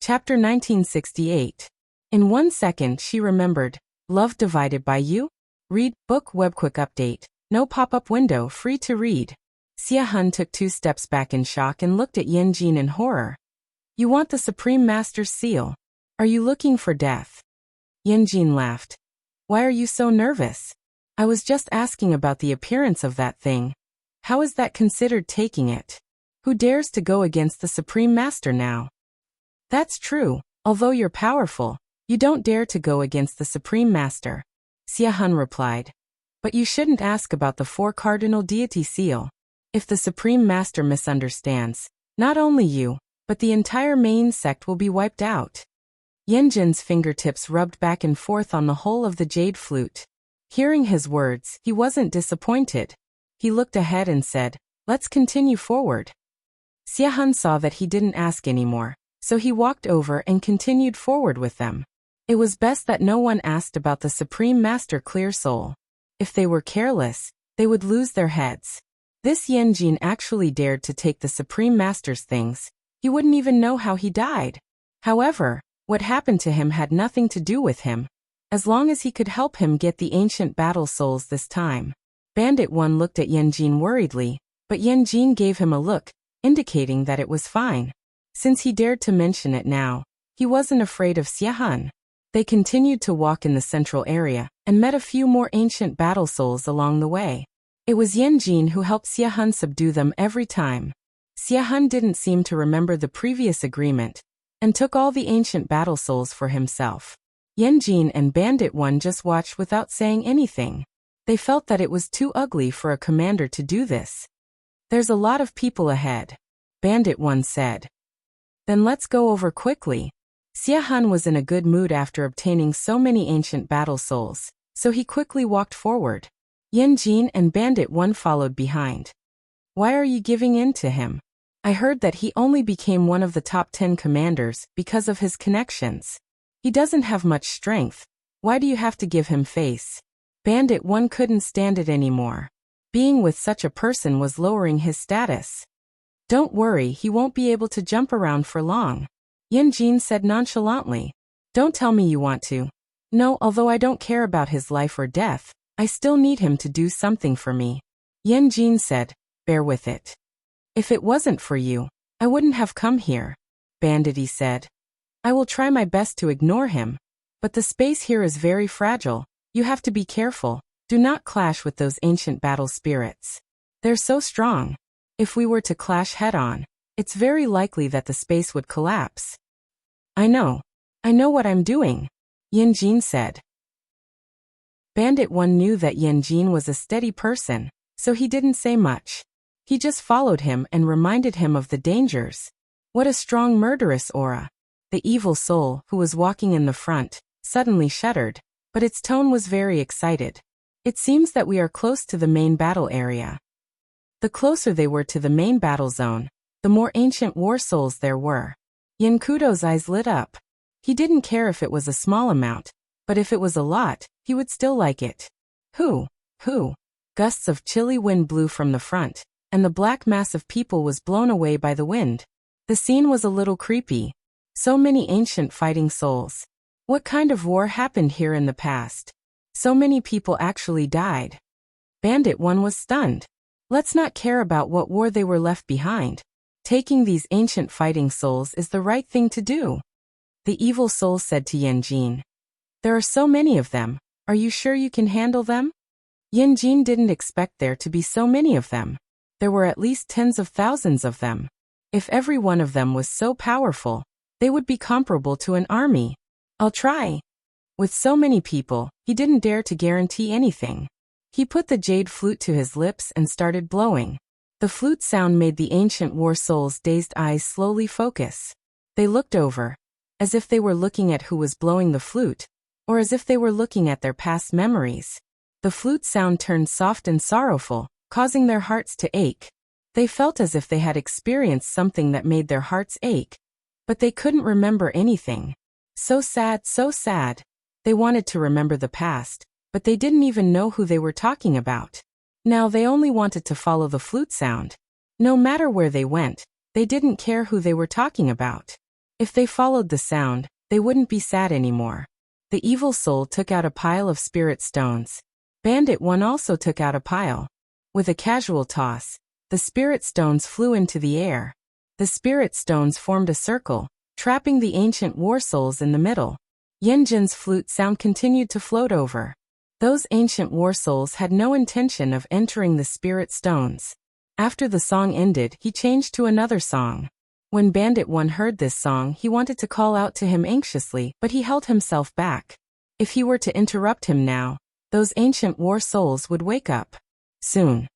Chapter 1968. In 1 second she remembered. Love divided by you? Read, book web quick update. No pop-up window, free to read. Xia took 2 steps back in shock and looked at Yanjin in horror. You want the Supreme Master's seal? Are you looking for death? Yanjin laughed. Why are you so nervous? I was just asking about the appearance of that thing. How is that considered taking it? Who dares to go against the Supreme Master now? That's true, although you're powerful, you don't dare to go against the Supreme Master. Xia replied. But you shouldn't ask about the 4 cardinal deity seal. If the Supreme Master misunderstands, not only you, but the entire main sect will be wiped out. Yanjin's fingertips rubbed back and forth on the hole of the jade flute. Hearing his words, he wasn't disappointed. He looked ahead and said, let's continue forward. Xia saw that he didn't ask anymore, so he walked over and continued forward with them. It was best that no one asked about the Supreme Master Clear Soul. If they were careless, they would lose their heads. This Yanjin actually dared to take the Supreme Master's things. He wouldn't even know how he died. However, what happened to him had nothing to do with him, as long as he could help him get the ancient battle souls this time. Bandit 1 looked at Yanjin worriedly, but Yanjin gave him a look, indicating that it was fine. Since he dared to mention it now, he wasn't afraid of Xia. They continued to walk in the central area, and met a few more ancient battle souls along the way. It was Yanjin who helped Xia subdue them every time. Xia didn't seem to remember the previous agreement, and took all the ancient battle souls for himself. Yanjin and Bandit 1 just watched without saying anything. They felt that it was too ugly for a commander to do this. There's a lot of people ahead, Bandit 1 said. Then let's go over quickly. Xia was in a good mood after obtaining so many ancient battle souls, so he quickly walked forward. Yanjin and Bandit 1 followed behind. Why are you giving in to him? I heard that he only became one of the top 10 commanders because of his connections. He doesn't have much strength. Why do you have to give him face? Bandit 1 couldn't stand it anymore. Being with such a person was lowering his status. Don't worry, he won't be able to jump around for long. Yanjin said nonchalantly. Don't tell me you want to. No, although I don't care about his life or death, I still need him to do something for me. Yanjin said, bear with it. If it wasn't for you, I wouldn't have come here. Bandit said. I will try my best to ignore him, but the space here is very fragile. You have to be careful. Do not clash with those ancient battle spirits. They're so strong. If we were to clash head-on, it's very likely that the space would collapse. I know what I'm doing, Yanjin said. Bandit 1 knew that Yanjin was a steady person, so he didn't say much. He just followed him and reminded him of the dangers. What a strong murderous aura. The evil soul, who was walking in the front, suddenly shuddered, but its tone was very excited. It seems that we are close to the main battle area. The closer they were to the main battle zone, the more ancient war souls there were. Yankudo's eyes lit up. He didn't care if it was a small amount, but if it was a lot, he would still like it. Who? Gusts of chilly wind blew from the front, and the black mass of people was blown away by the wind. The scene was a little creepy. So many ancient fighting souls. What kind of war happened here in the past? So many people actually died. Bandit 1 was stunned. Let's not care about what war they were left behind. Taking these ancient fighting souls is the right thing to do. The evil soul said to Yanjin. There are so many of them. Are you sure you can handle them? Yanjin didn't expect there to be so many of them. There were at least tens of thousands of them. If every one of them was so powerful, they would be comparable to an army. I'll try. With so many people, he didn't dare to guarantee anything. He put the jade flute to his lips and started blowing. The flute sound made the ancient war souls' dazed eyes slowly focus. They looked over, as if they were looking at who was blowing the flute, or as if they were looking at their past memories. The flute sound turned soft and sorrowful, causing their hearts to ache. They felt as if they had experienced something that made their hearts ache, but they couldn't remember anything. So sad, so sad. They wanted to remember the past, but they didn't even know who they were talking about. Now they only wanted to follow the flute sound. No matter where they went, they didn't care who they were talking about. If they followed the sound, they wouldn't be sad anymore. The evil soul took out a pile of spirit stones. Bandit 1 also took out a pile. With a casual toss, the spirit stones flew into the air. The spirit stones formed a circle, trapping the ancient war souls in the middle. Yanjin's flute sound continued to float over. Those ancient war souls had no intention of entering the spirit stones. After the song ended, he changed to another song. When Bandit 1 heard this song, he wanted to call out to him anxiously, but he held himself back. If he were to interrupt him now, those ancient war souls would wake up. Soon.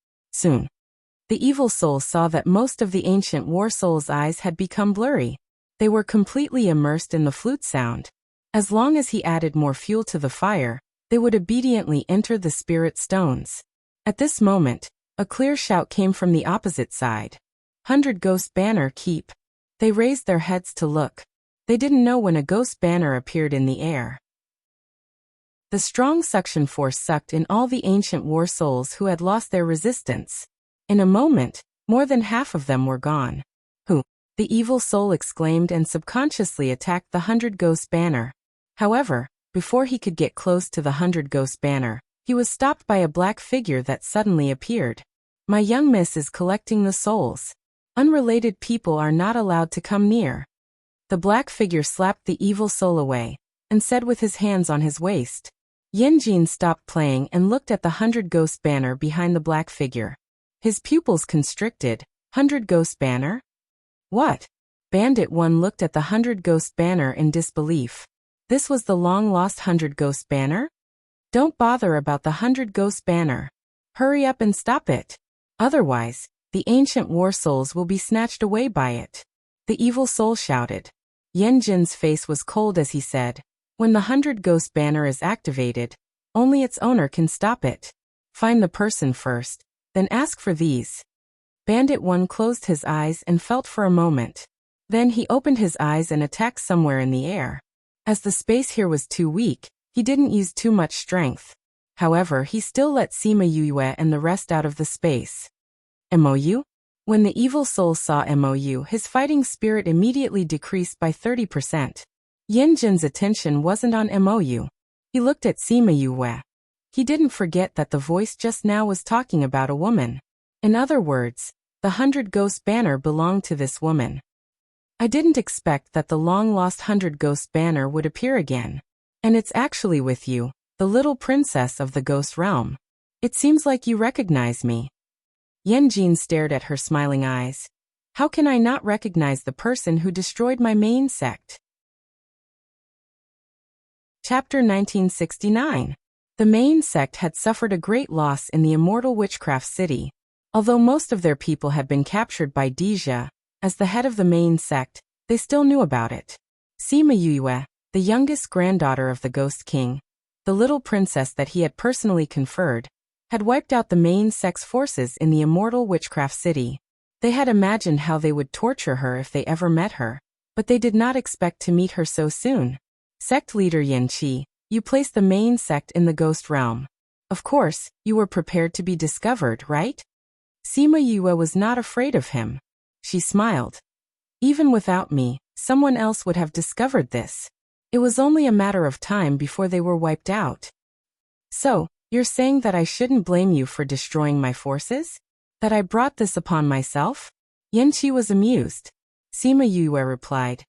The evil soul saw that most of the ancient war souls' eyes had become blurry. They were completely immersed in the flute sound. As long as he added more fuel to the fire, they would obediently enter the spirit stones. At this moment, a clear shout came from the opposite side. 100 Ghost Banner keep. They raised their heads to look. They didn't know when a ghost banner appeared in the air. The strong suction force sucked in all the ancient war souls who had lost their resistance. In a moment, more than half of them were gone. Who? The evil soul exclaimed and subconsciously attacked the 100 Ghost Banner. However, before he could get close to the 100 Ghost Banner, he was stopped by a black figure that suddenly appeared. My young miss is collecting the souls. Unrelated people are not allowed to come near. The black figure slapped the evil soul away, and said with his hands on his waist. Yanjin stopped playing and looked at the 100 Ghost Banner behind the black figure. His pupils constricted. 100 Ghost Banner? What? Bandit 1 looked at the 100 Ghost Banner in disbelief. This was the long-lost 100 Ghost Banner? Don't bother about the 100 Ghost Banner. Hurry up and stop it. Otherwise, the ancient war souls will be snatched away by it. The evil soul shouted. Yanjin's face was cold as he said, when the 100 Ghost Banner is activated, only its owner can stop it. Find the person first, then ask for these. Bandit 1 closed his eyes and felt for a moment. Then he opened his eyes and attacked somewhere in the air. As the space here was too weak, he didn't use too much strength. However, he still let Sima Yue and the rest out of the space. MOU? When the evil soul saw MOU, his fighting spirit immediately decreased by 30%. Yanjin's attention wasn't on MOU. He looked at Sima Yue. He didn't forget that the voice just now was talking about a woman. In other words, the 100 Ghost Banner belonged to this woman. I didn't expect that the long-lost 100 Ghost Banner would appear again. And it's actually with you, the little princess of the ghost realm. It seems like you recognize me. Yanjin stared at her smiling eyes. How can I not recognize the person who destroyed my main sect? Chapter 1969. The main sect had suffered a great loss in the immortal witchcraft city. Although most of their people had been captured by Deja, as the head of the main sect, they still knew about it. Sima Yue, the youngest granddaughter of the Ghost King, the little princess that he had personally conferred, had wiped out the main sect's forces in the immortal witchcraft city. They had imagined how they would torture her if they ever met her, but they did not expect to meet her so soon. Sect leader Yanqi, you placed the main sect in the ghost realm. Of course, you were prepared to be discovered, right? Sima Yue was not afraid of him. She smiled. Even without me, someone else would have discovered this. It was only a matter of time before they were wiped out. So, you're saying that I shouldn't blame you for destroying my forces? That I brought this upon myself? Yanqi was amused. Sima Yue replied.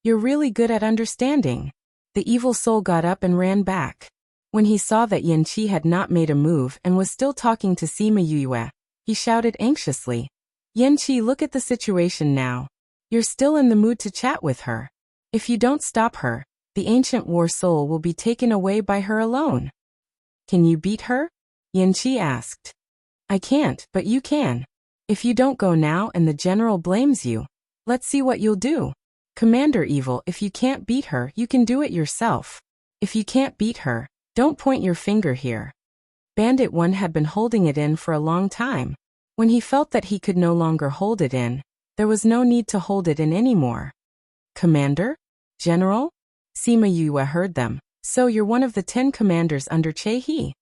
You're really good at understanding. The evil soul got up and ran back. When he saw that Yanqi had not made a move and was still talking to Sima Yue, he shouted anxiously. Yanqi, look at the situation now. You're still in the mood to chat with her. If you don't stop her, the ancient war soul will be taken away by her alone. Can you beat her? Yanqi asked. I can't, but you can. If you don't go now and the general blames you, let's see what you'll do. Commander Evil, if you can't beat her, you can do it yourself. If you can't beat her, don't point your finger here. Bandit 1 had been holding it in for a long time. When he felt that he could no longer hold it in, there was no need to hold it in anymore. Commander? General? Sima Yue heard them. So you're one of the 10 commanders under Che-He?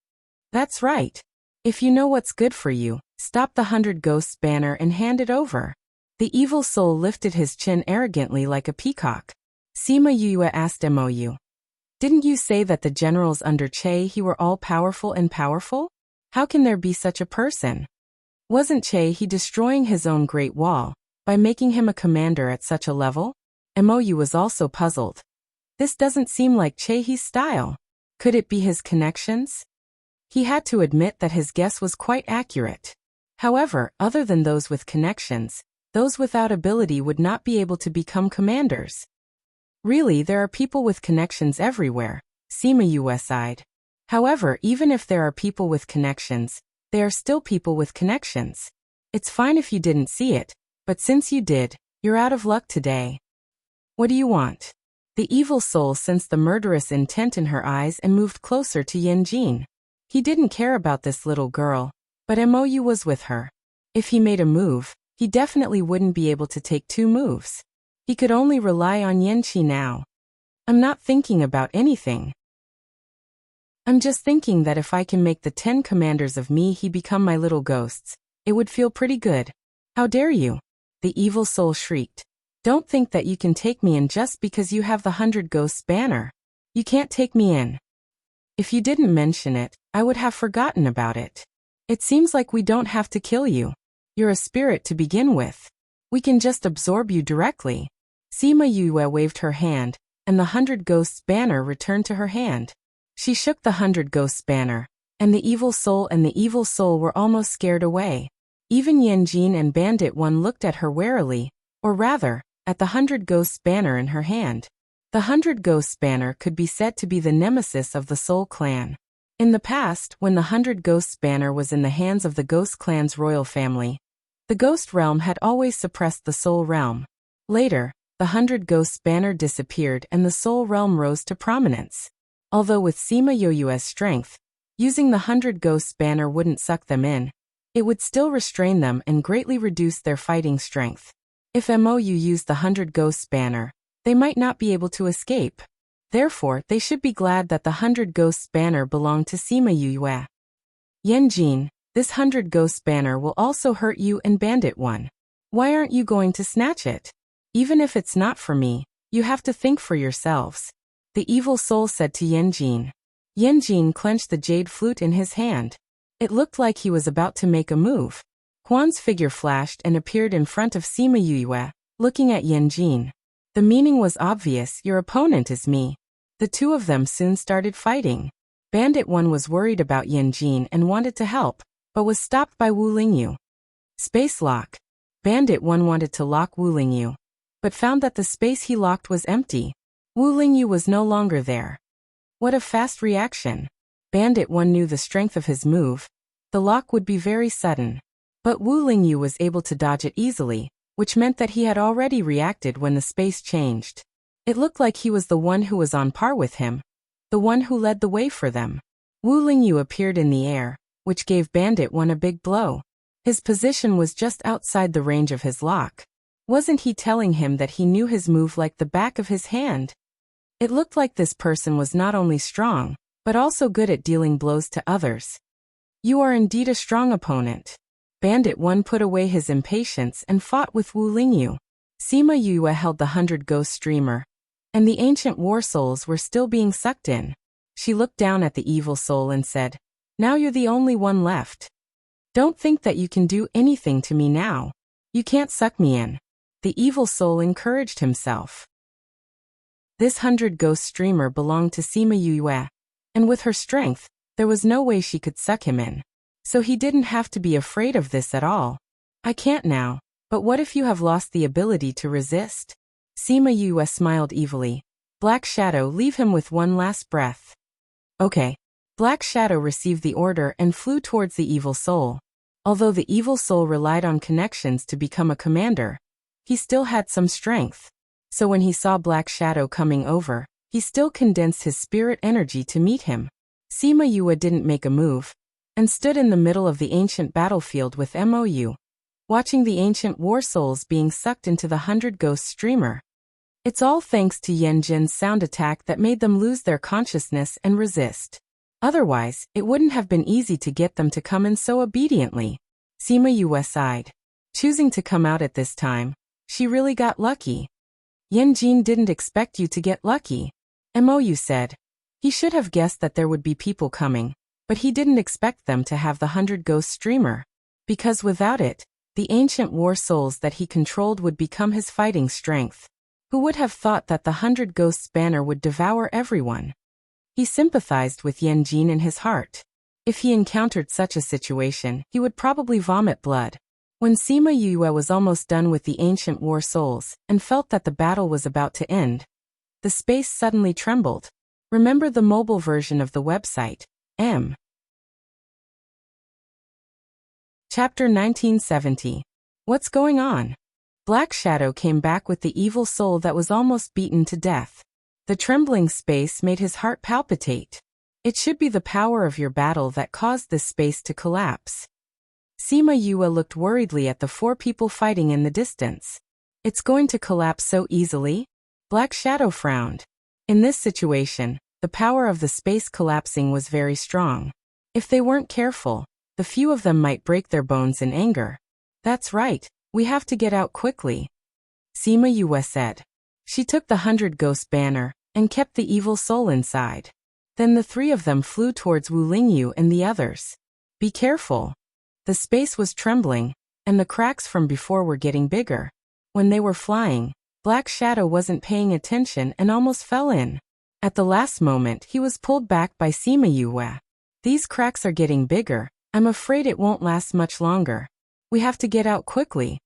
That's right. If you know what's good for you, stop the 100 Ghosts banner and hand it over. The evil soul lifted his chin arrogantly like a peacock. Sima Yue asked Mou. Didn't you say that the generals under Che He were all powerful and powerful? How can there be such a person? Wasn't Che He destroying his own Great Wall by making him a commander at such a level? Mou was also puzzled. This doesn't seem like Che He's style. Could it be his connections? He had to admit that his guess was quite accurate. However, other than those with connections, those without ability would not be able to become commanders. Really, there are people with connections everywhere, Sima Yue sighed. However, even if there are people with connections, they are still people with connections. It's fine if you didn't see it, but since you did, you're out of luck today. What do you want? The evil soul sensed the murderous intent in her eyes and moved closer to Yanjin. He didn't care about this little girl, but Mou was with her. If he made a move, he definitely wouldn't be able to take 2 moves. He could only rely on Yanqi now. I'm not thinking about anything. I'm just thinking that if I can make the 10 commanders of me he become my little ghosts, it would feel pretty good. How dare you? The evil soul shrieked. Don't think that you can take me in just because you have the 100 ghosts banner. You can't take me in. If you didn't mention it, I would have forgotten about it. It seems like we don't have to kill you. You're a spirit to begin with. We can just absorb you directly. Sima Yue waved her hand, and the 100 ghosts banner returned to her hand. She shook the 100 ghosts banner, and the evil soul were almost scared away. Even Yanjin and Bandit One looked at her warily, or rather, at the 100 ghosts banner in her hand. The 100 ghosts banner could be said to be the nemesis of the Soul Clan. In the past, when the 100 ghosts banner was in the hands of the Ghost Clan's royal family, the Ghost Realm had always suppressed the Soul Realm. Later, the 100 ghosts banner disappeared and the Soul Realm rose to prominence. Although with Sima Yue's strength, using the 100 ghosts banner wouldn't suck them in. It would still restrain them and greatly reduce their fighting strength. If Mou used the 100 ghosts banner, they might not be able to escape. Therefore, they should be glad that the 100 ghosts banner belonged to Sima Yue. Yanjin, this 100 ghosts banner will also hurt you and Bandit One. Why aren't you going to snatch it? Even if it's not for me, you have to think for yourselves. The evil soul said to Yanjin. Yanjin clenched the jade flute in his hand. It looked like he was about to make a move. Quan's figure flashed and appeared in front of Sima Yue, looking at Yanjin. The meaning was obvious, your opponent is me. The two of them soon started fighting. Bandit One was worried about Yanjin and wanted to help, but was stopped by Wu Lingyu. Space lock. Bandit One wanted to lock Wu Lingyu, but found that the space he locked was empty. Wu Lingyu was no longer there. What a fast reaction. Bandit One knew the strength of his move. The lock would be very sudden. But Wu Lingyu was able to dodge it easily, which meant that he had already reacted when the space changed. It looked like he was the one who was on par with him, the one who led the way for them. Wu Lingyu appeared in the air, which gave Bandit One a big blow. His position was just outside the range of his lock. Wasn't he telling him that he knew his move like the back of his hand? It looked like this person was not only strong, but also good at dealing blows to others. You are indeed a strong opponent. Bandit One put away his impatience and fought with Wu Lingyu. Sima Yue held the 100 ghost streamer, and the ancient war souls were still being sucked in. She looked down at the evil soul and said, "Now you're the only one left. Don't think that you can do anything to me now. You can't suck me in." The evil soul encouraged himself. This 100 ghost streamer belonged to Sima Yue, and with her strength, there was no way she could suck him in. So he didn't have to be afraid of this at all. I can't now, but what if you have lost the ability to resist? Sima Yue smiled evilly. Black Shadow, leave him with one last breath. Okay. Black Shadow received the order and flew towards the evil soul. Although the evil soul relied on connections to become a commander, he still had some strength. So when he saw Black Shadow coming over, he still condensed his spirit energy to meet him. Sima Yue didn't make a move, and stood in the middle of the ancient battlefield with Mou, watching the ancient war souls being sucked into the 100 ghost streamer. It's all thanks to Yanjin's sound attack that made them lose their consciousness and resist. Otherwise, it wouldn't have been easy to get them to come in so obediently. Sima Yue sighed. Choosing to come out at this time, she really got lucky. Yanjin didn't expect you to get lucky. Mou said. He should have guessed that there would be people coming, but he didn't expect them to have the 100 Ghost streamer. Because without it, the ancient war souls that he controlled would become his fighting strength. Who would have thought that the 100 Ghosts banner would devour everyone? He sympathized with Yanjin in his heart. If he encountered such a situation, he would probably vomit blood. When Sima Yue was almost done with the ancient war souls, and felt that the battle was about to end, the space suddenly trembled. Remember the mobile version of the website, M. Chapter 1970. What's going on? Black Shadow came back with the evil soul that was almost beaten to death. The trembling space made his heart palpitate. It should be the power of your battle that caused this space to collapse. Sima Yue looked worriedly at the 4 people fighting in the distance. It's going to collapse so easily? Black Shadow frowned. In this situation, the power of the space collapsing was very strong. If they weren't careful, the few of them might break their bones in anger. That's right, we have to get out quickly, Sima Yue said. She took the 100 Ghost banner, and kept the evil soul inside. Then the 3 of them flew towards Wu Lingyu and the others. Be careful. The space was trembling, and the cracks from before were getting bigger. When they were flying, Black Shadow wasn't paying attention and almost fell in. At the last moment he was pulled back by Sima Yue. These cracks are getting bigger, I'm afraid it won't last much longer. We have to get out quickly,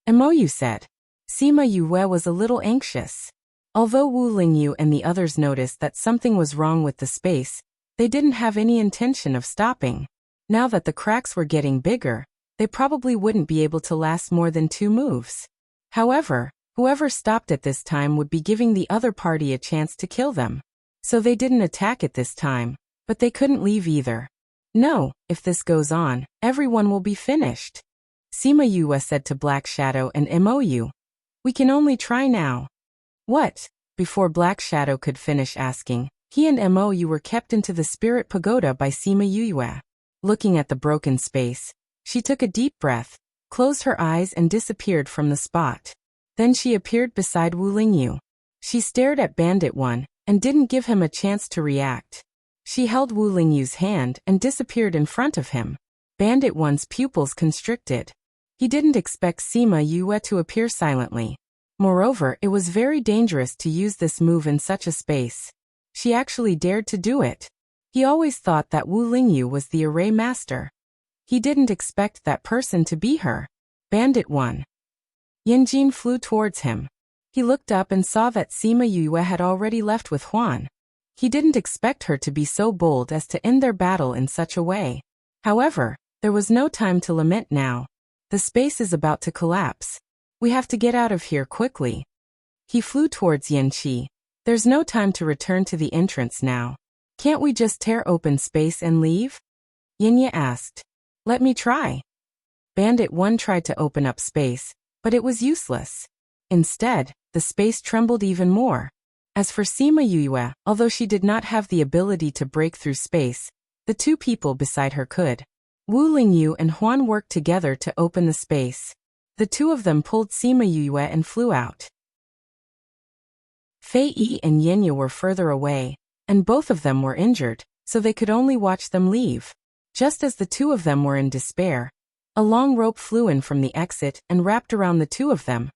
Mou said. Sima Yue was a little anxious. Although Wu Lingyu and the others noticed that something was wrong with the space, they didn't have any intention of stopping. Now that the cracks were getting bigger, they probably wouldn't be able to last more than 2 moves. However, whoever stopped at this time would be giving the other party a chance to kill them. So they didn't attack at this time, but they couldn't leave either. No, if this goes on, everyone will be finished, Sima Yue said to Black Shadow and Mou. We can only try now. What? Before Black Shadow could finish asking, he and Mou were kept into the spirit pagoda by Sima Yue. Looking at the broken space, she took a deep breath, closed her eyes and disappeared from the spot. Then she appeared beside Wu Lingyu. She stared at Bandit 1, and didn't give him a chance to react. She held Wu Lingyu's hand and disappeared in front of him. Bandit 1's pupils constricted. He didn't expect Sima Yue to appear silently. Moreover, it was very dangerous to use this move in such a space. She actually dared to do it. He always thought that Wu Lingyu was the array master. He didn't expect that person to be her. Bandit 1. Yanjin flew towards him. He looked up and saw that Sima Yue had already left with Huan. He didn't expect her to be so bold as to end their battle in such a way. However, there was no time to lament now. The space is about to collapse. We have to get out of here quickly. He flew towards Yanqi. There's no time to return to the entrance now. Can't we just tear open space and leave? Yinya asked. Let me try. Bandit 1 tried to open up space, but it was useless. Instead, the space trembled even more. As for Sima Yue, although she did not have the ability to break through space, the 2 people beside her could. Wu Lingyu and Huan worked together to open the space. The 2 of them pulled Sima Yue and flew out. Fei Yi and Yinya were further away, and both of them were injured, so they could only watch them leave. Just as the 2 of them were in despair, a long rope flew in from the exit and wrapped around the 2 of them,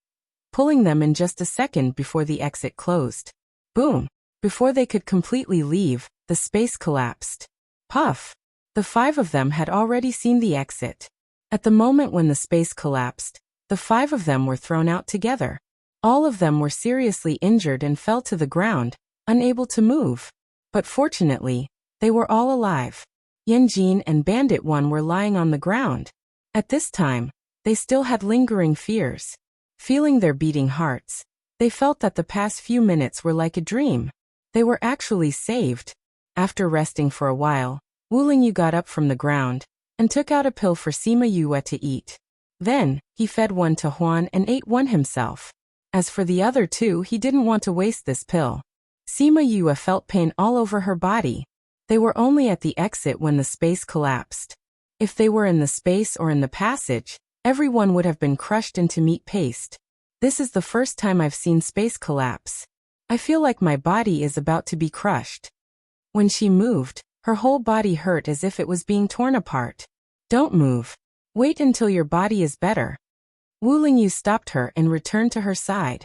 pulling them in just a second before the exit closed. Boom! Before they could completely leave, the space collapsed. Puff! The 5 of them had already seen the exit. At the moment when the space collapsed, the 5 of them were thrown out together. All of them were seriously injured and fell to the ground, unable to move. But fortunately, they were all alive. Yanjin and Bandit 1 were lying on the ground. At this time, they still had lingering fears. Feeling their beating hearts, they felt that the past few minutes were like a dream. They were actually saved. After resting for a while, Wu Lingyu got up from the ground and took out a pill for Sima Yue to eat. Then, he fed one to Huan and ate one himself. As for the other 2, he didn't want to waste this pill. Sima Yue felt pain all over her body. They were only at the exit when the space collapsed. If they were in the space or in the passage, everyone would have been crushed into meat paste. This is the first time I've seen space collapse. I feel like my body is about to be crushed. When she moved, her whole body hurt as if it was being torn apart. Don't move. Wait until your body is better. Wu Lingyu stopped her and returned to her side.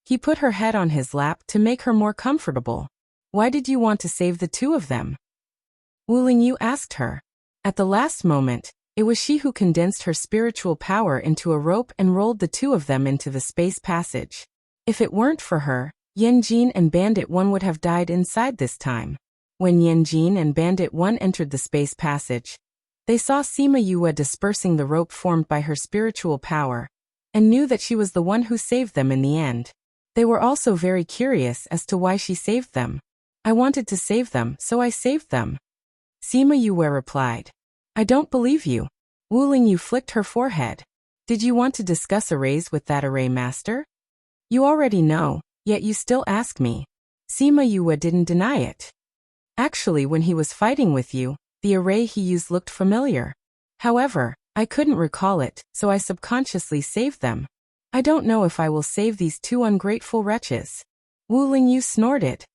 He put her head on his lap to make her more comfortable. Why did you want to save the two of them? Wu Lingyu asked her. At the last moment, it was she who condensed her spiritual power into a rope and rolled the two of them into the space passage. If it weren't for her, Yanjin and Bandit 1 would have died inside this time. When Yanjin and Bandit 1 entered the space passage, they saw Sima Yue dispersing the rope formed by her spiritual power, and knew that she was the one who saved them in the end. They were also very curious as to why she saved them. I wanted to save them, so I saved them. Sima Yue replied. I don't believe you. Wu Lingyu flicked her forehead. Did you want to discuss arrays with that array master? You already know, yet you still ask me. Sima Yue didn't deny it. Actually, when he was fighting with you, the array he used looked familiar. However, I couldn't recall it, so I subconsciously saved them. I don't know if I will save these two ungrateful wretches. Wu Lingyu snorted.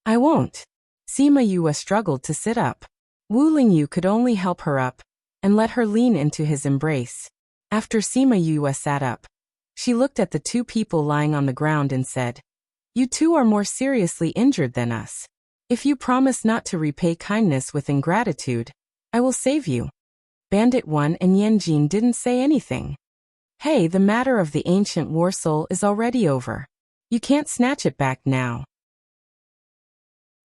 I won't. Sima Yue struggled to sit up. Wu Lingyu could only help her up, and let her lean into his embrace. After Sima Yue sat up, she looked at the two people lying on the ground and said, You two are more seriously injured than us. If you promise not to repay kindness with ingratitude, I will save you. Bandit 1 and Yanjin didn't say anything. Hey, the matter of the ancient war soul is already over. You can't snatch it back now.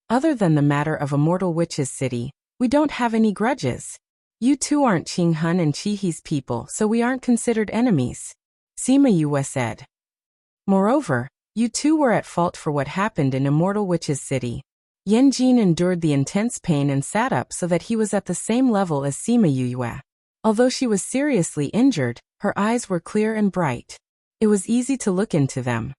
Other than the matter of Immortal Witch's city, we don't have any grudges. You two aren't Qing Hun and Qi He's people, so we aren't considered enemies. Sima Yue said. Moreover, you two were at fault for what happened in Immortal Witch's city. Yanjin endured the intense pain and sat up so that he was at the same level as Sima Yue. Although she was seriously injured, her eyes were clear and bright. It was easy to look into them.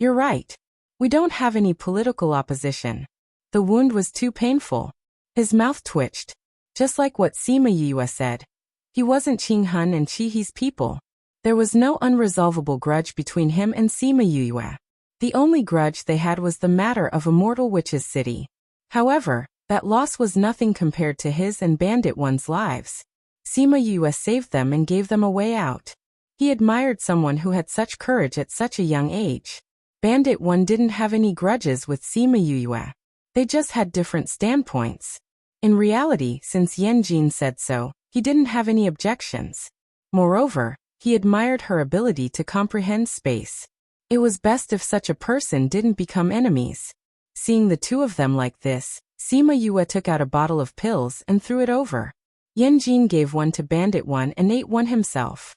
You're right. We don't have any political opposition. The wound was too painful. His mouth twitched. Just like what Sima Yue said. He wasn't Qing Hun and Qi He's people. There was no unresolvable grudge between him and Sima Yue. The only grudge they had was the matter of Immortal Witch's city. However, that loss was nothing compared to his and Bandit 1's lives. Sima Yue saved them and gave them a way out. He admired someone who had such courage at such a young age. Bandit 1 didn't have any grudges with Sima Yue. They just had different standpoints. In reality, since Yanjin said so, he didn't have any objections. Moreover, he admired her ability to comprehend space. It was best if such a person didn't become enemies. Seeing the two of them like this, Sima Yue took out a bottle of pills and threw it over. Yanjin gave one to Bandit 1 and ate one himself.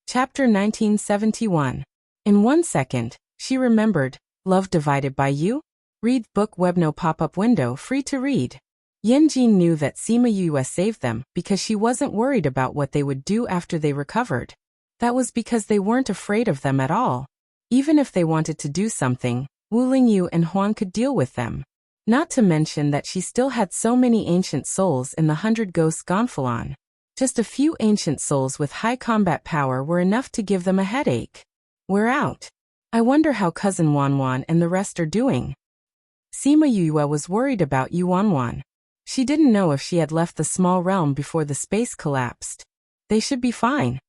Chapter 1971. In 1 second, she remembered, Love Divided by You? Read book web no pop-up window free to read. Yanjin knew that Sima Yue saved them because she wasn't worried about what they would do after they recovered. That was because they weren't afraid of them at all. Even if they wanted to do something, Wu Lingyu and Huan could deal with them. Not to mention that she still had so many ancient souls in the 100 Ghosts Gonfalon. Just a few ancient souls with high combat power were enough to give them a headache. We're out. I wonder how Cousin Wanwan and the rest are doing. Sima Yue was worried about Yuanwan. She didn't know if she had left the small realm before the space collapsed. They should be fine.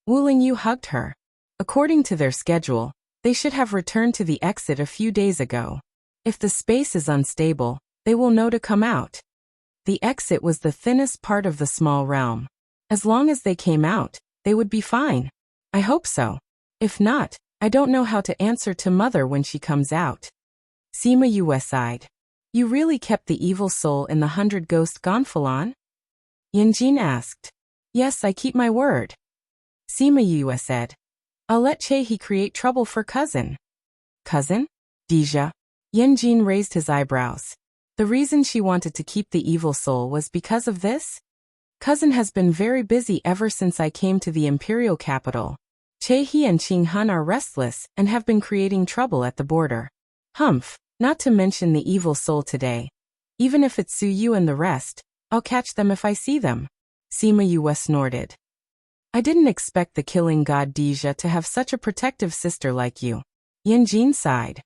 Wu Lingyu hugged her. According to their schedule, they should have returned to the exit a few days ago. If the space is unstable, they will know to come out. The exit was the thinnest part of the small realm. As long as they came out, they would be fine. I hope so. If not, I don't know how to answer to Mother when she comes out. Sima Yue sighed. You really kept the evil soul in the 100 Ghost Gonfalon? Yanjin asked. Yes, I keep my word. Sima Yue said. I'll let Chehi create trouble for Cousin. Cousin? Deja? Yanjin raised his eyebrows. The reason she wanted to keep the evil soul was because of this? Cousin has been very busy ever since I came to the imperial capital. Chehi and Qing Hun are restless and have been creating trouble at the border. Humph, not to mention the evil soul today. Even if it's Su Yu and the rest, I'll catch them if I see them. Sima Yue snorted. I didn't expect the killing god Deja to have such a protective sister like you. Yanjin sighed.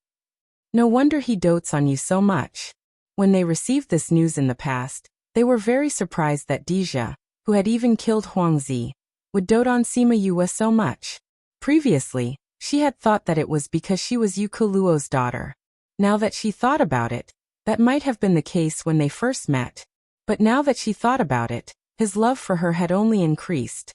No wonder he dotes on you so much. When they received this news in the past, they were very surprised that Deja, who had even killed Huangzi, would dote on Sima Yue so much. Previously, she had thought that it was because she was Yu Kuluo's daughter. Now that she thought about it, that might have been the case when they first met. But now that she thought about it, his love for her had only increased.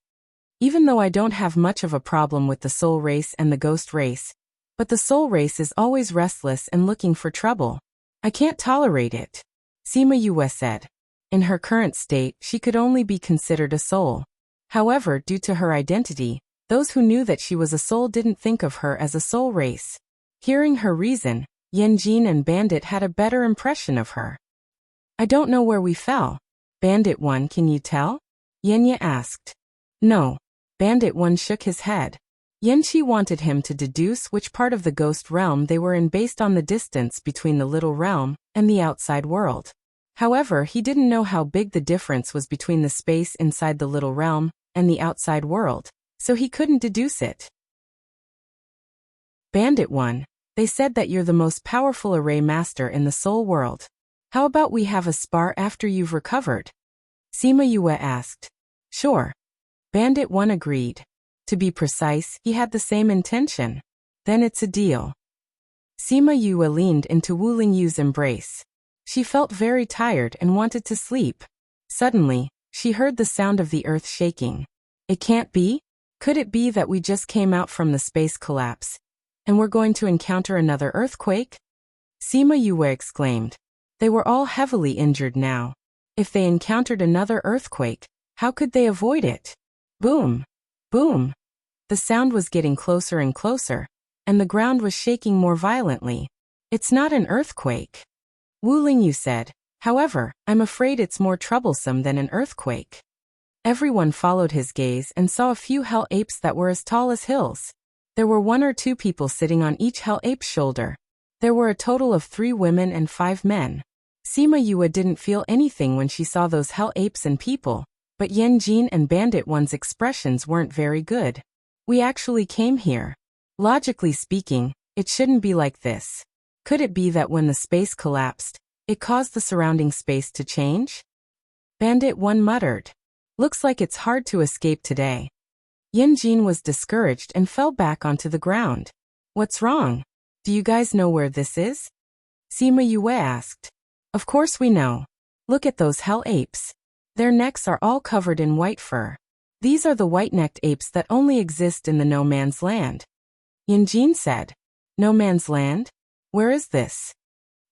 Even though I don't have much of a problem with the soul race and the ghost race, but the soul race is always restless and looking for trouble. I can't tolerate it. Sima Yue said. In her current state, she could only be considered a soul. However, due to her identity, those who knew that she was a soul didn't think of her as a soul race. Hearing her reason, Yanjin and Bandit had a better impression of her. I don't know where we fell. Bandit 1, can you tell? Yenya asked. No. Bandit 1 shook his head. Yanqi wanted him to deduce which part of the ghost realm they were in based on the distance between the little realm and the outside world. However, he didn't know how big the difference was between the space inside the little realm and the outside world, so he couldn't deduce it. Bandit 1, they said that you're the most powerful array master in the soul world. How about we have a spar after you've recovered? Sima Yue asked. Sure. Bandit 1 agreed. To be precise, he had the same intention. Then it's a deal. Sima Yue leaned into Wu Lingyu's embrace. She felt very tired and wanted to sleep. Suddenly, she heard the sound of the earth shaking. It can't be? Could it be that we just came out from the space collapse, and we're going to encounter another earthquake? Sima Yue exclaimed. They were all heavily injured now. If they encountered another earthquake, how could they avoid it? Boom! Boom! The sound was getting closer and closer, and the ground was shaking more violently. It's not an earthquake. Wu Lingyu said. However, I'm afraid it's more troublesome than an earthquake. Everyone followed his gaze and saw a few hell apes that were as tall as hills. There were 1 or 2 people sitting on each hell ape's shoulder. There were a total of 3 women and 5 men. Sima Yue didn't feel anything when she saw those hell apes and people, but Yanjin and Bandit 1's expressions weren't very good. We actually came here. Logically speaking, it shouldn't be like this. Could it be that when the space collapsed, it caused the surrounding space to change? Bandit 1 muttered. Looks like it's hard to escape today. Yanjin was discouraged and fell back onto the ground. What's wrong? Do you guys know where this is? Sima Yue asked. Of course we know. Look at those hell apes. Their necks are all covered in white fur. These are the white-necked apes that only exist in the no man's land. Yanjin said. No man's land? Where is this?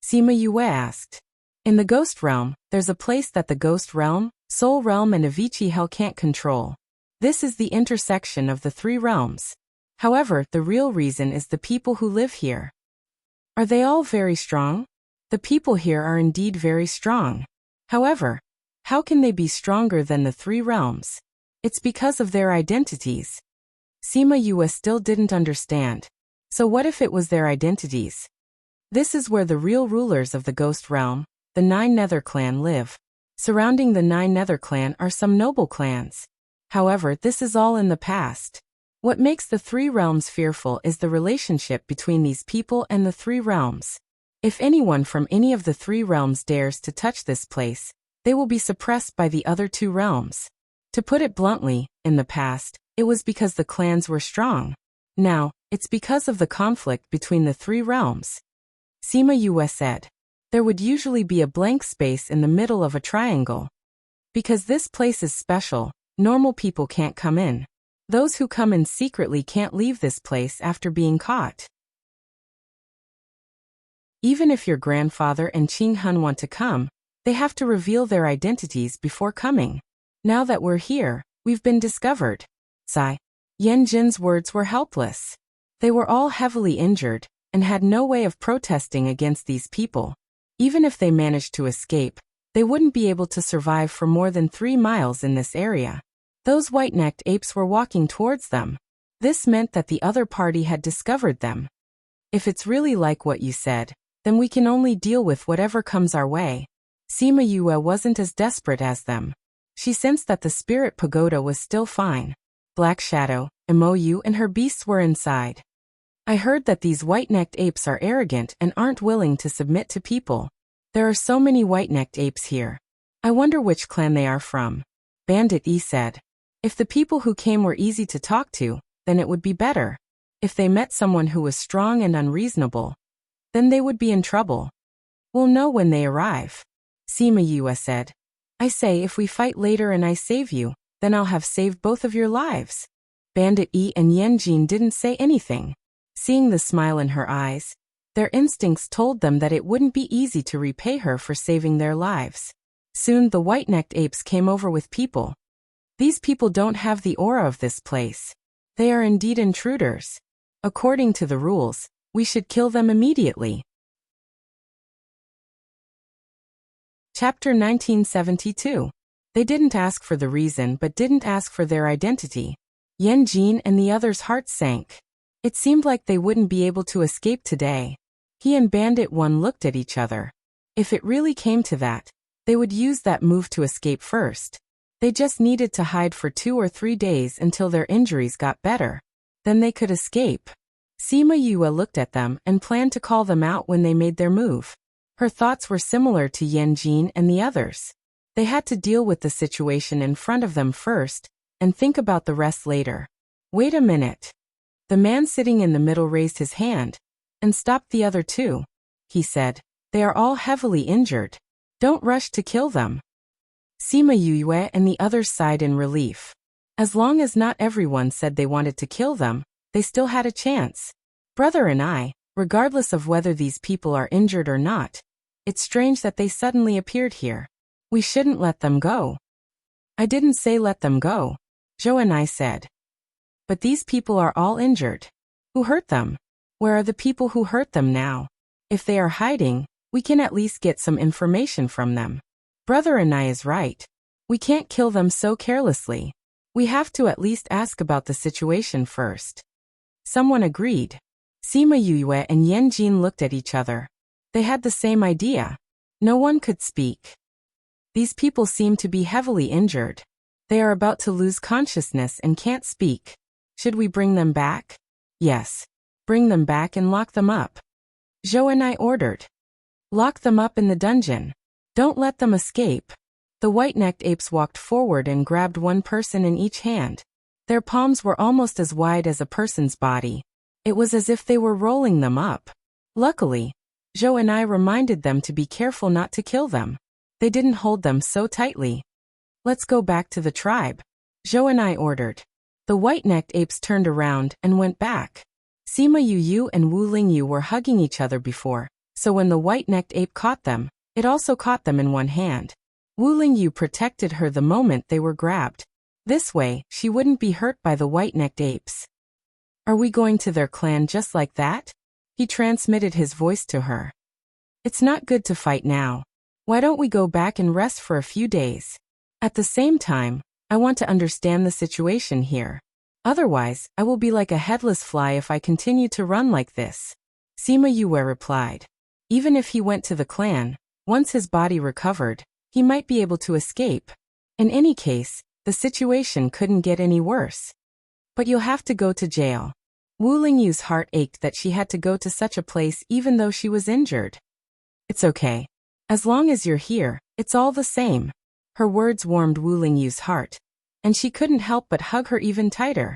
Sima Yue asked. In the ghost realm, there's a place that the ghost realm, soul realm and Avicii hell can't control. This is the intersection of the 3 realms. However, the real reason is the people who live here. Are they all very strong? The people here are indeed very strong. However, how can they be stronger than the 3 realms? It's because of their identities. Sima Yue still didn't understand. So what if it was their identities? This is where the real rulers of the ghost realm, the 9 Nether clan, live. Surrounding the 9 Nether clan are some noble clans. However, this is all in the past. What makes the 3 realms fearful is the relationship between these people and the 3 realms. If anyone from any of the 3 realms dares to touch this place, they will be suppressed by the other 2 realms. To put it bluntly, in the past, it was because the clans were strong. Now, it's because of the conflict between the 3 realms. Sima Yue said. There would usually be a blank space in the middle of a triangle. Because this place is special, normal people can't come in. Those who come in secretly can't leave this place after being caught. Even if your grandfather and Qing Hun want to come, they have to reveal their identities before coming. Now that we're here, we've been discovered. Sigh. Yanjin's words were helpless. They were all heavily injured, and had no way of protesting against these people. Even if they managed to escape, they wouldn't be able to survive for more than 3 miles in this area. Those white-necked apes were walking towards them. This meant that the other party had discovered them. If it's really like what you said, then we can only deal with whatever comes our way. Sima Yue wasn't as desperate as them. She sensed that the spirit pagoda was still fine. Black Shadow, Emu, and her beasts were inside. I heard that these white-necked apes are arrogant and aren't willing to submit to people. There are so many white-necked apes here. I wonder which clan they are from. Bandit E said. If the people who came were easy to talk to, then it would be better. If they met someone who was strong and unreasonable, then they would be in trouble. We'll know when they arrive. Sima Yue said. I say if we fight later and I save you, then I'll have saved both of your lives. Bandit E and Yanjin didn't say anything. Seeing the smile in her eyes, their instincts told them that it wouldn't be easy to repay her for saving their lives. Soon the white-necked apes came over with people. These people don't have the aura of this place. They are indeed intruders. According to the rules, we should kill them immediately. Chapter 1972. They didn't ask for the reason but didn't ask for their identity. Yanjin and the others' hearts sank. It seemed like they wouldn't be able to escape today. He and Bandit 1 looked at each other. If it really came to that, they would use that move to escape first. They just needed to hide for 2 or 3 days until their injuries got better. Then they could escape. Sima Yue looked at them and planned to call them out when they made their move. Her thoughts were similar to Yanjin and the others. They had to deal with the situation in front of them first, and think about the rest later. Wait a minute. The man sitting in the middle raised his hand, and stopped the other two. He said, they are all heavily injured. Don't rush to kill them. Sima Yue and the others sighed in relief. As long as not everyone said they wanted to kill them, they still had a chance. Brother and I, regardless of whether these people are injured or not, it's strange that they suddenly appeared here. We shouldn't let them go. I didn't say let them go. Zhou and I said. But these people are all injured. Who hurt them? Where are the people who hurt them now? If they are hiding, we can at least get some information from them. Brother and I is right. We can't kill them so carelessly. We have to at least ask about the situation first. Someone agreed. Sima Yue and Yanjin looked at each other. They had the same idea. No one could speak. These people seem to be heavily injured. They are about to lose consciousness and can't speak. Should we bring them back? Yes. Bring them back and lock them up. Zhou and I ordered. Lock them up in the dungeon. Don't let them escape. The white-necked apes walked forward and grabbed one person in each hand. Their palms were almost as wide as a person's body. It was as if they were rolling them up. Luckily, Zhou and I reminded them to be careful not to kill them. They didn't hold them so tightly. Let's go back to the tribe. Zhou and I ordered. The white-necked apes turned around and went back. Sima Yu and Wu Lingyu were hugging each other before, so when the white-necked ape caught them, it also caught them in one hand. Wu Lingyu protected her the moment they were grabbed. This way, she wouldn't be hurt by the white-necked apes. Are we going to their clan just like that? He transmitted his voice to her. It's not good to fight now. Why don't we go back and rest for a few days? At the same time, I want to understand the situation here. Otherwise, I will be like a headless fly if I continue to run like this. Sima Yue replied. Even if he went to the clan, once his body recovered, he might be able to escape. In any case, the situation couldn't get any worse. But you'll have to go to jail. Wu Lingyu's heart ached that she had to go to such a place even though she was injured. It's okay. As long as you're here, it's all the same. Her words warmed Wu Lingyu's heart, and she couldn't help but hug her even tighter.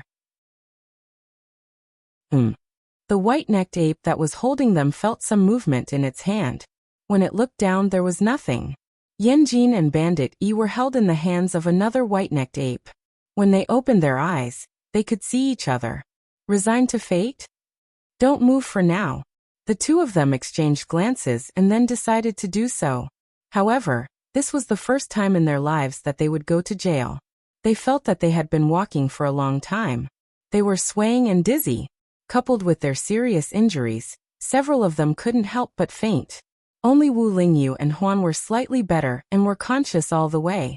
The white-necked ape that was holding them felt some movement in its hand. When it looked down, there was nothing. Yanjin and Bandit E were held in the hands of another white-necked ape. When they opened their eyes, they could see each other. Resigned to fate? Don't move for now. The two of them exchanged glances and then decided to do so. However, this was the first time in their lives that they would go to jail. They felt that they had been walking for a long time. They were swaying and dizzy. Coupled with their serious injuries, several of them couldn't help but faint. Only Wu Lingyu and Huan were slightly better and were conscious all the way.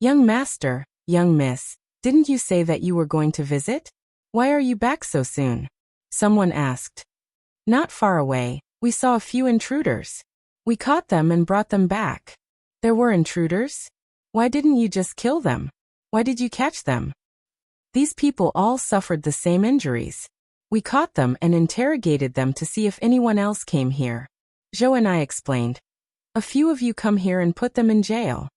Young master, young miss, didn't you say that you were going to visit? Why are you back so soon? Someone asked. Not far away, we saw a few intruders. We caught them and brought them back. There were intruders? Why didn't you just kill them? Why did you catch them? These people all suffered the same injuries. We caught them and interrogated them to see if anyone else came here. Zhou and I explained. A few of you come here and put them in jail.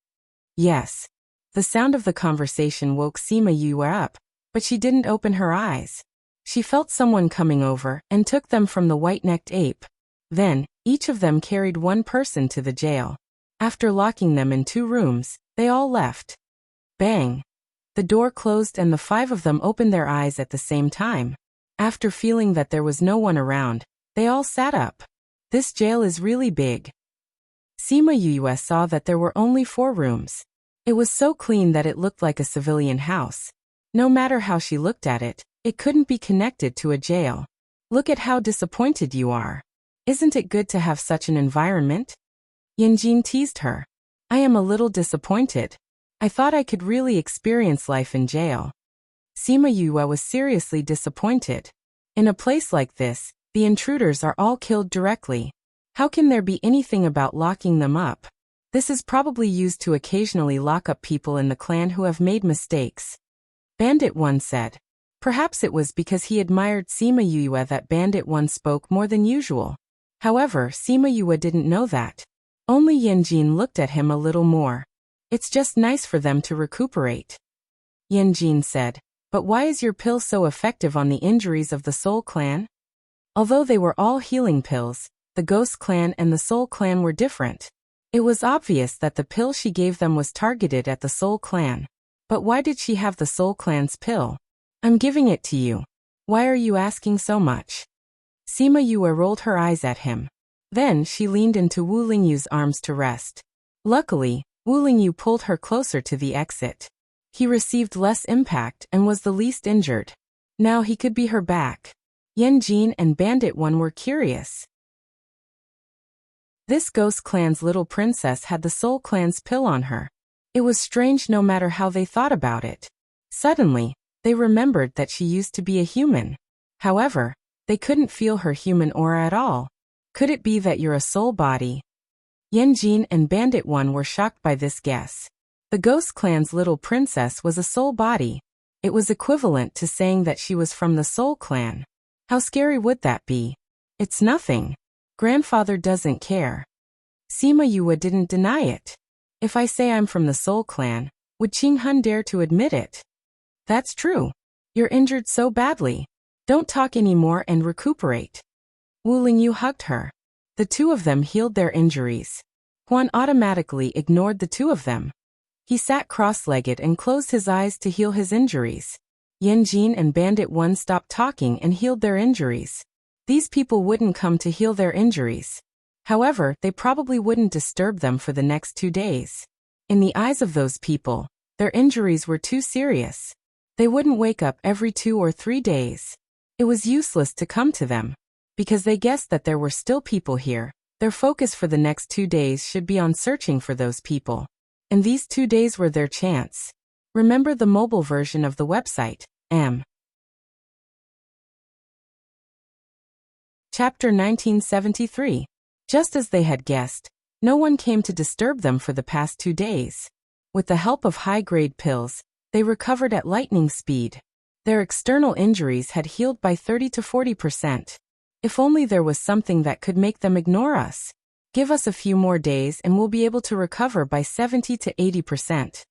Yes. The sound of the conversation woke Sima Yue up, but she didn't open her eyes. She felt someone coming over and took them from the white-necked ape. Then, each of them carried one person to the jail. After locking them in 2 rooms, they all left. Bang! The door closed and the 5 of them opened their eyes at the same time. After feeling that there was no one around, they all sat up. This jail is really big. Sima Yue saw that there were only 4 rooms. It was so clean that it looked like a civilian house. No matter how she looked at it, it couldn't be connected to a jail. Look at how disappointed you are. Isn't it good to have such an environment? Yanjin teased her. I am a little disappointed. I thought I could really experience life in jail. Sima Yue was seriously disappointed. In a place like this, the intruders are all killed directly. How can there be anything about locking them up? This is probably used to occasionally lock up people in the clan who have made mistakes. Bandit 1 said. Perhaps it was because he admired Sima Yue that Bandit 1 spoke more than usual. However, Sima Yue didn't know that. Only Yanjin looked at him a little more. It's just nice for them to recuperate. Yanjin said. But why is your pill so effective on the injuries of the Soul Clan? Although they were all healing pills, the Ghost Clan and the Soul Clan were different. It was obvious that the pill she gave them was targeted at the Soul Clan. But why did she have the Soul Clan's pill? I'm giving it to you. Why are you asking so much? Sima Yue rolled her eyes at him. Then she leaned into Wu Lingyu's arms to rest. Luckily, Wu Lingyu pulled her closer to the exit. He received less impact and was the least injured. Now he could be her back. Yanjin and Bandit 1 were curious. This Ghost Clan's little princess had the Soul Clan's pill on her. It was strange no matter how they thought about it. Suddenly, they remembered that she used to be a human. However, they couldn't feel her human aura at all. Could it be that you're a soul body? Yanjin and Bandit 1 were shocked by this guess. The Ghost Clan's little princess was a soul body. It was equivalent to saying that she was from the Soul Clan. How scary would that be? It's nothing. Grandfather doesn't care. Sima Yue didn't deny it. If I say I'm from the Soul Clan, would Qing Hun dare to admit it? That's true. You're injured so badly. Don't talk anymore and recuperate. Wu Lingyu hugged her. The 2 of them healed their injuries. Huan automatically ignored the 2 of them. He sat cross-legged and closed his eyes to heal his injuries. Yanjin and Bandit 1 stopped talking and healed their injuries. These people wouldn't come to heal their injuries. However, they probably wouldn't disturb them for the next 2 days. In the eyes of those people, their injuries were too serious. They wouldn't wake up every 2 or 3 days. It was useless to come to them. Because they guessed that there were still people here, their focus for the next 2 days should be on searching for those people. And these 2 days were their chance. Remember the mobile version of the website, M. Chapter 1973. Just as they had guessed, no one came to disturb them for the past 2 days. With the help of high-grade pills, they recovered at lightning speed. Their external injuries had healed by 30 to 40%. If only there was something that could make them ignore us. Give us a few more days and we'll be able to recover by 70 to 80%.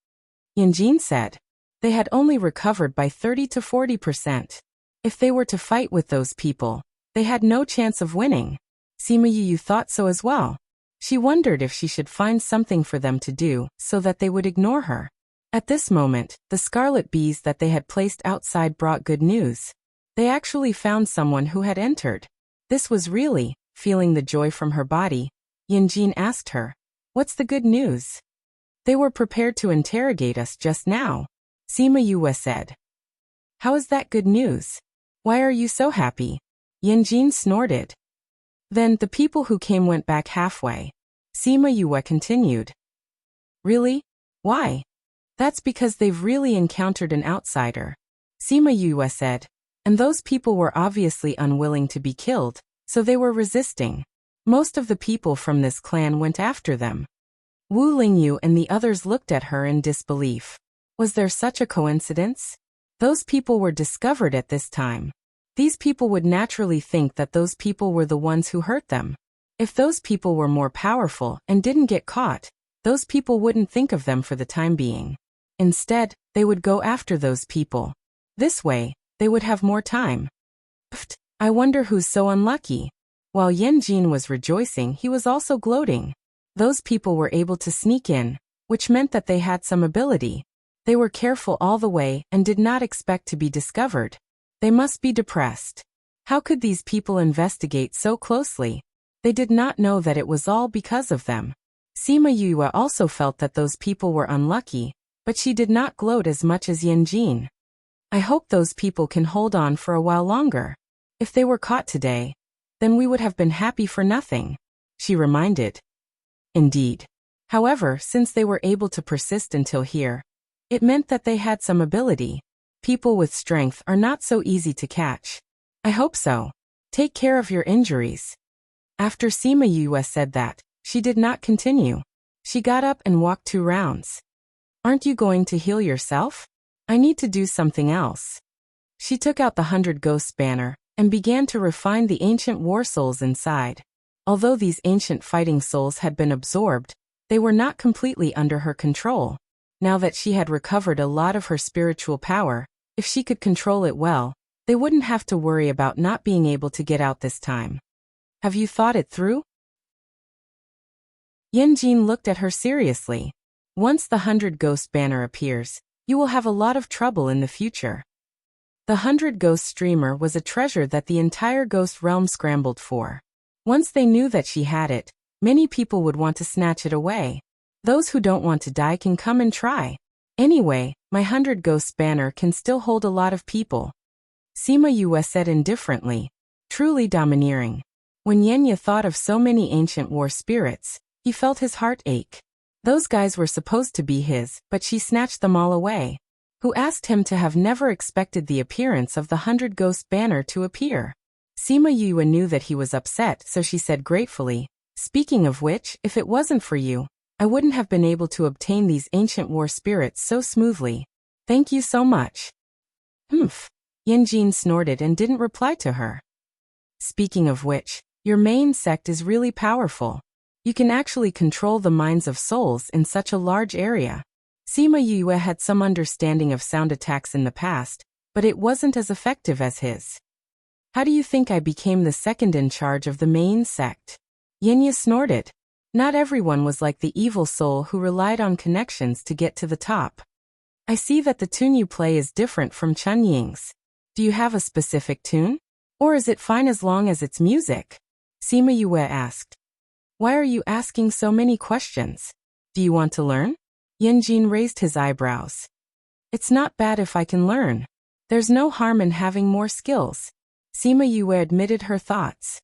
Yanjin said. They had only recovered by 30 to 40%. If they were to fight with those people, they had no chance of winning. Sima Yue thought so as well. She wondered if she should find something for them to do so that they would ignore her. At this moment, the scarlet bees that they had placed outside brought good news. They actually found someone who had entered. This was really, feeling the joy from her body, Yanjin asked her, "What's the good news?" "They were prepared to interrogate us just now," Sima Yue said. "How is that good news? Why are you so happy?" Yanjin snorted. Then the people who came went back halfway. Sima Yue continued. "Really? Why?" "That's because they've really encountered an outsider," Sima Yue said. "And those people were obviously unwilling to be killed, so they were resisting. Most of the people from this clan went after them." Wu Lingyu and the others looked at her in disbelief. Was there such a coincidence? Those people were discovered at this time. These people would naturally think that those people were the ones who hurt them. If those people were more powerful and didn't get caught, those people wouldn't think of them for the time being. Instead, they would go after those people. This way, they would have more time. Pfft, I wonder who's so unlucky. While Yanjin was rejoicing, he was also gloating. Those people were able to sneak in, which meant that they had some ability. They were careful all the way and did not expect to be discovered. They must be depressed. How could these people investigate so closely? They did not know that it was all because of them. Sima Yue also felt that those people were unlucky, but she did not gloat as much as Yanjin. I hope those people can hold on for a while longer. If they were caught today, then we would have been happy for nothing, she reminded. Indeed. However, since they were able to persist until here, it meant that they had some ability. People with strength are not so easy to catch. I hope so. Take care of your injuries. After Sima Yue said that, she did not continue. She got up and walked 2 rounds. Aren't you going to heal yourself? I need to do something else. She took out the 100 Ghosts banner and began to refine the ancient war souls inside. Although these ancient fighting souls had been absorbed, they were not completely under her control. Now that she had recovered a lot of her spiritual power, if she could control it well, they wouldn't have to worry about not being able to get out this time. Have you thought it through? Yanjin looked at her seriously. Once the 100 Ghost banner appears, you will have a lot of trouble in the future. The 100 Ghost streamer was a treasure that the entire Ghost realm scrambled for. Once they knew that she had it, many people would want to snatch it away. Those who don't want to die can come and try. Anyway, my 100 Ghosts banner can still hold a lot of people. Sima Yue said indifferently. Truly domineering. When Yenya thought of so many ancient war spirits, he felt his heart ache. Those guys were supposed to be his, but she snatched them all away. Who asked him to have never expected the appearance of the 100 Ghost banner to appear. Sima Yue knew that he was upset, so she said gratefully, speaking of which, if it wasn't for you, I wouldn't have been able to obtain these ancient war spirits so smoothly. Thank you so much. Humph. Yanjin snorted and didn't reply to her. Speaking of which, your main sect is really powerful. You can actually control the minds of souls in such a large area. Sima Yue had some understanding of sound attacks in the past, but it wasn't as effective as his. How do you think I became the second in charge of the main sect? Yenya snorted. Not everyone was like the evil soul who relied on connections to get to the top. I see that the tune you play is different from Chun Ying's. Do you have a specific tune? Or is it fine as long as it's music? Sima Yue asked. Why are you asking so many questions? Do you want to learn? Yanjin raised his eyebrows. It's not bad if I can learn. There's no harm in having more skills. Sima Yue admitted her thoughts.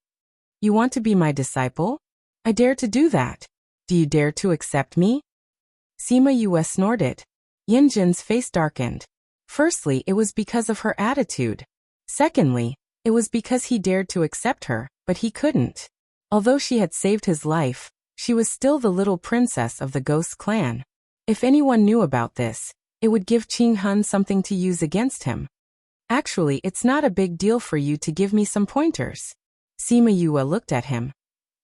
You want to be my disciple? I dare to do that. Do you dare to accept me? Sima Yue snorted. Yanjin's face darkened. Firstly, it was because of her attitude. Secondly, it was because he dared to accept her, but he couldn't. Although she had saved his life, she was still the little princess of the Ghost clan. If anyone knew about this, it would give Qing Hun something to use against him. Actually, it's not a big deal for you to give me some pointers. Sima Yue looked at him.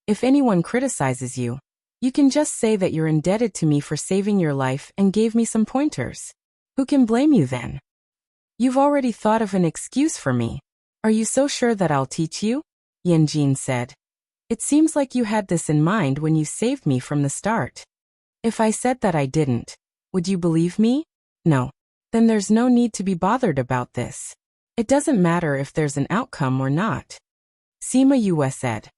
If anyone criticizes you, you can just say that you're indebted to me for saving your life and gave me some pointers. Who can blame you then? You've already thought of an excuse for me. Are you so sure that I'll teach you? Yanjin said. It seems like you had this in mind when you saved me from the start. If I said that I didn't, would you believe me? No. Then there's no need to be bothered about this. It doesn't matter if there's an outcome or not. Sima Yue said.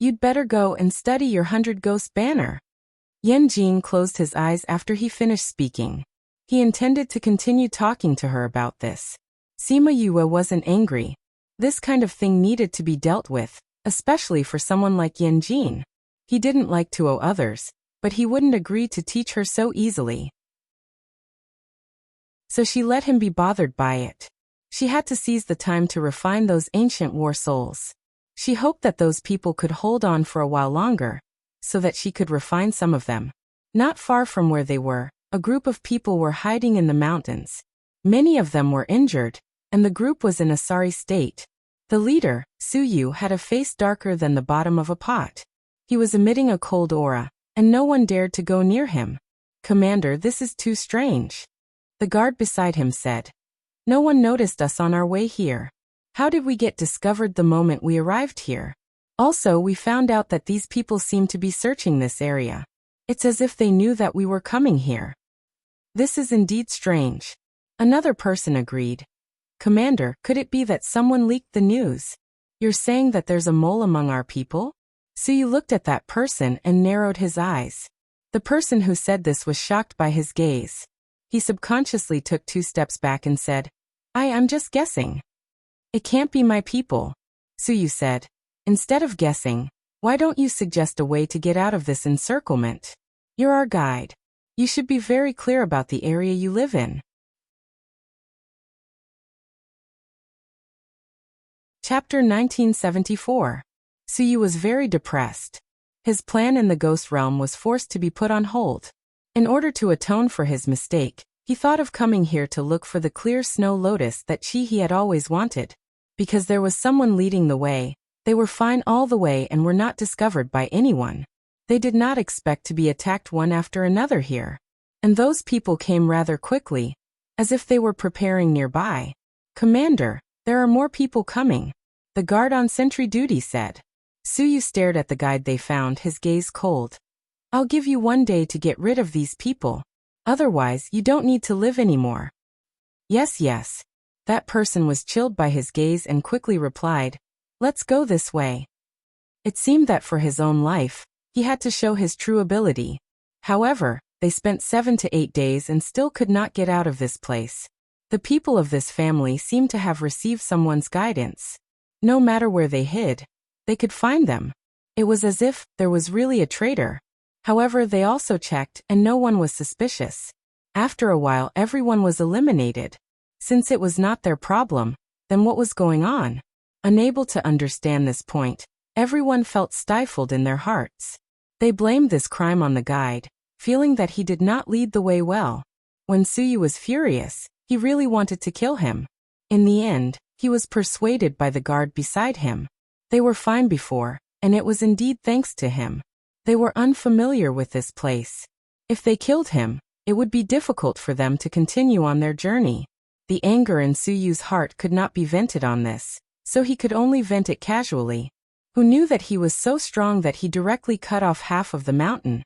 You'd better go and study your 100 Ghost banner. Yanjin closed his eyes after he finished speaking. He intended to continue talking to her about this. Sima Yue wasn't angry. This kind of thing needed to be dealt with, especially for someone like Yanjin. He didn't like to owe others, but he wouldn't agree to teach her so easily. So she let him be bothered by it. She had to seize the time to refine those ancient war souls. She hoped that those people could hold on for a while longer, so that she could refine some of them. Not far from where they were, a group of people were hiding in the mountains. Many of them were injured, and the group was in a sorry state. The leader, Suyu, had a face darker than the bottom of a pot. He was emitting a cold aura, and no one dared to go near him. "Commander, this is too strange." The guard beside him said. "No one noticed us on our way here. How did we get discovered the moment we arrived here? Also, we found out that these people seem to be searching this area. It's as if they knew that we were coming here. This is indeed strange." Another person agreed. "Commander, could it be that someone leaked the news? You're saying that there's a mole among our people?" Suyu looked at that person and narrowed his eyes. The person who said this was shocked by his gaze. He subconsciously took 2 steps back and said, I'm just guessing." "It can't be my people," Suyu said. "Instead of guessing, why don't you suggest a way to get out of this encirclement? You're our guide. You should be very clear about the area you live in." Chapter 1974. Suyu was very depressed. His plan in the ghost realm was forced to be put on hold. In order to atone for his mistake, he thought of coming here to look for the clear snow lotus that he had always wanted. Because there was someone leading the way, they were fine all the way and were not discovered by anyone. They did not expect to be attacked one after another here. And those people came rather quickly, as if they were preparing nearby. "Commander, there are more people coming," the guard on sentry duty said. Suyu stared at the guide they found, his gaze cold. "I'll give you 1 day to get rid of these people. Otherwise, you don't need to live anymore." Yes. That person was chilled by his gaze and quickly replied, "Let's go this way." It seemed that for his own life, he had to show his true ability. However, they spent 7 to 8 days and still could not get out of this place. The people of this family seemed to have received someone's guidance. No matter where they hid, they could find them. It was as if there was really a traitor. However, they also checked and no one was suspicious. After a while, everyone was eliminated. Since it was not their problem, then what was going on? Unable to understand this point, everyone felt stifled in their hearts. They blamed this crime on the guide, feeling that he did not lead the way well. When Suyu was furious, he really wanted to kill him. In the end, he was persuaded by the guard beside him. They were fine before, and it was indeed thanks to him. They were unfamiliar with this place. If they killed him, it would be difficult for them to continue on their journey. The anger in Suyu's heart could not be vented on this, so he could only vent it casually. Who knew that he was so strong that he directly cut off half of the mountain,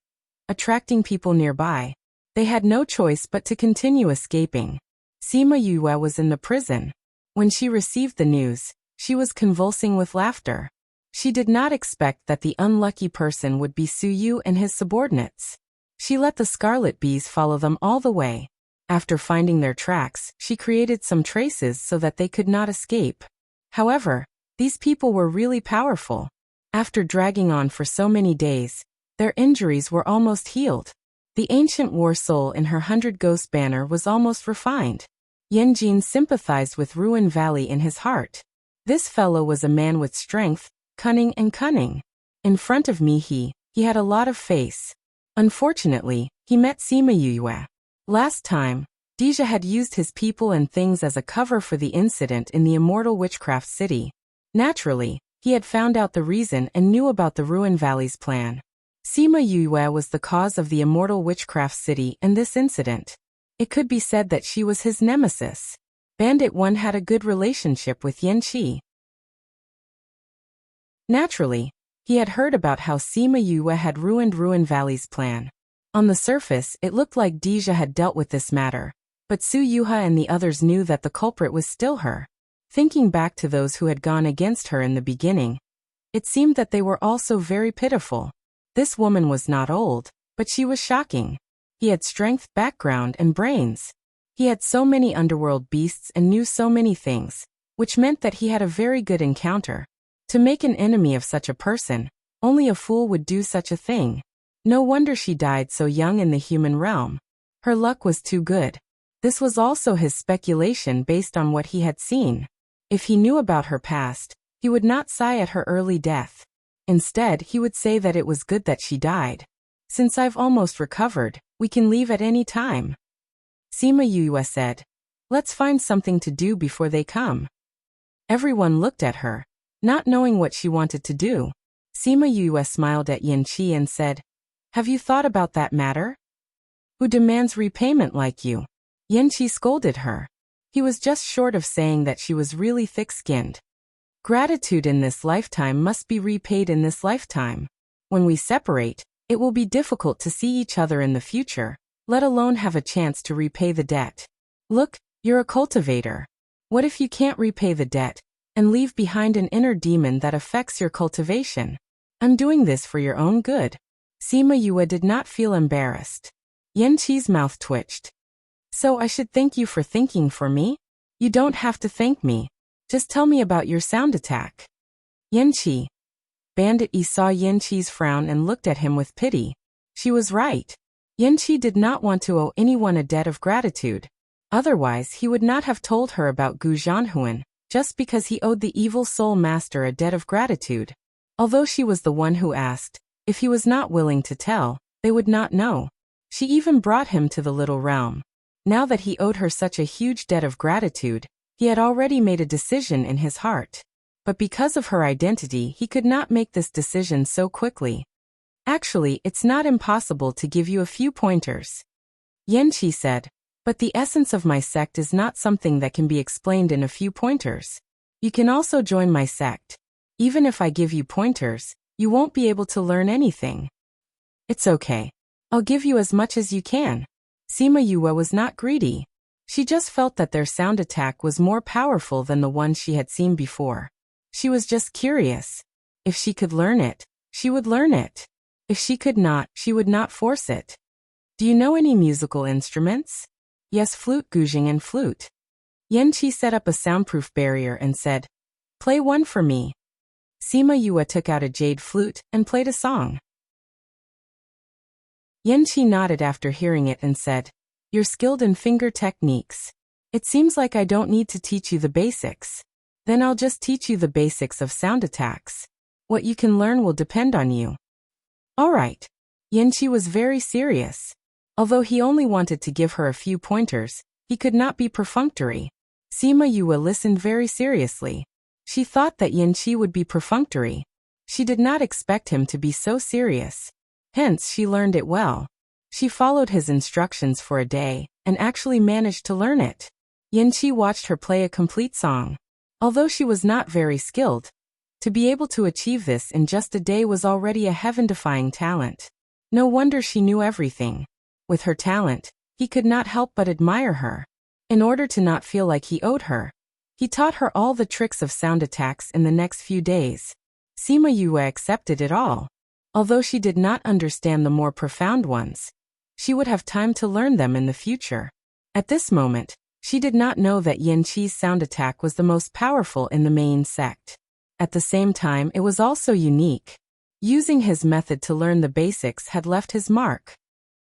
attracting people nearby? They had no choice but to continue escaping. Sima Yue was in the prison. When she received the news, she was convulsing with laughter. She did not expect that the unlucky person would be Suyu and his subordinates. She let the scarlet bees follow them all the way. After finding their tracks, she created some traces so that they could not escape. However, these people were really powerful. After dragging on for so many days, their injuries were almost healed. The ancient war soul in her 100 ghost banner was almost refined. Yanjin sympathized with Ruin Valley in his heart. This fellow was a man with strength, cunning. In front of me he had a lot of face. Unfortunately, he met Sima Yue. Last time, Deja had used his people and things as a cover for the incident in the Immortal Witchcraft City. Naturally, he had found out the reason and knew about the Ruin Valley's plan. Sima Yue was the cause of the Immortal Witchcraft City and this incident. It could be said that she was his nemesis. Bandit 1 had a good relationship with Yan Qi. Naturally, he had heard about how Sima Yue had ruined Ruin Valley's plan. On the surface, it looked like Deja had dealt with this matter, but Su Yuha and the others knew that the culprit was still her. Thinking back to those who had gone against her in the beginning, it seemed that they were also very pitiful. This woman was not old, but she was shocking. He had strength, background, and brains. He had so many underworld beasts and knew so many things, which meant that he had a very good encounter. To make an enemy of such a person, only a fool would do such a thing. No wonder she died so young in the human realm. Her luck was too good. This was also his speculation based on what he had seen. If he knew about her past, he would not sigh at her early death. Instead, he would say that it was good that she died. Since I've almost recovered, we can leave at any time. Sima Yue said. Let's find something to do before they come. Everyone looked at her, not knowing what she wanted to do. Sima Yue smiled at Yanqi and said, "Have you thought about that matter? Who demands repayment like you?" Yanqi scolded her. He was just short of saying that she was really thick-skinned. Gratitude in this lifetime must be repaid in this lifetime. When we separate, it will be difficult to see each other in the future, let alone have a chance to repay the debt. Look, you're a cultivator. What if you can't repay the debt and leave behind an inner demon that affects your cultivation? I'm doing this for your own good. Sima Yue did not feel embarrassed. Yanqi's mouth twitched. So I should thank you for thinking for me? You don't have to thank me. Just tell me about your sound attack. Yanqi. Bandit Yi saw Yanqi's frown and looked at him with pity. She was right. Yanqi did not want to owe anyone a debt of gratitude. Otherwise, he would not have told her about Gu Zhanhuan, just because he owed the evil soul master a debt of gratitude. Although she was the one who asked, if he was not willing to tell, they would not know. She even brought him to the little realm. Now that he owed her such a huge debt of gratitude, he had already made a decision in his heart. But because of her identity, he could not make this decision so quickly. Actually, it's not impossible to give you a few pointers. Yanqi said, but the essence of my sect is not something that can be explained in a few pointers. You can also join my sect. Even if I give you pointers, you won't be able to learn anything. It's okay. I'll give you as much as you can. Sima Yue was not greedy. She just felt that their sound attack was more powerful than the one she had seen before. She was just curious. If she could learn it, she would learn it. If she could not, she would not force it. Do you know any musical instruments? Yes, flute, guzheng, and flute. Yanqi set up a soundproof barrier and said, play one for me. Sima Yue took out a jade flute and played a song. Yanqi nodded after hearing it and said, you're skilled in finger techniques. It seems like I don't need to teach you the basics. Then I'll just teach you the basics of sound attacks. What you can learn will depend on you. All right. Yanqi was very serious. Although he only wanted to give her a few pointers, he could not be perfunctory. Sima Yue listened very seriously. She thought that Yanqi would be perfunctory. She did not expect him to be so serious. Hence, she learned it well. She followed his instructions for a day, and actually managed to learn it. Yanqi watched her play a complete song. Although she was not very skilled, to be able to achieve this in just a day was already a heaven-defying talent. No wonder she knew everything. With her talent, he could not help but admire her. In order to not feel like he owed her, he taught her all the tricks of sound attacks in the next few days. Sima Yue accepted it all. Although she did not understand the more profound ones, she would have time to learn them in the future. At this moment, she did not know that Yanqi's sound attack was the most powerful in the main sect. At the same time, it was also unique. Using his method to learn the basics had left his mark.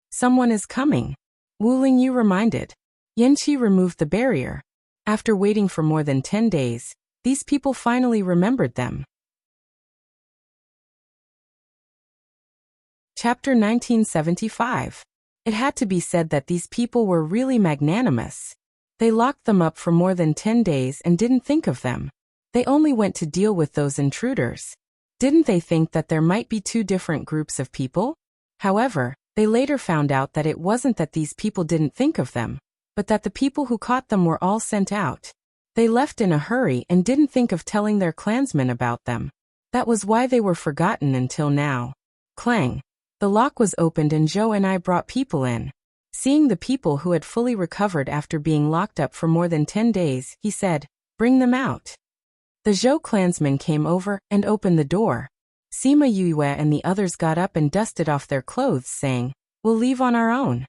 Someone is coming. Wu Lingyu reminded. Yanqi removed the barrier. After waiting for more than 10 days, these people finally remembered them. Chapter 1975. It had to be said that these people were really magnanimous. They locked them up for more than 10 days and didn't think of them. They only went to deal with those intruders. Didn't they think that there might be two different groups of people? However, they later found out that it wasn't that these people didn't think of them, but that the people who caught them were all sent out. They left in a hurry and didn't think of telling their clansmen about them. That was why they were forgotten until now. Clang. The lock was opened and Zhou and I brought people in. Seeing the people who had fully recovered after being locked up for more than 10 days, he said, bring them out. The Zhou clansmen came over and opened the door. Sima Yue and the others got up and dusted off their clothes, saying, we'll leave on our own.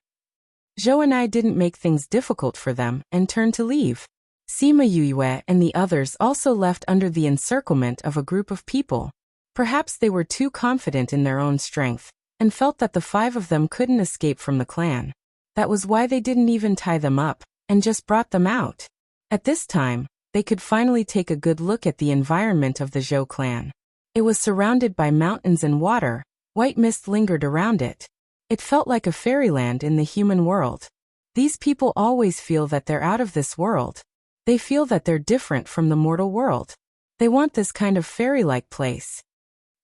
Zhou and I didn't make things difficult for them and turned to leave. Sima Yue and the others also left under the encirclement of a group of people. Perhaps they were too confident in their own strength and felt that the 5 of them couldn't escape from the clan. That was why they didn't even tie them up and just brought them out. At this time, they could finally take a good look at the environment of the Zhou clan. It was surrounded by mountains and water. White mist lingered around it. It felt like a fairyland in the human world. These people always feel that they're out of this world. They feel that they're different from the mortal world. They want this kind of fairy-like place.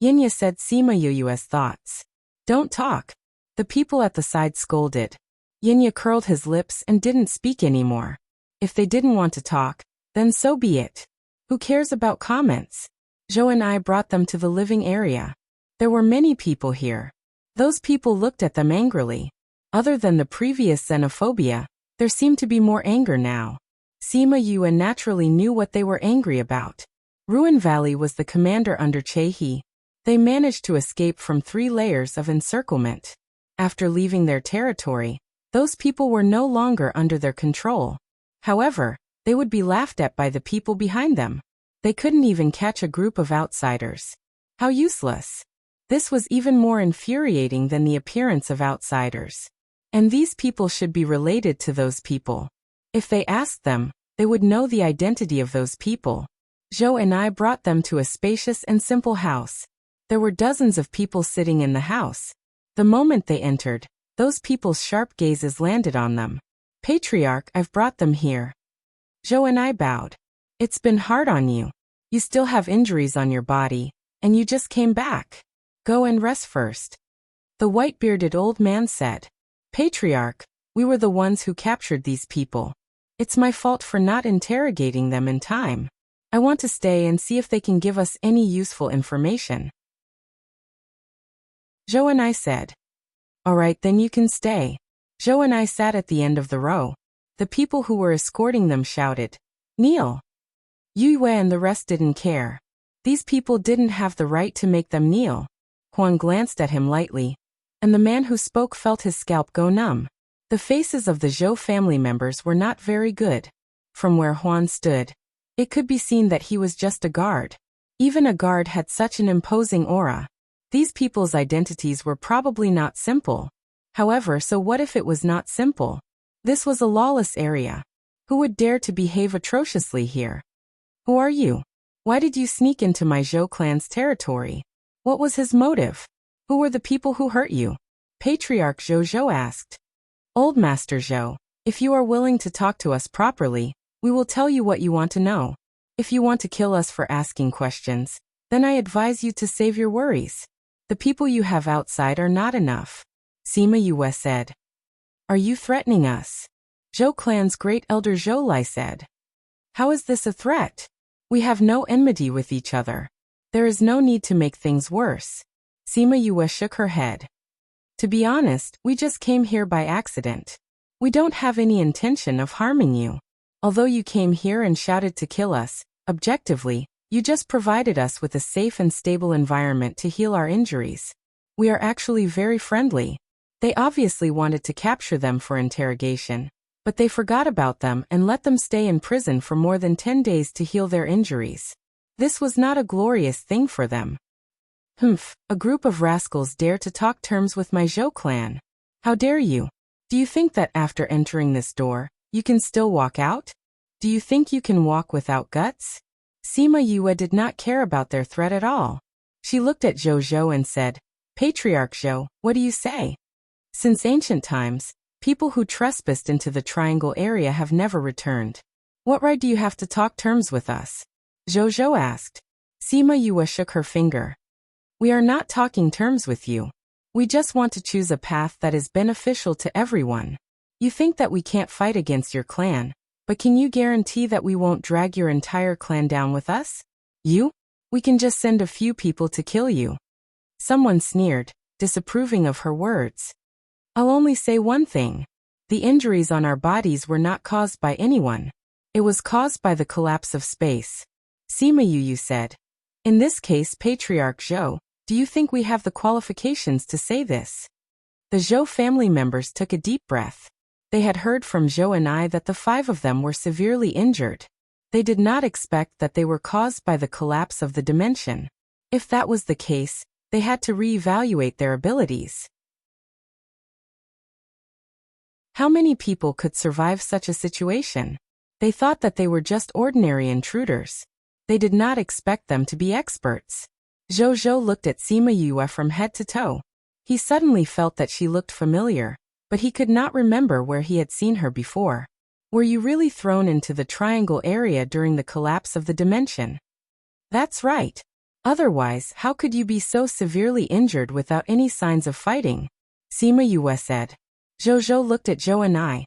Yinya said Sima Yu's thoughts. Don't talk. The people at the side scolded. Yinya curled his lips and didn't speak anymore. If they didn't want to talk, then so be it. Who cares about comments? Zhou and I brought them to the living area. There were many people here. Those people looked at them angrily. Other than the previous xenophobia, there seemed to be more anger now. Sima Yue naturally knew what they were angry about. Ruin Valley was the commander under Che-He. They managed to escape from 3 layers of encirclement. After leaving their territory, those people were no longer under their control. However, they would be laughed at by the people behind them. They couldn't even catch a group of outsiders. How useless. This was even more infuriating than the appearance of outsiders. And these people should be related to those people. If they asked them, they would know the identity of those people. Zhou and I brought them to a spacious and simple house. There were dozens of people sitting in the house. The moment they entered, those people's sharp gazes landed on them. Patriarch, I've brought them here. Zhou and I bowed. It's been hard on you. You still have injuries on your body, and you just came back. Go and rest first. The white-bearded old man said. Patriarch, we were the ones who captured these people. It's my fault for not interrogating them in time. I want to stay and see if they can give us any useful information. Zhou and I said. All right, then you can stay. Zhou and I sat at the end of the row. The people who were escorting them shouted, Kneel. Yue and the rest didn't care. These people didn't have the right to make them kneel. Huan glanced at him lightly, and the man who spoke felt his scalp go numb. The faces of the Zhou family members were not very good. From where Huan stood, it could be seen that he was just a guard. Even a guard had such an imposing aura. These people's identities were probably not simple. However, so what if it was not simple? This was a lawless area. Who would dare to behave atrociously here? Who are you? Why did you sneak into my Zhou clan's territory? What was his motive? Who were the people who hurt you? Patriarch Zhou asked. Old Master Zhou, if you are willing to talk to us properly, we will tell you what you want to know. If you want to kill us for asking questions, then I advise you to save your worries. The people you have outside are not enough. Sima Yue said. Are you threatening us? Zhou clan's great elder Zhou Lai said. How is this a threat? We have no enmity with each other. There is no need to make things worse. Sima Yue shook her head. To be honest, we just came here by accident. We don't have any intention of harming you. Although you came here and shouted to kill us, objectively, you just provided us with a safe and stable environment to heal our injuries. We are actually very friendly. They obviously wanted to capture them for interrogation, but they forgot about them and let them stay in prison for more than 10 days to heal their injuries. This was not a glorious thing for them. Humph, a group of rascals dare to talk terms with my Zhou clan. How dare you? Do you think that after entering this door, you can still walk out? Do you think you can walk without guts? Sima Yue did not care about their threat at all. She looked at Zhou and said, Patriarch Zhou, what do you say? Since ancient times, people who trespassed into the triangle area have never returned. What right do you have to talk terms with us? Zhou asked. Sima Yue shook her finger. We are not talking terms with you. We just want to choose a path that is beneficial to everyone. You think that we can't fight against your clan, but can you guarantee that we won't drag your entire clan down with us? You? We can just send a few people to kill you. Someone sneered, disapproving of her words. I'll only say one thing. The injuries on our bodies were not caused by anyone. It was caused by the collapse of space. Sima Yue said. In this case, Patriarch Zhou, do you think we have the qualifications to say this? The Zhou family members took a deep breath. They had heard from Zhou and I that the 5 of them were severely injured. They did not expect that they were caused by the collapse of the dimension. If that was the case, they had to reevaluate their abilities. How many people could survive such a situation? They thought that they were just ordinary intruders. They did not expect them to be experts. Zhou looked at Sima Yue from head to toe. He suddenly felt that she looked familiar, but he could not remember where he had seen her before. Were you really thrown into the triangle area during the collapse of the dimension? That's right. Otherwise, how could you be so severely injured without any signs of fighting? Sima Yue said. Zhou looked at Zhou and I.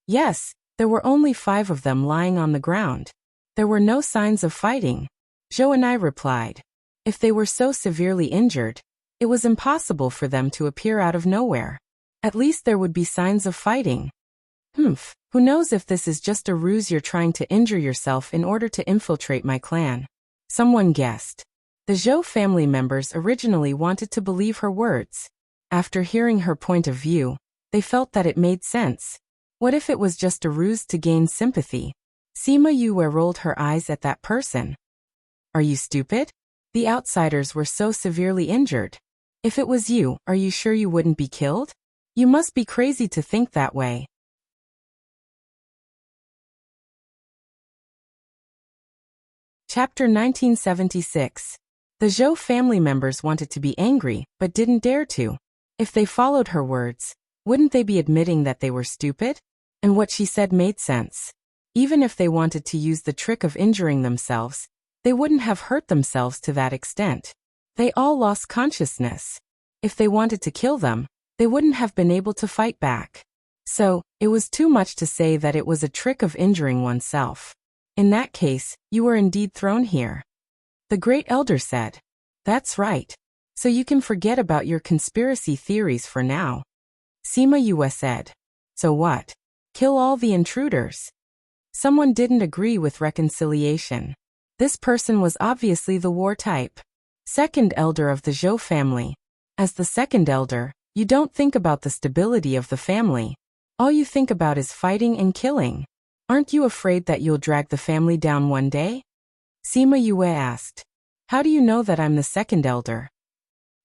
Yes, there were only 5 of them lying on the ground. There were no signs of fighting. Zhou and I replied. If they were so severely injured, it was impossible for them to appear out of nowhere. At least there would be signs of fighting. Who knows if this is just a ruse you're trying to injure yourself in order to infiltrate my clan? Someone guessed. The Zhou family members originally wanted to believe her words. After hearing her point of view, they felt that it made sense. What if it was just a ruse to gain sympathy? Sima Yue rolled her eyes at that person. Are you stupid? The outsiders were so severely injured. If it was you, are you sure you wouldn't be killed? You must be crazy to think that way. Chapter 1976. The Zhou family members wanted to be angry, but didn't dare to. If they followed her words, wouldn't they be admitting that they were stupid? And what she said made sense. Even if they wanted to use the trick of injuring themselves, they wouldn't have hurt themselves to that extent. They all lost consciousness. If they wanted to kill them, they wouldn't have been able to fight back. So, it was too much to say that it was a trick of injuring oneself. In that case, you were indeed thrown here. The Great Elder said. That's right. So you can forget about your conspiracy theories for now. Sima Yue said. So what? Kill all the intruders. Someone didn't agree with reconciliation. This person was obviously the war type. Second elder of the Zhou family. As the second elder, you don't think about the stability of the family. All you think about is fighting and killing. Aren't you afraid that you'll drag the family down one day? Sima Yue asked. How do you know that I'm the second elder?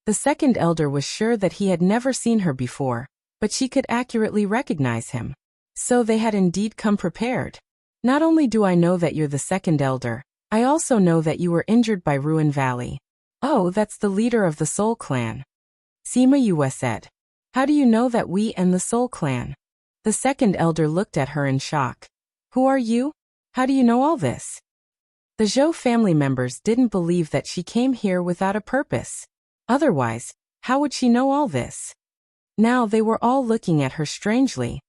The second elder was sure that he had never seen her before, but she could accurately recognize him. So they had indeed come prepared. Not only do I know that you're the second elder, I also know that you were injured by Ruin Valley. Oh, that's the leader of the Soul Clan. Sima Yue said. How do you know that we and the Soul Clan? The second elder looked at her in shock. Who are you? How do you know all this? The Zhou family members didn't believe that she came here without a purpose. Otherwise, how would she know all this? Now they were all looking at her strangely.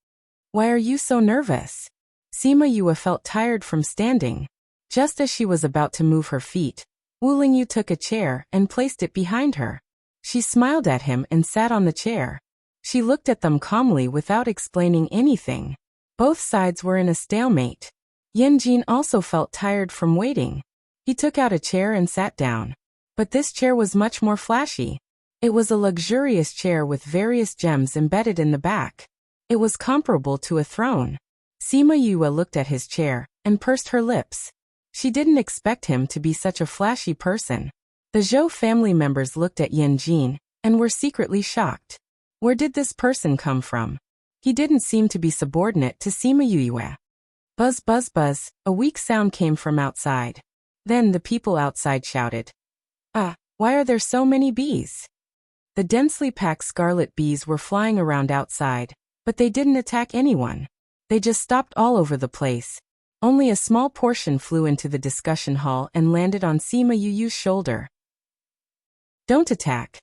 Why are you so nervous? Sima Yue felt tired from standing. Just as she was about to move her feet, Wu Lingyu took a chair and placed it behind her. She smiled at him and sat on the chair. She looked at them calmly without explaining anything. Both sides were in a stalemate. Yanjin also felt tired from waiting. He took out a chair and sat down. But this chair was much more flashy. It was a luxurious chair with various gems embedded in the back. It was comparable to a throne. Sima Yue looked at his chair and pursed her lips. She didn't expect him to be such a flashy person. The Zhou family members looked at Yanjin and were secretly shocked. Where did this person come from? He didn't seem to be subordinate to Sima Yue. Buzz buzz buzz, a weak sound came from outside. Then the people outside shouted. Why are there so many bees? The densely packed scarlet bees were flying around outside, but they didn't attack anyone. They just stopped all over the place. Only a small portion flew into the discussion hall and landed on Sima Yu's shoulder. Don't attack.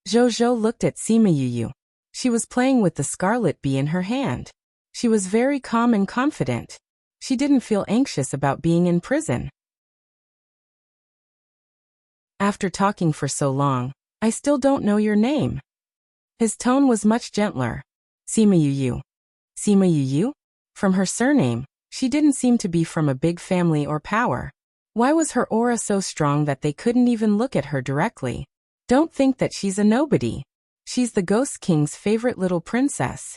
Zhou looked at Sima Yu. She was playing with the scarlet bee in her hand. She was very calm and confident. She didn't feel anxious about being in prison. After talking for so long, I still don't know your name. His tone was much gentler. Sima Yu. Sima Yu? From her surname, she didn't seem to be from a big family or power. Why was her aura so strong that they couldn't even look at her directly? Don't think that she's a nobody. She's the Ghost King's favorite little princess.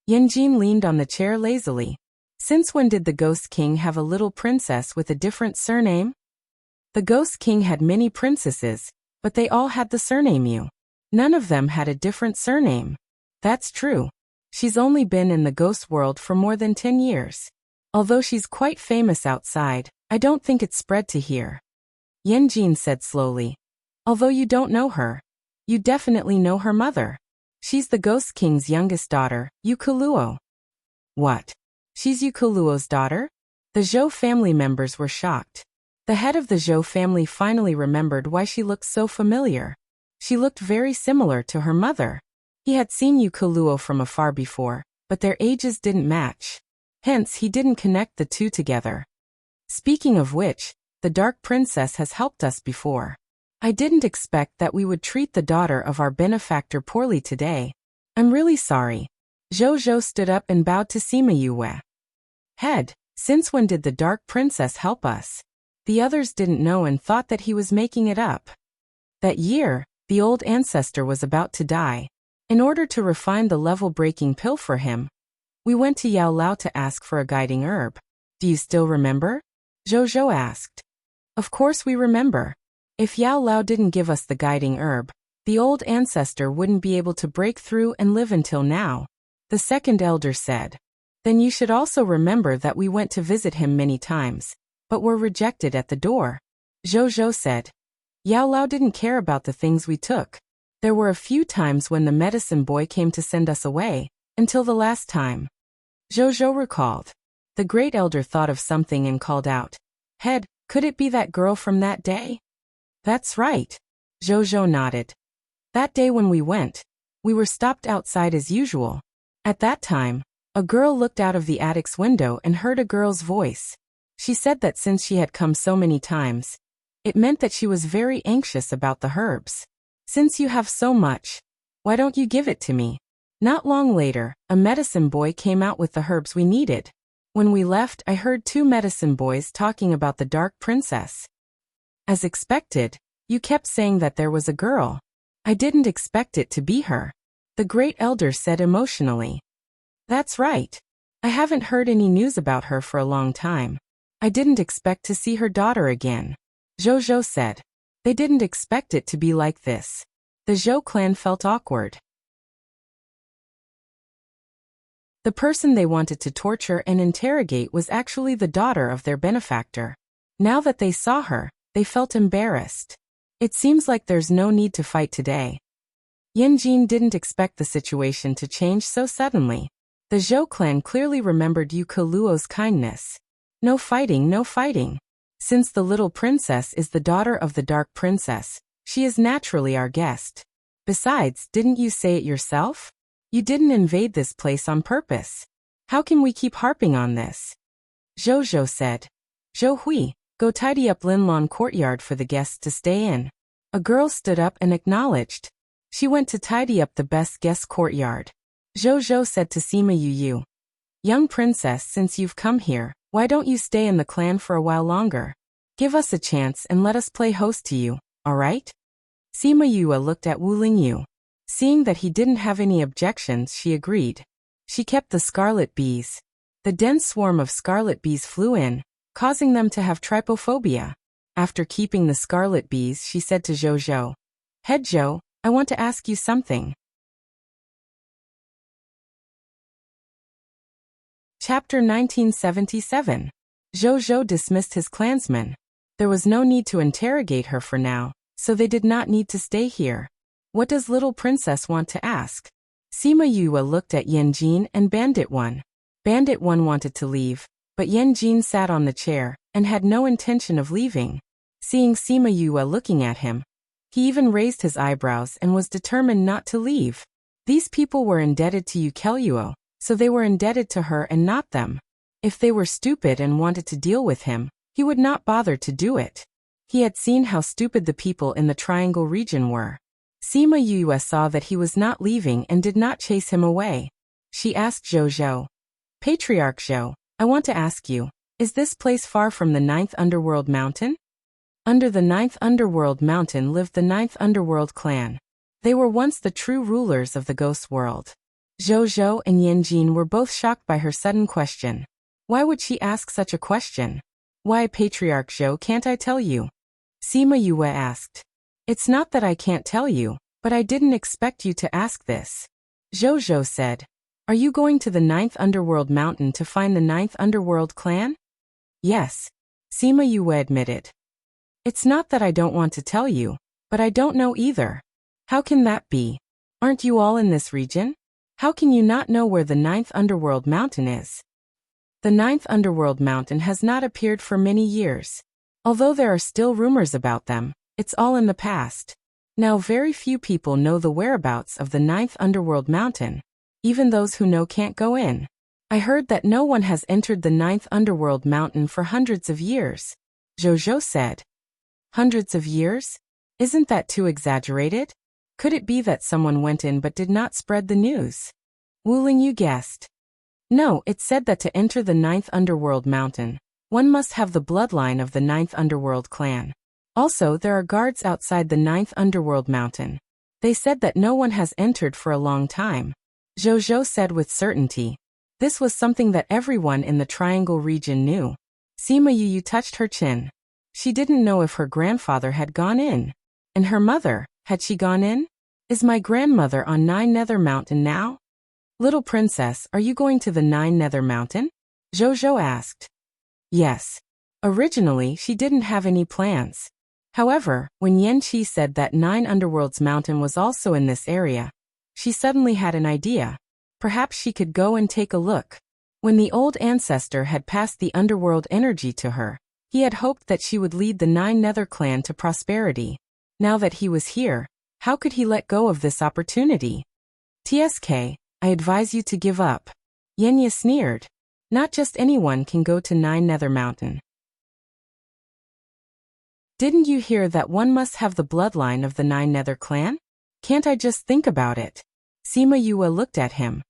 Yanjin leaned on the chair lazily. Since when did the Ghost King have a little princess with a different surname? The Ghost King had many princesses, but they all had the surname Yu. None of them had a different surname. That's true. She's only been in the ghost world for more than 10 years. Although she's quite famous outside, I don't think it's spread to here. Yanjin said slowly. Although you don't know her, you definitely know her mother. She's the Ghost King's youngest daughter, Yukuluo. What? She's Yukuluo's daughter? The Zhou family members were shocked. The head of the Zhou family finally remembered why she looked so familiar. She looked very similar to her mother. He had seen Yukuluo from afar before, but their ages didn't match. Hence, he didn't connect the two together. Speaking of which, the Dark Princess has helped us before. I didn't expect that we would treat the daughter of our benefactor poorly today. I'm really sorry. Zhou stood up and bowed to Sima Yue. Head, since when did the Dark Princess help us? The others didn't know and thought that he was making it up. That year, the old ancestor was about to die. In order to refine the level-breaking pill for him, we went to Yao Lao to ask for a guiding herb. Do you still remember? Zhou asked. Of course we remember. If Yao Lao didn't give us the guiding herb, the old ancestor wouldn't be able to break through and live until now. The second elder said. Then you should also remember that we went to visit him many times, but were rejected at the door. Zhou said. Yao Lao didn't care about the things we took. There were a few times when the medicine boy came to send us away, until the last time. Zhou recalled. The great elder thought of something and called out. Head, could it be that girl from that day? That's right. Zhou nodded. That day when we went, we were stopped outside as usual. At that time, a girl looked out of the attic's window and heard a girl's voice. She said that since she had come so many times, it meant that she was very anxious about the herbs. Since you have so much, why don't you give it to me? Not long later, a medicine boy came out with the herbs we needed. When we left, I heard two medicine boys talking about the Dark Princess. As expected, you kept saying that there was a girl. I didn't expect it to be her. The great elder said emotionally. That's right. I haven't heard any news about her for a long time. I didn't expect to see her daughter again. Zhou said. They didn't expect it to be like this. The Zhou clan felt awkward. The person they wanted to torture and interrogate was actually the daughter of their benefactor. Now that they saw her, they felt embarrassed. It seems like there's no need to fight today. Yanjin didn't expect the situation to change so suddenly. The Zhou clan clearly remembered Yukuluo's kindness. No fighting, no fighting. Since the little princess is the daughter of the Dark Princess, she is naturally our guest. Besides, didn't you say it yourself? You didn't invade this place on purpose. How can we keep harping on this? Zhou said. Zhou Hui, go tidy up Linlong courtyard for the guests to stay in. A girl stood up and acknowledged. She went to tidy up the best guest courtyard. Zhou said to Sima Yu, young princess, since you've come here, why don't you stay in the clan for a while longer? Give us a chance and let us play host to you, alright? Sima Yue looked at Wu Lingyu. Seeing that he didn't have any objections, she agreed. She kept the scarlet bees. The dense swarm of scarlet bees flew in, causing them to have trypophobia. After keeping the scarlet bees, she said to Zhou, Head Zhou, I want to ask you something. Chapter 1977. Zhou dismissed his clansmen. There was no need to interrogate her for now, so they did not need to stay here. What does little princess want to ask? Sima Yue looked at Yanjin and Bandit 1. Bandit 1 wanted to leave, but Yanjin sat on the chair and had no intention of leaving. Seeing Sima Yue looking at him, he even raised his eyebrows and was determined not to leave. These people were indebted to Yukuluo, so they were indebted to her and not them. If they were stupid and wanted to deal with him, he would not bother to do it. He had seen how stupid the people in the Triangle region were. Sima Yue saw that he was not leaving and did not chase him away. She asked Zhou, Patriarch Zhou, I want to ask you, is this place far from the 9th Underworld Mountain? Under the 9th Underworld Mountain lived the 9th Underworld clan. They were once the true rulers of the ghost world. Zhou and Yanjin were both shocked by her sudden question. Why would she ask such a question? Why, Patriarch Zhou, can't I tell you? Sima Yue asked. It's not that I can't tell you, but I didn't expect you to ask this. Zhou said. Are you going to the 9th Underworld Mountain to find the 9th Underworld clan? Yes. Sima Yue admitted. It's not that I don't want to tell you, but I don't know either. How can that be? Aren't you all in this region? How can you not know where the ninth underworld mountain is? The ninth underworld mountain has not appeared for many years. Although there are still rumors about them, it's all in the past. Now very few people know the whereabouts of the ninth underworld mountain. Even those who know can't go in. I heard that no one has entered the ninth underworld mountain for hundreds of years. Jojo said. Hundreds of years? Isn't that too exaggerated? Could it be that someone went in but did not spread the news? Wuling, you guessed. No, it said that to enter the ninth underworld mountain, one must have the bloodline of the ninth underworld clan. Also, there are guards outside the ninth underworld mountain. They said that no one has entered for a long time. Jojo said with certainty. This was something that everyone in the Triangle region knew. Sima Yu touched her chin. She didn't know if her grandfather had gone in. And her mother, had she gone in? Is my grandmother on Nine Nether Mountain now? Little princess, are you going to the Nine Nether Mountain? Jojo asked. Yes. Originally, she didn't have any plans. However, when Yanqi said that Nine Underworlds Mountain was also in this area, she suddenly had an idea. Perhaps she could go and take a look. When the old ancestor had passed the underworld energy to her, he had hoped that she would lead the Nine Nether clan to prosperity. Now that he was here, how could he let go of this opportunity? TSK, I advise you to give up. Yenya sneered. Not just anyone can go to Nine Nether Mountain. Didn't you hear that one must have the bloodline of the Nine Nether clan? Can't I just think about it? Sima Yue looked at him.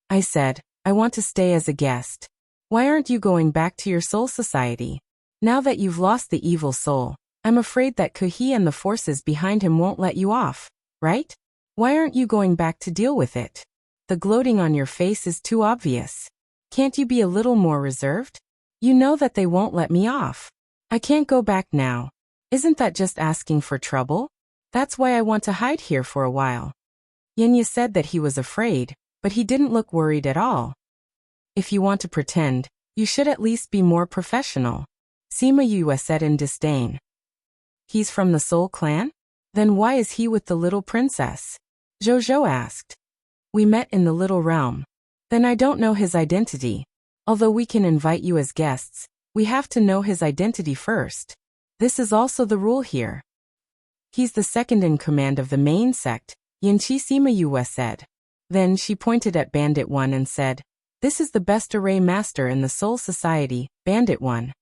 I said, I want to stay as a guest. Why aren't you going back to your soul society? Now that you've lost the evil soul, I'm afraid that Kuhi and the forces behind him won't let you off, right? Why aren't you going back to deal with it? The gloating on your face is too obvious. Can't you be a little more reserved? You know that they won't let me off. I can't go back now. Isn't that just asking for trouble? That's why I want to hide here for a while. Yenya said that he was afraid, but he didn't look worried at all. If you want to pretend, you should at least be more professional. Sima Yue said in disdain. He's from the Soul Clan? Then why is he with the little princess? Jojo asked. We met in the Little Realm. Then I don't know his identity. Although we can invite you as guests, we have to know his identity first. This is also the rule here. He's the second in command of the main sect, Yanqi, Sima Yue said. Then she pointed at Bandit 1 and said, This is the best array master in the Soul Society, Bandit 1.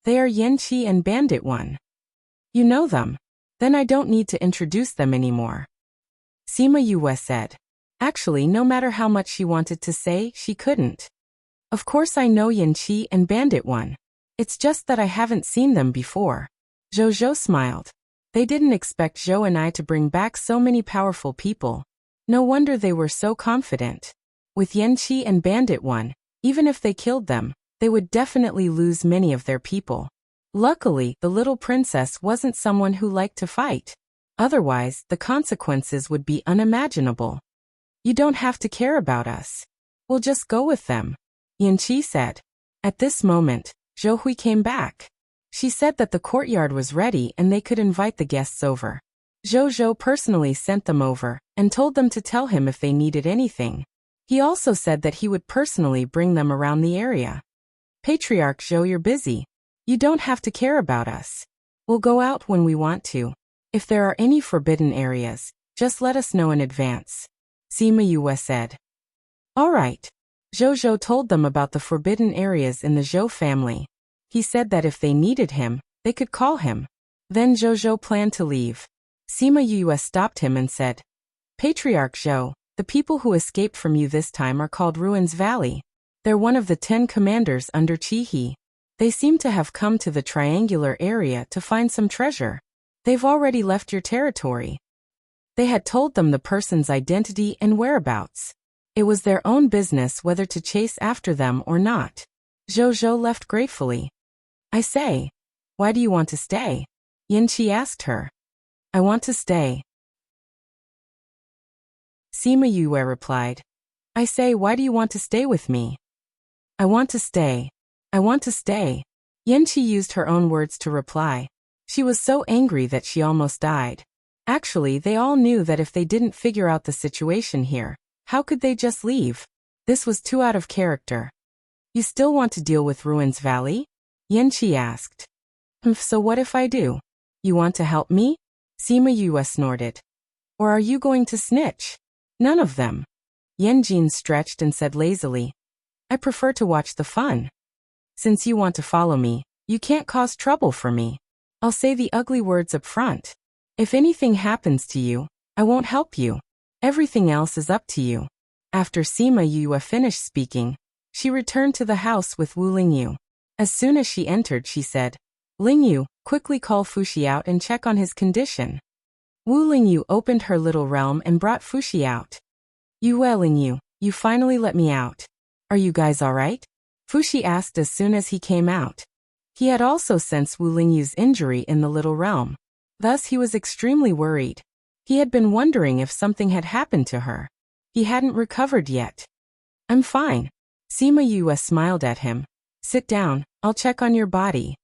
They are Yanqi and Bandit 1. You know them. Then I don't need to introduce them anymore. Sima Yue said. Actually, no matter how much she wanted to say, she couldn't. Of course I know Yanqi and Bandit 1. It's just that I haven't seen them before. Jojo smiled. They didn't expect Zhou and I to bring back so many powerful people. No wonder they were so confident. With Yanqi and Bandit 1, even if they killed them, they would definitely lose many of their people. Luckily, the little princess wasn't someone who liked to fight. Otherwise, the consequences would be unimaginable. You don't have to care about us. We'll just go with them, Yanqi said. At this moment, Zhou Hui came back. She said that the courtyard was ready and they could invite the guests over. Zhou personally sent them over and told them to tell him if they needed anything. He also said that he would personally bring them around the area. Patriarch Zhou, you're busy. You don't have to care about us. We'll go out when we want to. If there are any forbidden areas, just let us know in advance, Sima Yue said. All right. Zhou told them about the forbidden areas in the Zhou family. He said that if they needed him, they could call him. Then Zhou planned to leave. Sima Yue stopped him and said, Patriarch Zhou, the people who escaped from you this time are called Ruins Valley. They're one of the 10 commanders under Chihi. They seem to have come to the triangular area to find some treasure. They've already left your territory. They had told them the person's identity and whereabouts. It was their own business whether to chase after them or not. Zhou left gratefully. I say, why do you want to stay? Yanqi asked her. I want to stay. Sima Yue replied. I say, why do you want to stay with me? I want to stay. I want to stay. Yanqi used her own words to reply. She was so angry that she almost died. Actually, they all knew that if they didn't figure out the situation here, how could they just leave? This was too out of character. You still want to deal with Ruins Valley? Yanqi asked. So what if I do? You want to help me? Sima Yue snorted. Or are you going to snitch? None of them. Yanjin stretched and said lazily. I prefer to watch the fun. Since you want to follow me, you can't cause trouble for me. I'll say the ugly words up front. If anything happens to you, I won't help you. Everything else is up to you. After Sima Yue finished speaking, she returned to the house with Wu Lingyu. As soon as she entered, she said, Lingyu, quickly call Fuxi out and check on his condition. Wu Lingyu opened her little realm and brought Fuxi out. Yue Lingyu, you finally let me out. Are you guys alright? Fuxi asked as soon as he came out. He had also sensed Wu Lingyu's injury in the little realm. Thus he was extremely worried. He had been wondering if something had happened to her. He hadn't recovered yet. I'm fine. Sima Yue smiled at him. Sit down, I'll check on your body.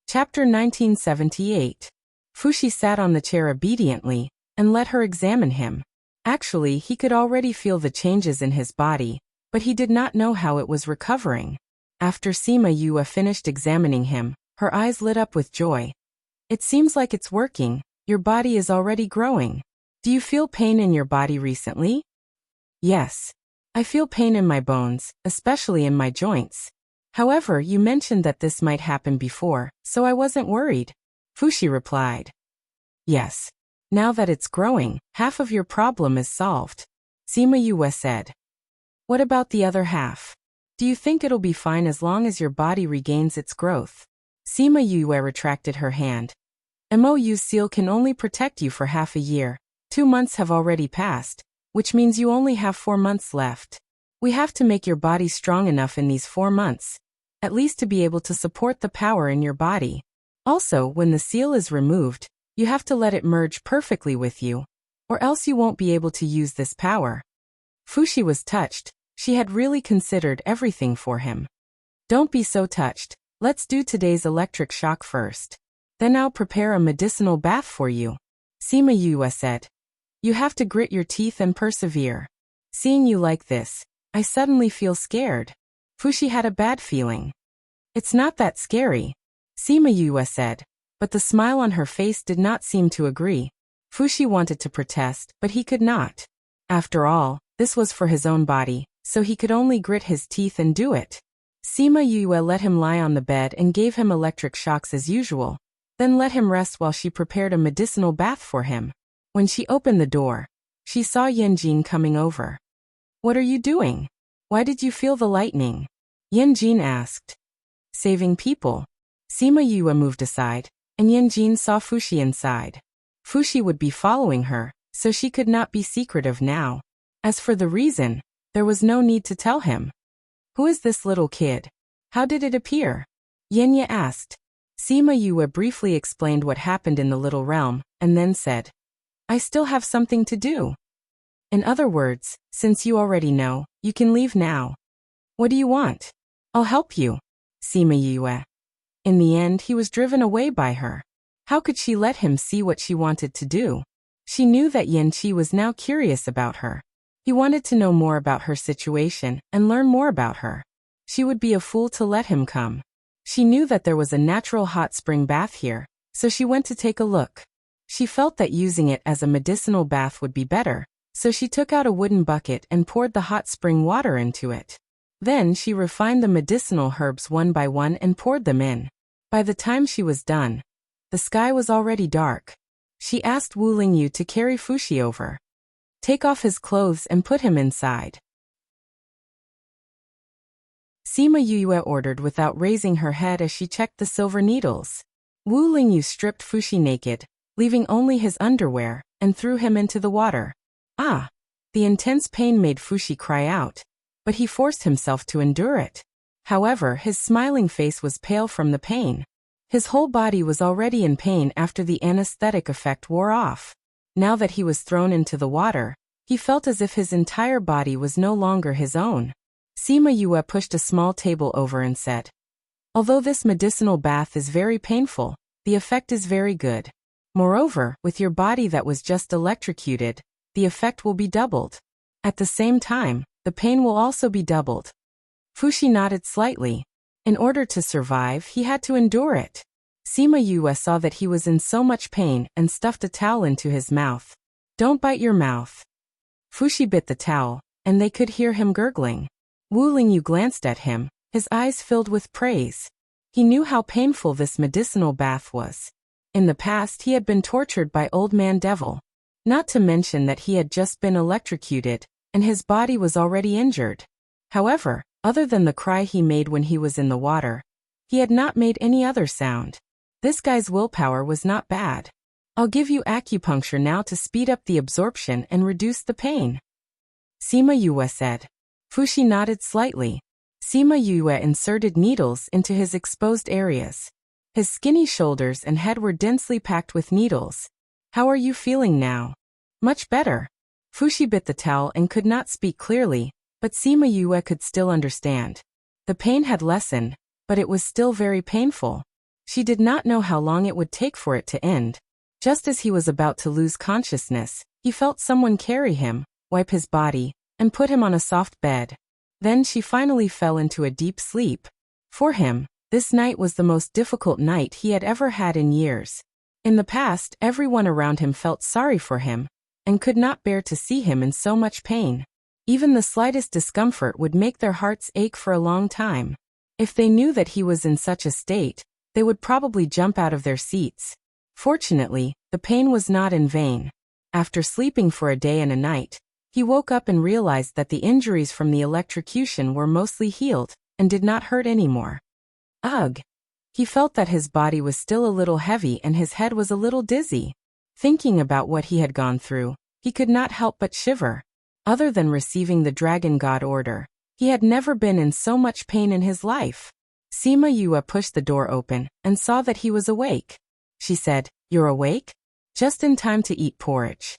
Chapter 1978. Fuxi sat on the chair obediently, and let her examine him. Actually, he could already feel the changes in his body, but he did not know how it was recovering. After Sima Yue finished examining him, her eyes lit up with joy. It seems like it's working. Your body is already growing. Do you feel pain in your body recently? Yes. I feel pain in my bones, especially in my joints. However, you mentioned that this might happen before, so I wasn't worried. Fuxi replied. Yes. Now that it's growing, half of your problem is solved. Sima Yue said. What about the other half? Do you think it'll be fine as long as your body regains its growth? Sima Yue retracted her hand. MOU seal can only protect you for half a year. 2 months have already passed, which means you only have 4 months left. We have to make your body strong enough in these 4 months, at least to be able to support the power in your body. Also, when the seal is removed, you have to let it merge perfectly with you, or else you won't be able to use this power. Fuxi was touched. She had really considered everything for him. Don't be so touched. Let's do today's electric shock first. Then I'll prepare a medicinal bath for you. Sima Yue said. You have to grit your teeth and persevere. Seeing you like this, I suddenly feel scared. Fuxi had a bad feeling. It's not that scary, Sima Yue said, but the smile on her face did not seem to agree. Fuxi wanted to protest, but he could not. After all, this was for his own body, so he could only grit his teeth and do it. Sima Yue let him lie on the bed and gave him electric shocks as usual, then let him rest while she prepared a medicinal bath for him. When she opened the door, she saw Yanjin coming over. What are you doing? Why did you feel the lightning? Yanjin asked. Saving people. Sima Yue moved aside, and Yanjin saw Fuxi inside. Fuxi would be following her, so she could not be secretive now. As for the reason, there was no need to tell him. Who is this little kid? How did it appear? Yenya asked. Sima Yue briefly explained what happened in the little realm, and then said, I still have something to do. In other words, since you already know, you can leave now. What do you want? I'll help you. Sima Yue. In the end, he was driven away by her. How could she let him see what she wanted to do? She knew that Yanqi was now curious about her. He wanted to know more about her situation and learn more about her. She would be a fool to let him come. She knew that there was a natural hot spring bath here, so she went to take a look. She felt that using it as a medicinal bath would be better, so she took out a wooden bucket and poured the hot spring water into it. Then she refined the medicinal herbs one by one and poured them in. By the time she was done, the sky was already dark. She asked Wu Lingyu to carry Fuxi over. Take off his clothes and put him inside. Sima Yue ordered without raising her head as she checked the silver needles. Wu Lingyu stripped Fuxi naked, leaving only his underwear, and threw him into the water. Ah! The intense pain made Fuxi cry out, but he forced himself to endure it. However, his smiling face was pale from the pain. His whole body was already in pain after the anesthetic effect wore off. Now that he was thrown into the water, he felt as if his entire body was no longer his own. Sima Yue pushed a small table over and said, Although this medicinal bath is very painful, the effect is very good. Moreover, with your body that was just electrocuted, the effect will be doubled. At the same time, the pain will also be doubled. Fushi nodded slightly. In order to survive, he had to endure it. Sima Yue saw that he was in so much pain and stuffed a towel into his mouth. Don't bite your mouth. Fushi bit the towel, and they could hear him gurgling. Wu Lingyu glanced at him, his eyes filled with praise. He knew how painful this medicinal bath was. In the past he had been tortured by Old Man Devil. Not to mention that he had just been electrocuted, and his body was already injured. However, other than the cry he made when he was in the water, he had not made any other sound. This guy's willpower was not bad. I'll give you acupuncture now to speed up the absorption and reduce the pain. Sima Yue said. Fushi nodded slightly. Sima Yue inserted needles into his exposed areas. His skinny shoulders and head were densely packed with needles. How are you feeling now? Much better. Fushi bit the towel and could not speak clearly, but Sima Yue could still understand. The pain had lessened, but it was still very painful. She did not know how long it would take for it to end. Just as he was about to lose consciousness, he felt someone carry him, wipe his body, and put him on a soft bed. Then she finally fell into a deep sleep. For him, this night was the most difficult night he had ever had in years. In the past, everyone around him felt sorry for him, and could not bear to see him in so much pain. Even the slightest discomfort would make their hearts ache for a long time. If they knew that he was in such a state, they would probably jump out of their seats. Fortunately, the pain was not in vain. After sleeping for a day and a night, he woke up and realized that the injuries from the electrocution were mostly healed, and did not hurt anymore. Ugh! He felt that his body was still a little heavy and his head was a little dizzy. Thinking about what he had gone through, he could not help but shiver. Other than receiving the Dragon God order, he had never been in so much pain in his life. Sima Yue pushed the door open and saw that he was awake. She said, "You're awake? Just in time to eat porridge."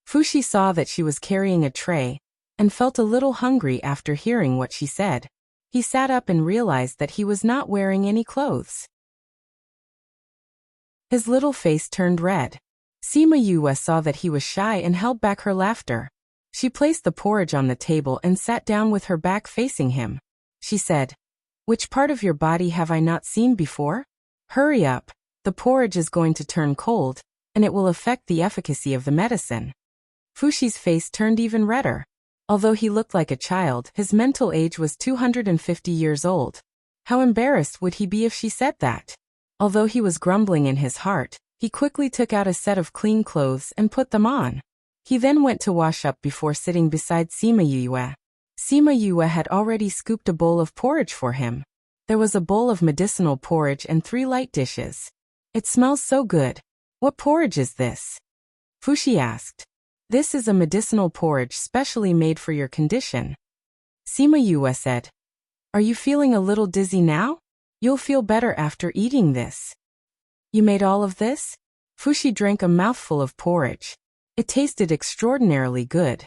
Fushi saw that she was carrying a tray, and felt a little hungry after hearing what she said. He sat up and realized that he was not wearing any clothes. His little face turned red. Sima Yue saw that he was shy and held back her laughter. She placed the porridge on the table and sat down with her back facing him. She said, "Which part of your body have I not seen before? Hurry up, the porridge is going to turn cold, and it will affect the efficacy of the medicine." Fushi's face turned even redder. Although he looked like a child, his mental age was 250 years old. How embarrassed would he be if she said that? Although he was grumbling in his heart, he quickly took out a set of clean clothes and put them on. He then went to wash up before sitting beside Sima Yue. Sima Yue had already scooped a bowl of porridge for him. There was a bowl of medicinal porridge and 3 light dishes. "It smells so good. What porridge is this?" Fushi asked. "This is a medicinal porridge specially made for your condition." Sima Yue said, "Are you feeling a little dizzy now? You'll feel better after eating this." "You made all of this?" Fushi drank a mouthful of porridge. It tasted extraordinarily good.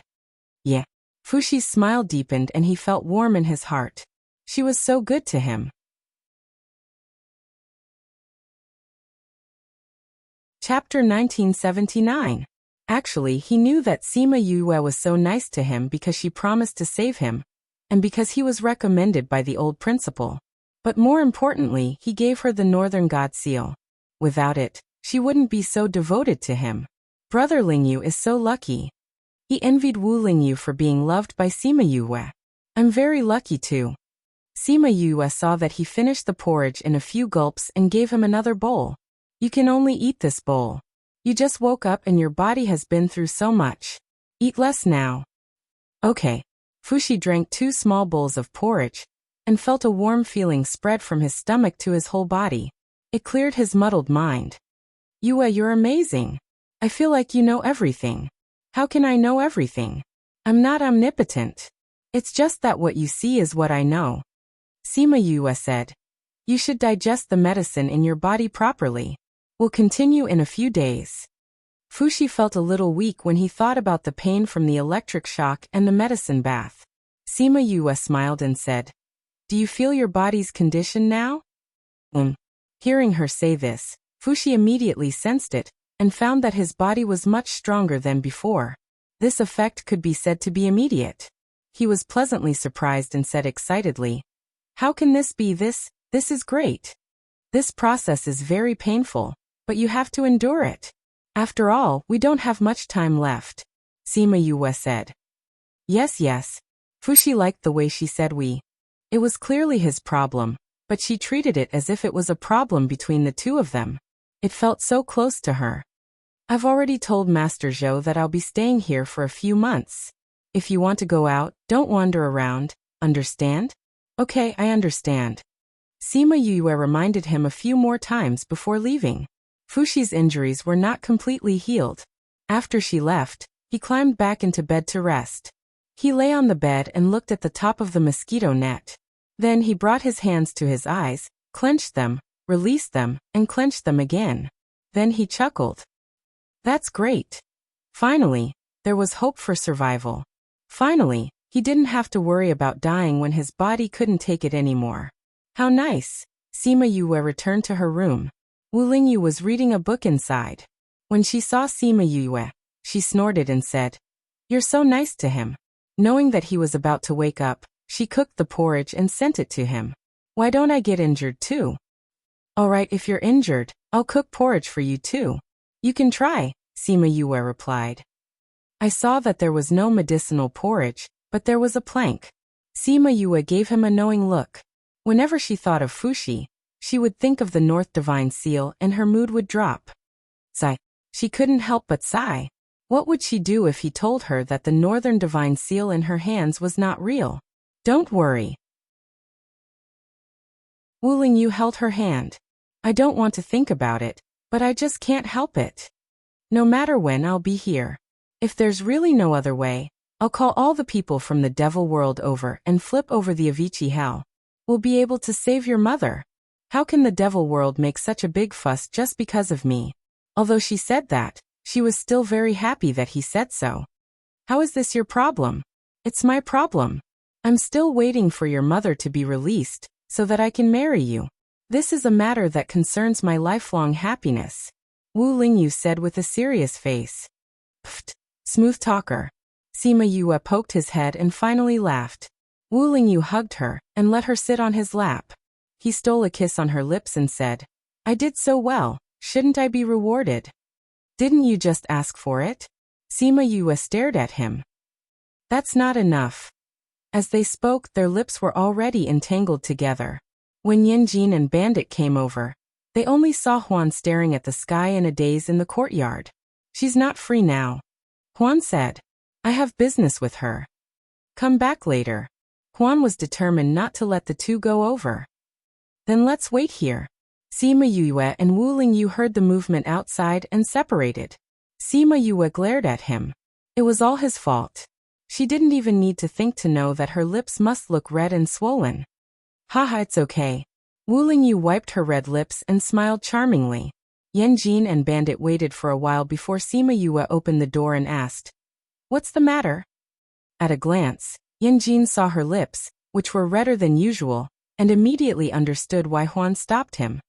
"Yeah." Fushi's smile deepened and he felt warm in his heart. She was so good to him. Chapter 1979. Actually, he knew that Sima Yue was so nice to him because she promised to save him, and because he was recommended by the old principal. But more importantly, he gave her the Northern God seal. Without it, she wouldn't be so devoted to him. Brother Lingyu is so lucky. He envied Wu Lingyu for being loved by Sima Yue. "I'm very lucky too." Sima Yue saw that he finished the porridge in a few gulps and gave him another bowl. "You can only eat this bowl. You just woke up and your body has been through so much. Eat less now." "Okay." Fushi drank 2 small bowls of porridge, and felt a warm feeling spread from his stomach to his whole body. It cleared his muddled mind. "Yue, you're amazing. I feel like you know everything." "How can I know everything? I'm not omnipotent. It's just that what you see is what I know." Sima Yue said, "You should digest the medicine in your body properly. We'll continue in a few days." Fushi felt a little weak when he thought about the pain from the electric shock and the medicine bath. Sima Yue smiled and said, "Do you feel your body's condition now? Hearing her say this, Fushi immediately sensed it, and found that his body was much stronger than before. This effect could be said to be immediate. He was pleasantly surprised and said excitedly, "How can this be? This is great. This process is very painful, but you have to endure it. After all, we don't have much time left," Sima Yue said. Yes. Fushi liked the way she said we. It was clearly his problem, but she treated it as if it was a problem between the two of them. It felt so close to her. "I've already told Master Zhou that I'll be staying here for a few months. If you want to go out, don't wander around, understand?" "Okay, I understand." Sima Yue reminded him a few more times before leaving. Fushi's injuries were not completely healed. After she left, he climbed back into bed to rest. He lay on the bed and looked at the top of the mosquito net. Then he brought his hands to his eyes, clenched them, released them, and clenched them again. Then he chuckled. That's great. Finally, there was hope for survival. Finally, he didn't have to worry about dying when his body couldn't take it anymore. How nice. Sima Yue returned to her room. Wu Lingyu was reading a book inside. When she saw Sima Yue, she snorted and said, "You're so nice to him." Knowing that he was about to wake up, she cooked the porridge and sent it to him. "Why don't I get injured too?" "All right, if you're injured, I'll cook porridge for you too. You can try," Sima Yue replied. I saw that there was no medicinal porridge, but there was a plank. Sima Yue gave him a knowing look. Whenever she thought of Fushi, she would think of the North Divine Seal and her mood would drop. Sigh. She couldn't help but sigh. What would she do if he told her that the Northern Divine Seal in her hands was not real? "Don't worry." Wu Lingyu held her hand. "I don't want to think about it, but I just can't help it. No matter when, I'll be here. If there's really no other way, I'll call all the people from the devil world over and flip over the Avicii hell. We'll be able to save your mother. How can the devil world make such a big fuss just because of me?" Although she said that, she was still very happy that he said so. "How is this your problem?" "It's my problem. I'm still waiting for your mother to be released, so that I can marry you. This is a matter that concerns my lifelong happiness," Wu Lingyu said with a serious face. "Pfft, smooth talker." Sima Yue poked his head and finally laughed. Wu Lingyu hugged her and let her sit on his lap. He stole a kiss on her lips and said, "I did so well, shouldn't I be rewarded?" "Didn't you just ask for it?" Sima Yue stared at him. "That's not enough." As they spoke, their lips were already entangled together. When Yanjin and Bandit came over, they only saw Huan staring at the sky in a daze in the courtyard. "She's not free now," Huan said. "I have business with her. Come back later." Huan was determined not to let the two go over. "Then let's wait here." Sima Yue and Wu Lingyu heard the movement outside and separated. Sima Yue glared at him. It was all his fault. She didn't even need to think to know that her lips must look red and swollen. "Haha, it's okay." Wu Lingyu wiped her red lips and smiled charmingly. Yanjin and Bandit waited for a while before Sima Yue opened the door and asked, "What's the matter?" At a glance, Yanjin saw her lips, which were redder than usual, and immediately understood why Huan stopped him.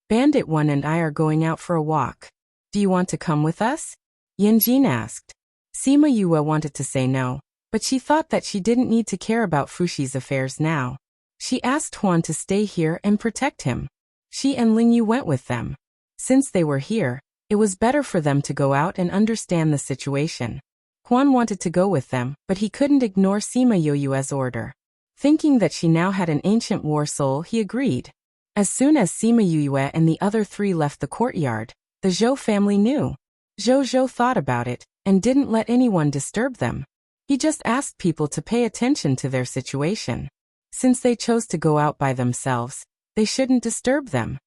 "Bandit 1 and I are going out for a walk. Do you want to come with us?" Yanjin asked. Sima Yue wanted to say no, but she thought that she didn't need to care about Fushi's affairs now. She asked Huan to stay here and protect him. She and Lingyu went with them. Since they were here, it was better for them to go out and understand the situation. Huan wanted to go with them, but he couldn't ignore Sima Yue's order. Thinking that she now had an ancient war soul, he agreed. As soon as Sima Yue and the other three left the courtyard, the Zhou family knew. Zhou thought about it, and didn't let anyone disturb them. He just asked people to pay attention to their situation. Since they chose to go out by themselves, they shouldn't disturb them.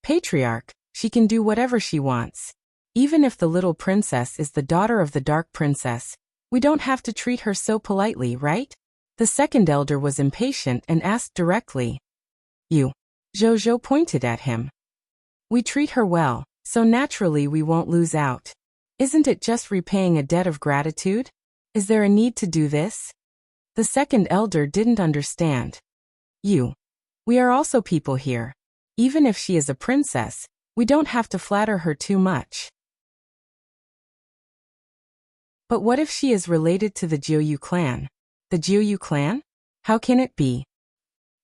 Patriarch, she can do whatever she wants. Even if the little princess is the daughter of the Dark Princess, we don't have to treat her so politely, right? The second elder was impatient and asked directly. "You?" Zhou pointed at him. "We treat her well, so naturally we won't lose out. Isn't it just repaying a debt of gratitude? Is there a need to do this?" The second elder didn't understand. "You. We are also people here. Even if she is a princess, we don't have to flatter her too much. But what if she is related to the Jiuyu clan? The Jiuyu clan? How can it be?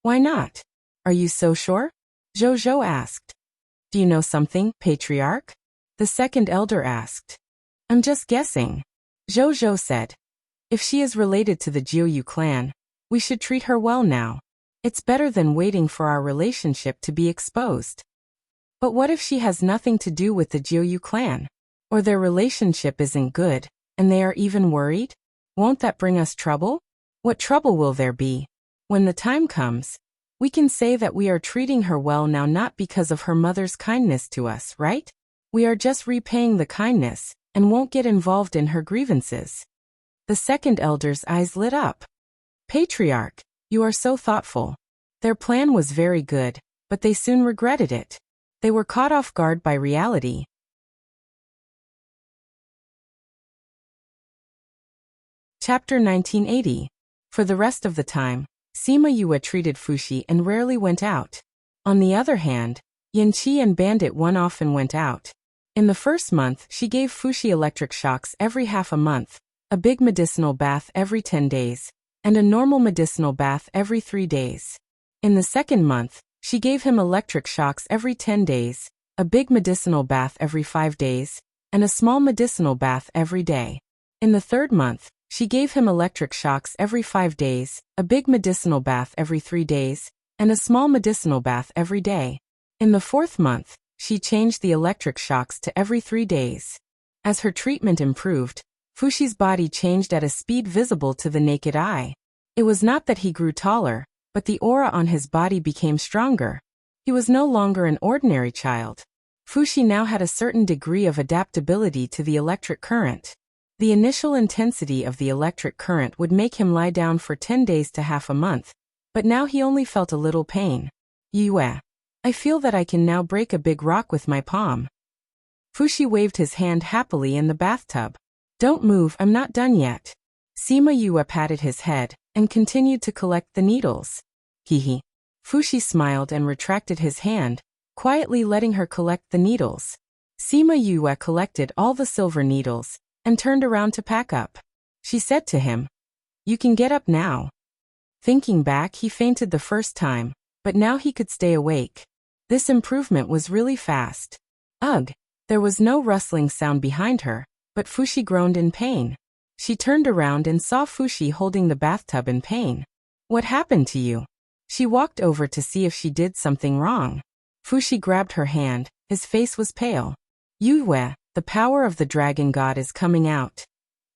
Why not? Are you so sure? Zhou asked. Do you know something, patriarch? The second elder asked. I'm just guessing. Zhou said. If she is related to the Jiuyu clan, we should treat her well now. It's better than waiting for our relationship to be exposed. But what if she has nothing to do with the Jiuyu clan? Or their relationship isn't good, and they are even worried? Won't that bring us trouble? What trouble will there be? When the time comes, we can say that we are treating her well now, not because of her mother's kindness to us, right? We are just repaying the kindness, and won't get involved in her grievances. The second elder's eyes lit up. Patriarch, you are so thoughtful. Their plan was very good, but they soon regretted it. They were caught off guard by reality. Chapter 1980. For the rest of the time, Sima Yue treated Fushi and rarely went out. On the other hand, Yanqi and Bandit One often went out. In the first month, she gave Fushi electric shocks every half a month, a big medicinal bath every 10 days, and a normal medicinal bath every 3 days. In the second month, she gave him electric shocks every 10 days, a big medicinal bath every 5 days, and a small medicinal bath every day. In the third month, she gave him electric shocks every 5 days, a big medicinal bath every 3 days, and a small medicinal bath every day. In the fourth month, she changed the electric shocks to every 3 days. As her treatment improved, Fushi's body changed at a speed visible to the naked eye. It was not that he grew taller, but the aura on his body became stronger. He was no longer an ordinary child. Fushi now had a certain degree of adaptability to the electric current. The initial intensity of the electric current would make him lie down for 10 days to half a month, but now he only felt a little pain. Yue, I feel that I can now break a big rock with my palm. Fushi waved his hand happily in the bathtub. Don't move, I'm not done yet. Sima Yue patted his head and continued to collect the needles. Hehe. Fushi smiled and retracted his hand, quietly letting her collect the needles. Sima Yue collected all the silver needles and turned around to pack up. She said to him, You can get up now. Thinking back, he fainted the first time, but now he could stay awake. This improvement was really fast. Ugh! There was no rustling sound behind her, but Fushi groaned in pain. She turned around and saw Fushi holding the bathtub in pain. What happened to you? She walked over to see if she did something wrong. Fushi grabbed her hand, his face was pale. Yue, the power of the dragon god is coming out.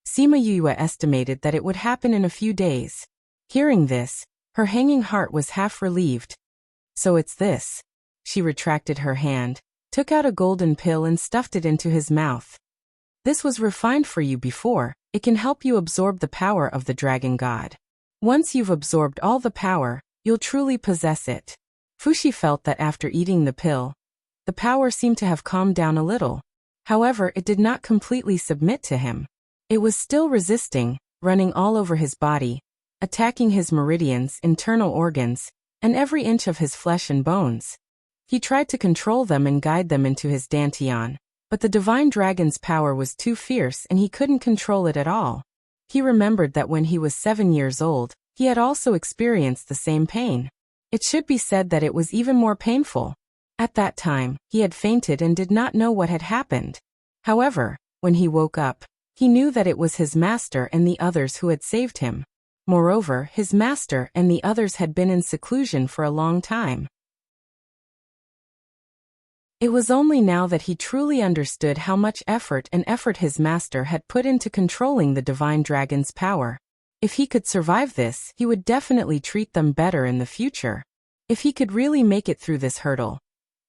Sima Yue estimated that it would happen in a few days. Hearing this, her hanging heart was half relieved. So it's this. She retracted her hand, took out a golden pill and stuffed it into his mouth. This was refined for you before. It can help you absorb the power of the dragon god. Once you've absorbed all the power, you'll truly possess it. Fushi felt that after eating the pill, the power seemed to have calmed down a little. However, it did not completely submit to him. It was still resisting, running all over his body, attacking his meridians, internal organs, and every inch of his flesh and bones. He tried to control them and guide them into his dantian, but the divine dragon's power was too fierce and he couldn't control it at all. He remembered that when he was 7 years old, he had also experienced the same pain. It should be said that it was even more painful. At that time, he had fainted and did not know what had happened. However, when he woke up, he knew that it was his master and the others who had saved him. Moreover, his master and the others had been in seclusion for a long time. It was only now that he truly understood how much effort his master had put into controlling the divine dragon's power. If he could survive this, he would definitely treat them better in the future. If he could really make it through this hurdle.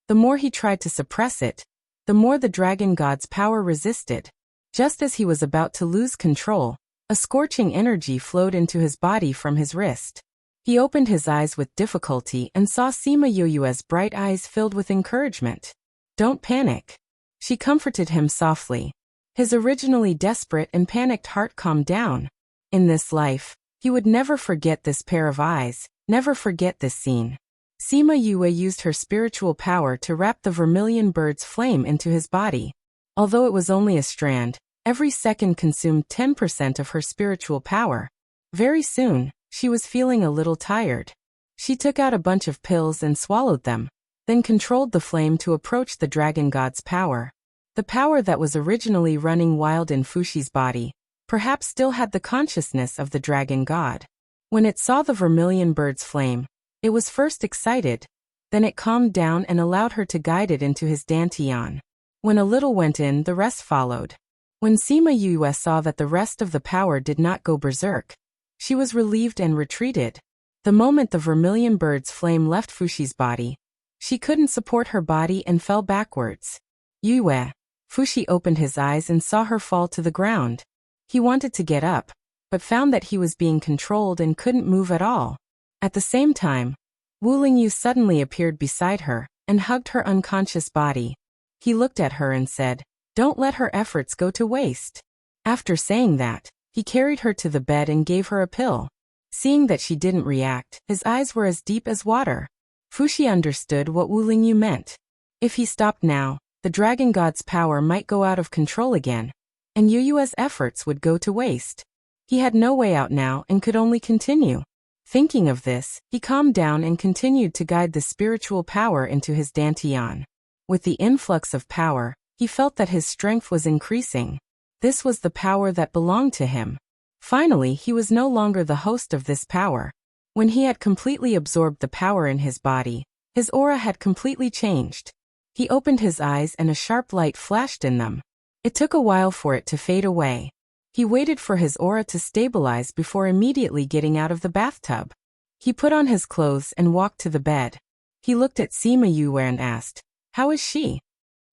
The more he tried to suppress it, the more the dragon god's power resisted. Just as he was about to lose control, a scorching energy flowed into his body from his wrist. He opened his eyes with difficulty and saw Sima Yue's bright eyes filled with encouragement. Don't panic. She comforted him softly. His originally desperate and panicked heart calmed down. In this life, he would never forget this pair of eyes, never forget this scene. Sima Yue used her spiritual power to wrap the vermilion bird's flame into his body. Although it was only a strand, every second consumed 10% of her spiritual power. Very soon, she was feeling a little tired. She took out a bunch of pills and swallowed them, then controlled the flame to approach the dragon god's power. The power that was originally running wild in Fushi's body, perhaps still had the consciousness of the dragon god. When it saw the vermilion bird's flame, it was first excited, then it calmed down and allowed her to guide it into his dantian. When a little went in, the rest followed. When Sima Yue saw that the rest of the power did not go berserk, she was relieved and retreated. The moment the vermilion bird's flame left Fushi's body, she couldn't support her body and fell backwards. Yue. Fushi opened his eyes and saw her fall to the ground. He wanted to get up, but found that he was being controlled and couldn't move at all. At the same time, Wu Lingyu suddenly appeared beside her and hugged her unconscious body. He looked at her and said, "Don't let her efforts go to waste." After saying that, he carried her to the bed and gave her a pill. Seeing that she didn't react, his eyes were as deep as water. Fushi understood what Wu Lingyu meant. If he stopped now, the dragon god's power might go out of control again, and Yue's efforts would go to waste. He had no way out now and could only continue. Thinking of this, he calmed down and continued to guide the spiritual power into his dantian. With the influx of power, he felt that his strength was increasing. This was the power that belonged to him. Finally, he was no longer the host of this power. When he had completely absorbed the power in his body, his aura had completely changed. He opened his eyes and a sharp light flashed in them. It took a while for it to fade away. He waited for his aura to stabilize before immediately getting out of the bathtub. He put on his clothes and walked to the bed. He looked at Sima Yue and asked, "How is she?"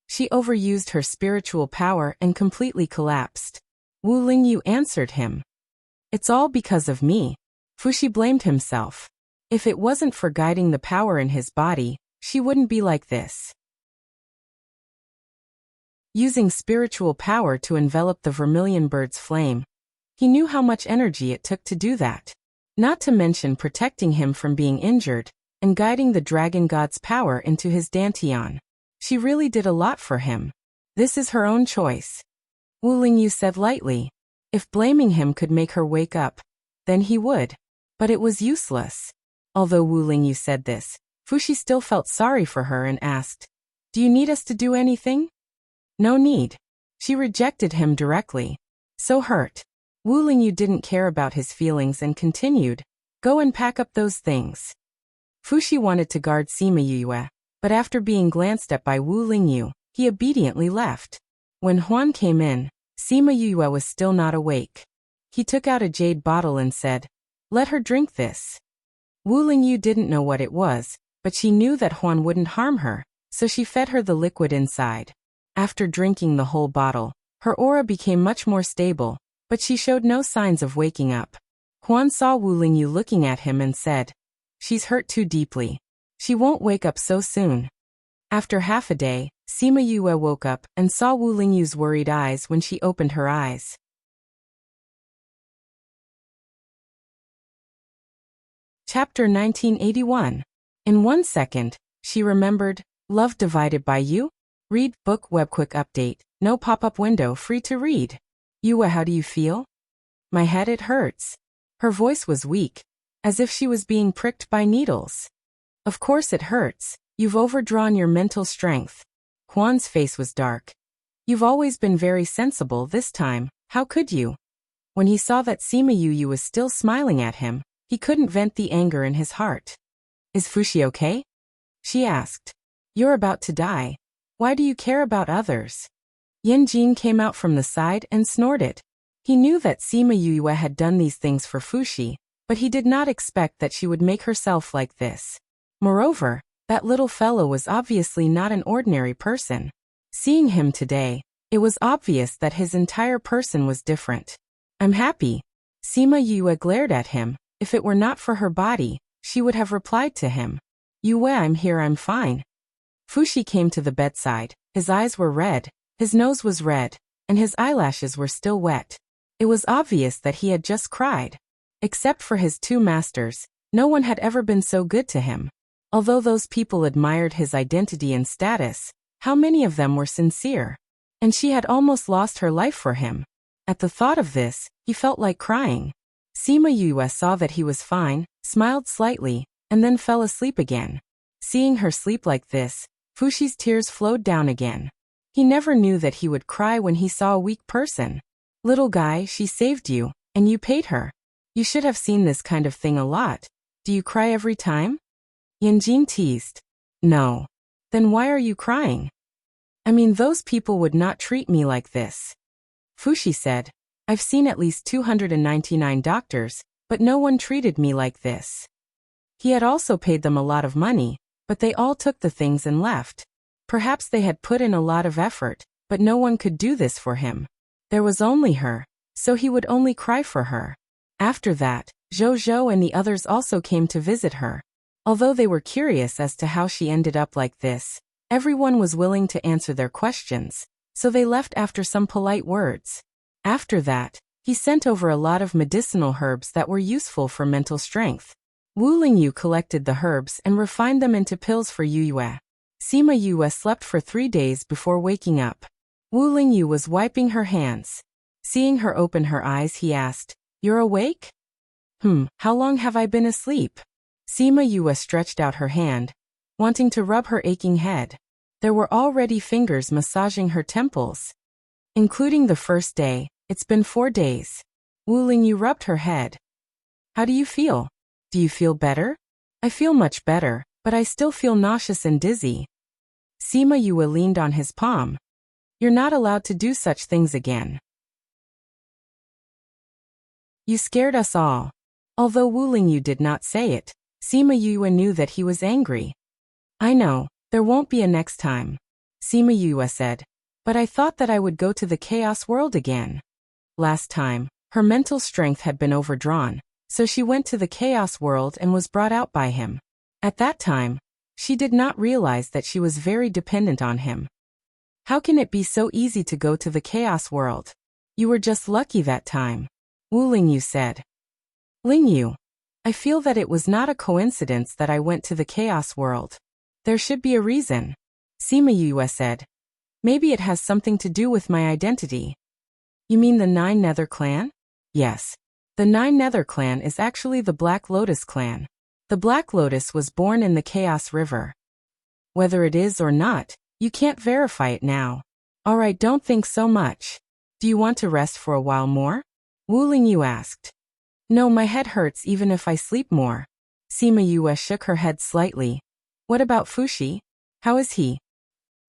She overused her spiritual power and completely collapsed. Wu Lingyu answered him, "It's all because of me." Fushi blamed himself. If it wasn't for guiding the power in his body, she wouldn't be like this. Using spiritual power to envelop the vermilion bird's flame, he knew how much energy it took to do that. Not to mention protecting him from being injured, and guiding the dragon god's power into his dantian. She really did a lot for him. This is her own choice. Wu Lingyu said lightly. If blaming him could make her wake up, then he would. But it was useless. Although Wu Lingyu said this, Fushi still felt sorry for her and asked, "Do you need us to do anything?" "No need." She rejected him directly. So hurt. Wu Lingyu didn't care about his feelings and continued, "Go and pack up those things." Fushi wanted to guard Sima Yue, but after being glanced at by Wu Lingyu, he obediently left. When Huan came in, Sima Yue was still not awake. He took out a jade bottle and said, "Let her drink this." Wu Lingyu didn't know what it was, but she knew that Huan wouldn't harm her, so she fed her the liquid inside. After drinking the whole bottle, her aura became much more stable, but she showed no signs of waking up. Huan saw Wu Lingyu looking at him and said, "She's hurt too deeply. She won't wake up so soon." After half a day, Sima Yue woke up and saw Wu Lingyu's worried eyes when she opened her eyes. Chapter 1981. In 1 second, she remembered, "Love divided by you?" Read book web quick update. No pop-up window, free to read. Yue, how do you feel? My head, it hurts. Her voice was weak, as if she was being pricked by needles. Of course it hurts. You've overdrawn your mental strength. Huan's face was dark. You've always been very sensible. This time, how could you? When he saw that Sima Yue was still smiling at him, he couldn't vent the anger in his heart. Is Fushi okay? She asked. You're about to die. Why do you care about others? Yin Jin came out from the side and snorted. He knew that Sima Yue had done these things for Fushi, but he did not expect that she would make herself like this. Moreover, that little fellow was obviously not an ordinary person. Seeing him today, it was obvious that his entire person was different. I'm happy. Sima Yue glared at him. If it were not for her body, she would have replied to him. Yue, I'm here, I'm fine. Fushi came to the bedside. His eyes were red, his nose was red, and his eyelashes were still wet. It was obvious that he had just cried. Except for his two masters, no one had ever been so good to him. Although those people admired his identity and status, how many of them were sincere? And she had almost lost her life for him. At the thought of this, he felt like crying. Sima Yue saw that he was fine, smiled slightly, and then fell asleep again. Seeing her sleep like this, Fushi's tears flowed down again. He never knew that he would cry when he saw a weak person. Little guy, she saved you, and you paid her. You should have seen this kind of thing a lot. Do you cry every time? Yanjing teased. No. Then why are you crying? I mean, those people would not treat me like this. Fushi said, I've seen at least 299 doctors, but no one treated me like this. He had also paid them a lot of money, but they all took the things and left. Perhaps they had put in a lot of effort, but no one could do this for him. There was only her, so he would only cry for her. After that, Zhou and the others also came to visit her. Although they were curious as to how she ended up like this, everyone was willing to answer their questions, so they left after some polite words. After that, he sent over a lot of medicinal herbs that were useful for mental strength. Wu Lingyu collected the herbs and refined them into pills for Yue. Sima Yue slept for 3 days before waking up. Wu Lingyu was wiping her hands. Seeing her open her eyes, he asked, You're awake? How long have I been asleep? Sima Yue stretched out her hand, wanting to rub her aching head. There were already fingers massaging her temples. Including the first day, it's been 4 days. Wu Lingyu rubbed her head. How do you feel? Do you feel better? I feel much better, but I still feel nauseous and dizzy. Sima Yue leaned on his palm. You're not allowed to do such things again. You scared us all. Although Wu Lingyu did not say it, Sima Yue knew that he was angry. I know, there won't be a next time, Sima Yue said, but I thought that I would go to the chaos world again. Last time, her mental strength had been overdrawn, so she went to the chaos world and was brought out by him. At that time, she did not realize that she was very dependent on him. How can it be so easy to go to the chaos world? You were just lucky that time, Wu Lingyu said. Lingyu, I feel that it was not a coincidence that I went to the chaos world. There should be a reason, Sima Yue said. Maybe it has something to do with my identity. You mean the Nine Nether clan? Yes. The Nine Nether clan is actually the Black Lotus clan. The Black Lotus was born in the Chaos River. Whether it is or not, you can't verify it now. Alright, don't think so much. Do you want to rest for a while more? Wu Lingyu asked. No, my head hurts even if I sleep more. Sima Yue shook her head slightly. What about Fushi? How is he?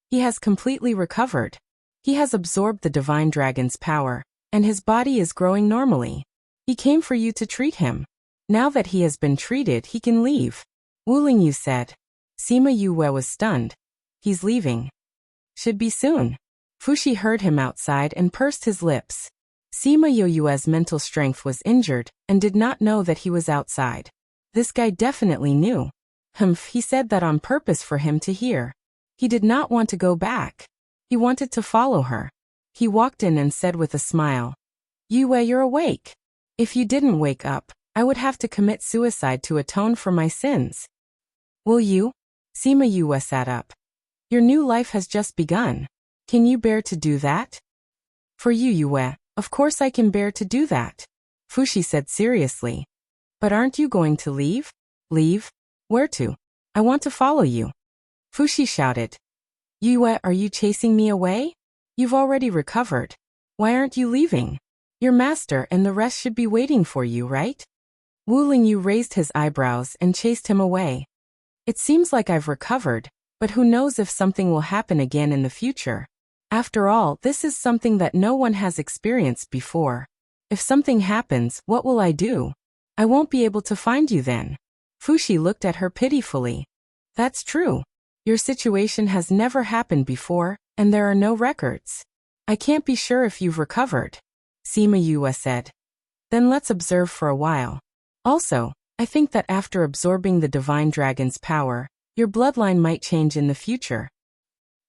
He has completely recovered. He has absorbed the divine dragon's power, and his body is growing normally. He came for you to treat him. Now that he has been treated, he can leave, Wu Lingyu said. Sima Yue was stunned. He's leaving. Should be soon. Fushi heard him outside and pursed his lips. Sima Yue's mental strength was injured and did not know that he was outside. This guy definitely knew. He said that on purpose for him to hear. He did not want to go back. He wanted to follow her. He walked in and said with a smile, Yue, you're awake. If you didn't wake up, I would have to commit suicide to atone for my sins. Will you? Sima Yue sat up. Your new life has just begun. Can you bear to do that? For you, Yue, of course I can bear to do that, Fushi said seriously. But aren't you going to leave? Leave? Where to? I want to follow you. Fushi shouted. Yue, are you chasing me away? You've already recovered. Why aren't you leaving? Your master and the rest should be waiting for you, right? Wu Lingyu raised his eyebrows and chased him away. It seems like I've recovered, but who knows if something will happen again in the future. After all, this is something that no one has experienced before. If something happens, what will I do? I won't be able to find you then. Fushi looked at her pitifully. That's true. Your situation has never happened before, and there are no records. I can't be sure if you've recovered, Sima Yue said. Then let's observe for a while. Also, I think that after absorbing the divine dragon's power, your bloodline might change in the future.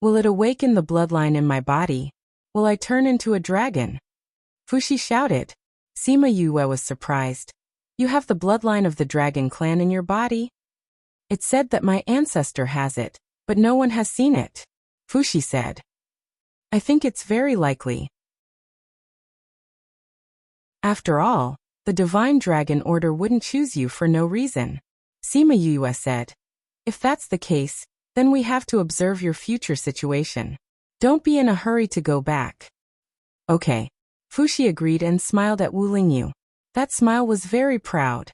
Will it awaken the bloodline in my body? Will I turn into a dragon? Fushi shouted. Sima Yue was surprised. You have the bloodline of the dragon clan in your body? It said that my ancestor has it, but no one has seen it. Fushi said. I think it's very likely. After all, the Divine Dragon Order wouldn't choose you for no reason. Sima Yue said. If that's the case, then we have to observe your future situation. Don't be in a hurry to go back. Okay. Fushi agreed and smiled at Wu Lingyu. That smile was very proud.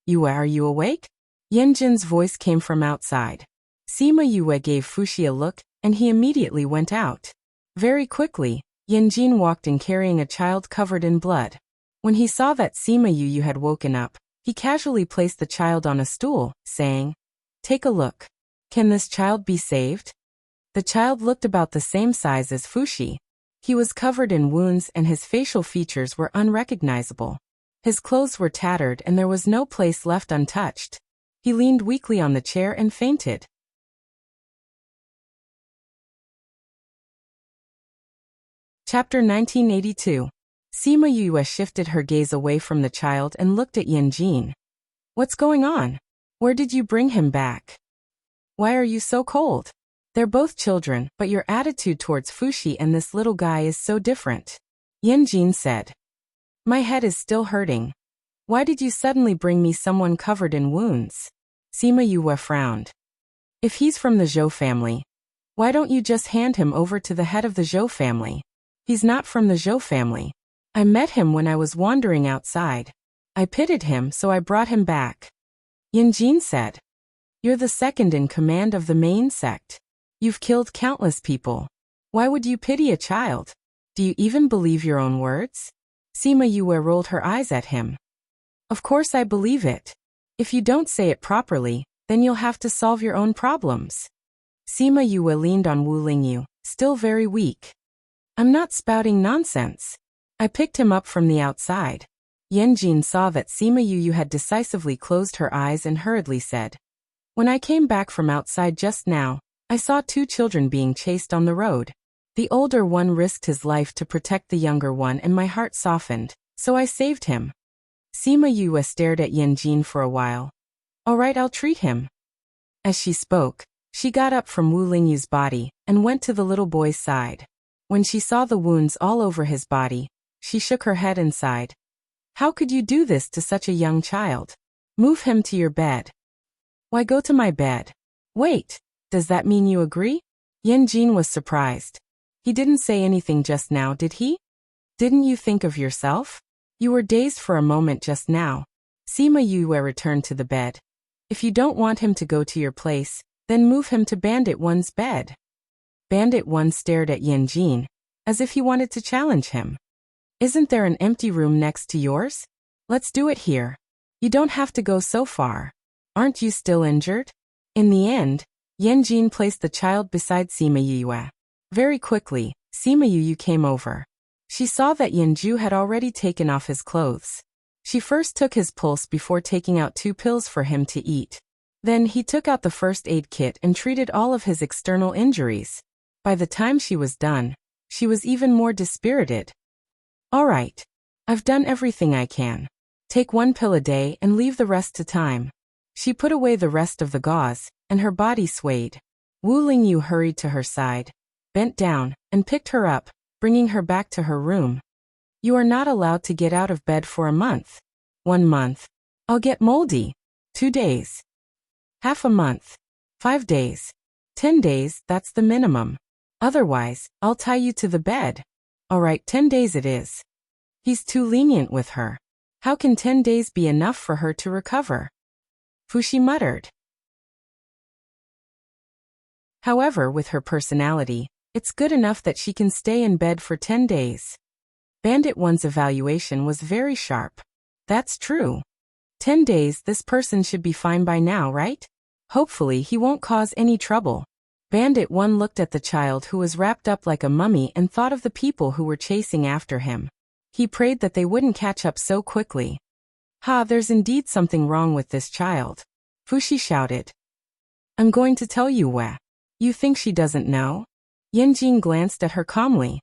Yue, are you awake? Yanjin's voice came from outside. Sima Yue gave Fushi a look, and he immediately went out. Very quickly, Yanjin walked in carrying a child covered in blood. When he saw that Sima Yue had woken up, he casually placed the child on a stool, saying, Take a look. Can this child be saved? The child looked about the same size as Fushi. He was covered in wounds and his facial features were unrecognizable. His clothes were tattered and there was no place left untouched. He leaned weakly on the chair and fainted. Chapter 1982. Sima Yue shifted her gaze away from the child and looked at Yanjin. What's going on? Where did you bring him back? Why are you so cold? They're both children, but your attitude towards Fushi and this little guy is so different. Yanjin said. My head is still hurting. Why did you suddenly bring me someone covered in wounds? Sima Yue frowned. If he's from the Zhou family, why don't you just hand him over to the head of the Zhou family? He's not from the Zhou family. I met him when I was wandering outside. I pitied him, so I brought him back. Yanjin said. You're the second in command of the main sect. You've killed countless people. Why would you pity a child? Do you even believe your own words? Sima Yue rolled her eyes at him. Of course I believe it. If you don't say it properly, then you'll have to solve your own problems. Sima Yue leaned on Wu Lingyu, still very weak. I'm not spouting nonsense. I picked him up from the outside. Yanjin saw that Sima Yue had decisively closed her eyes and hurriedly said, When I came back from outside just now, I saw 2 children being chased on the road. The older one risked his life to protect the younger one and my heart softened, so I saved him. Sima Yue stared at Yanjin for a while. All right, I'll treat him. As she spoke, she got up from Wu Lingyu's body and went to the little boy's side. When she saw the wounds all over his body, she shook her head and sighed. How could you do this to such a young child? Move him to your bed. Why go to my bed? Wait, does that mean you agree? Yanjin was surprised. He didn't say anything just now, did he? Didn't you think of yourself? You were dazed for a moment just now. Sima Yue returned to the bed. If you don't want him to go to your place, then move him to Bandit 1's bed. Bandit 1 stared at Yanjin, as if he wanted to challenge him. Isn't there an empty room next to yours? Let's do it here. You don't have to go so far. Aren't you still injured? In the end, Yanjin placed the child beside Sima Yue. Very quickly, Sima Yue came over. She saw that Yanju had already taken off his clothes. She first took his pulse before taking out 2 pills for him to eat. Then he took out the first aid kit and treated all of his external injuries. By the time she was done, she was even more dispirited. All right. I've done everything I can. Take 1 pill a day and leave the rest to time. She put away the rest of the gauze, and her body swayed. Wu Lingyu hurried to her side, bent down, and picked her up, bringing her back to her room. You are not allowed to get out of bed for a month. 1 month. I'll get moldy. 2 days. Half a month. 5 days. 10 days, that's the minimum. Otherwise, I'll tie you to the bed. All right, 10 days it is. He's too lenient with her. How can 10 days be enough for her to recover? Fushi muttered. However, with her personality, it's good enough that she can stay in bed for 10 days. Bandit 1's evaluation was very sharp. That's true. 10 days, this person should be fine by now, right? Hopefully he won't cause any trouble. Bandit 1 looked at the child who was wrapped up like a mummy and thought of the people who were chasing after him. He prayed that they wouldn't catch up so quickly. There's indeed something wrong with this child. Fushi shouted. I'm going to tell you, Wei. You think she doesn't know? Yanjin glanced at her calmly.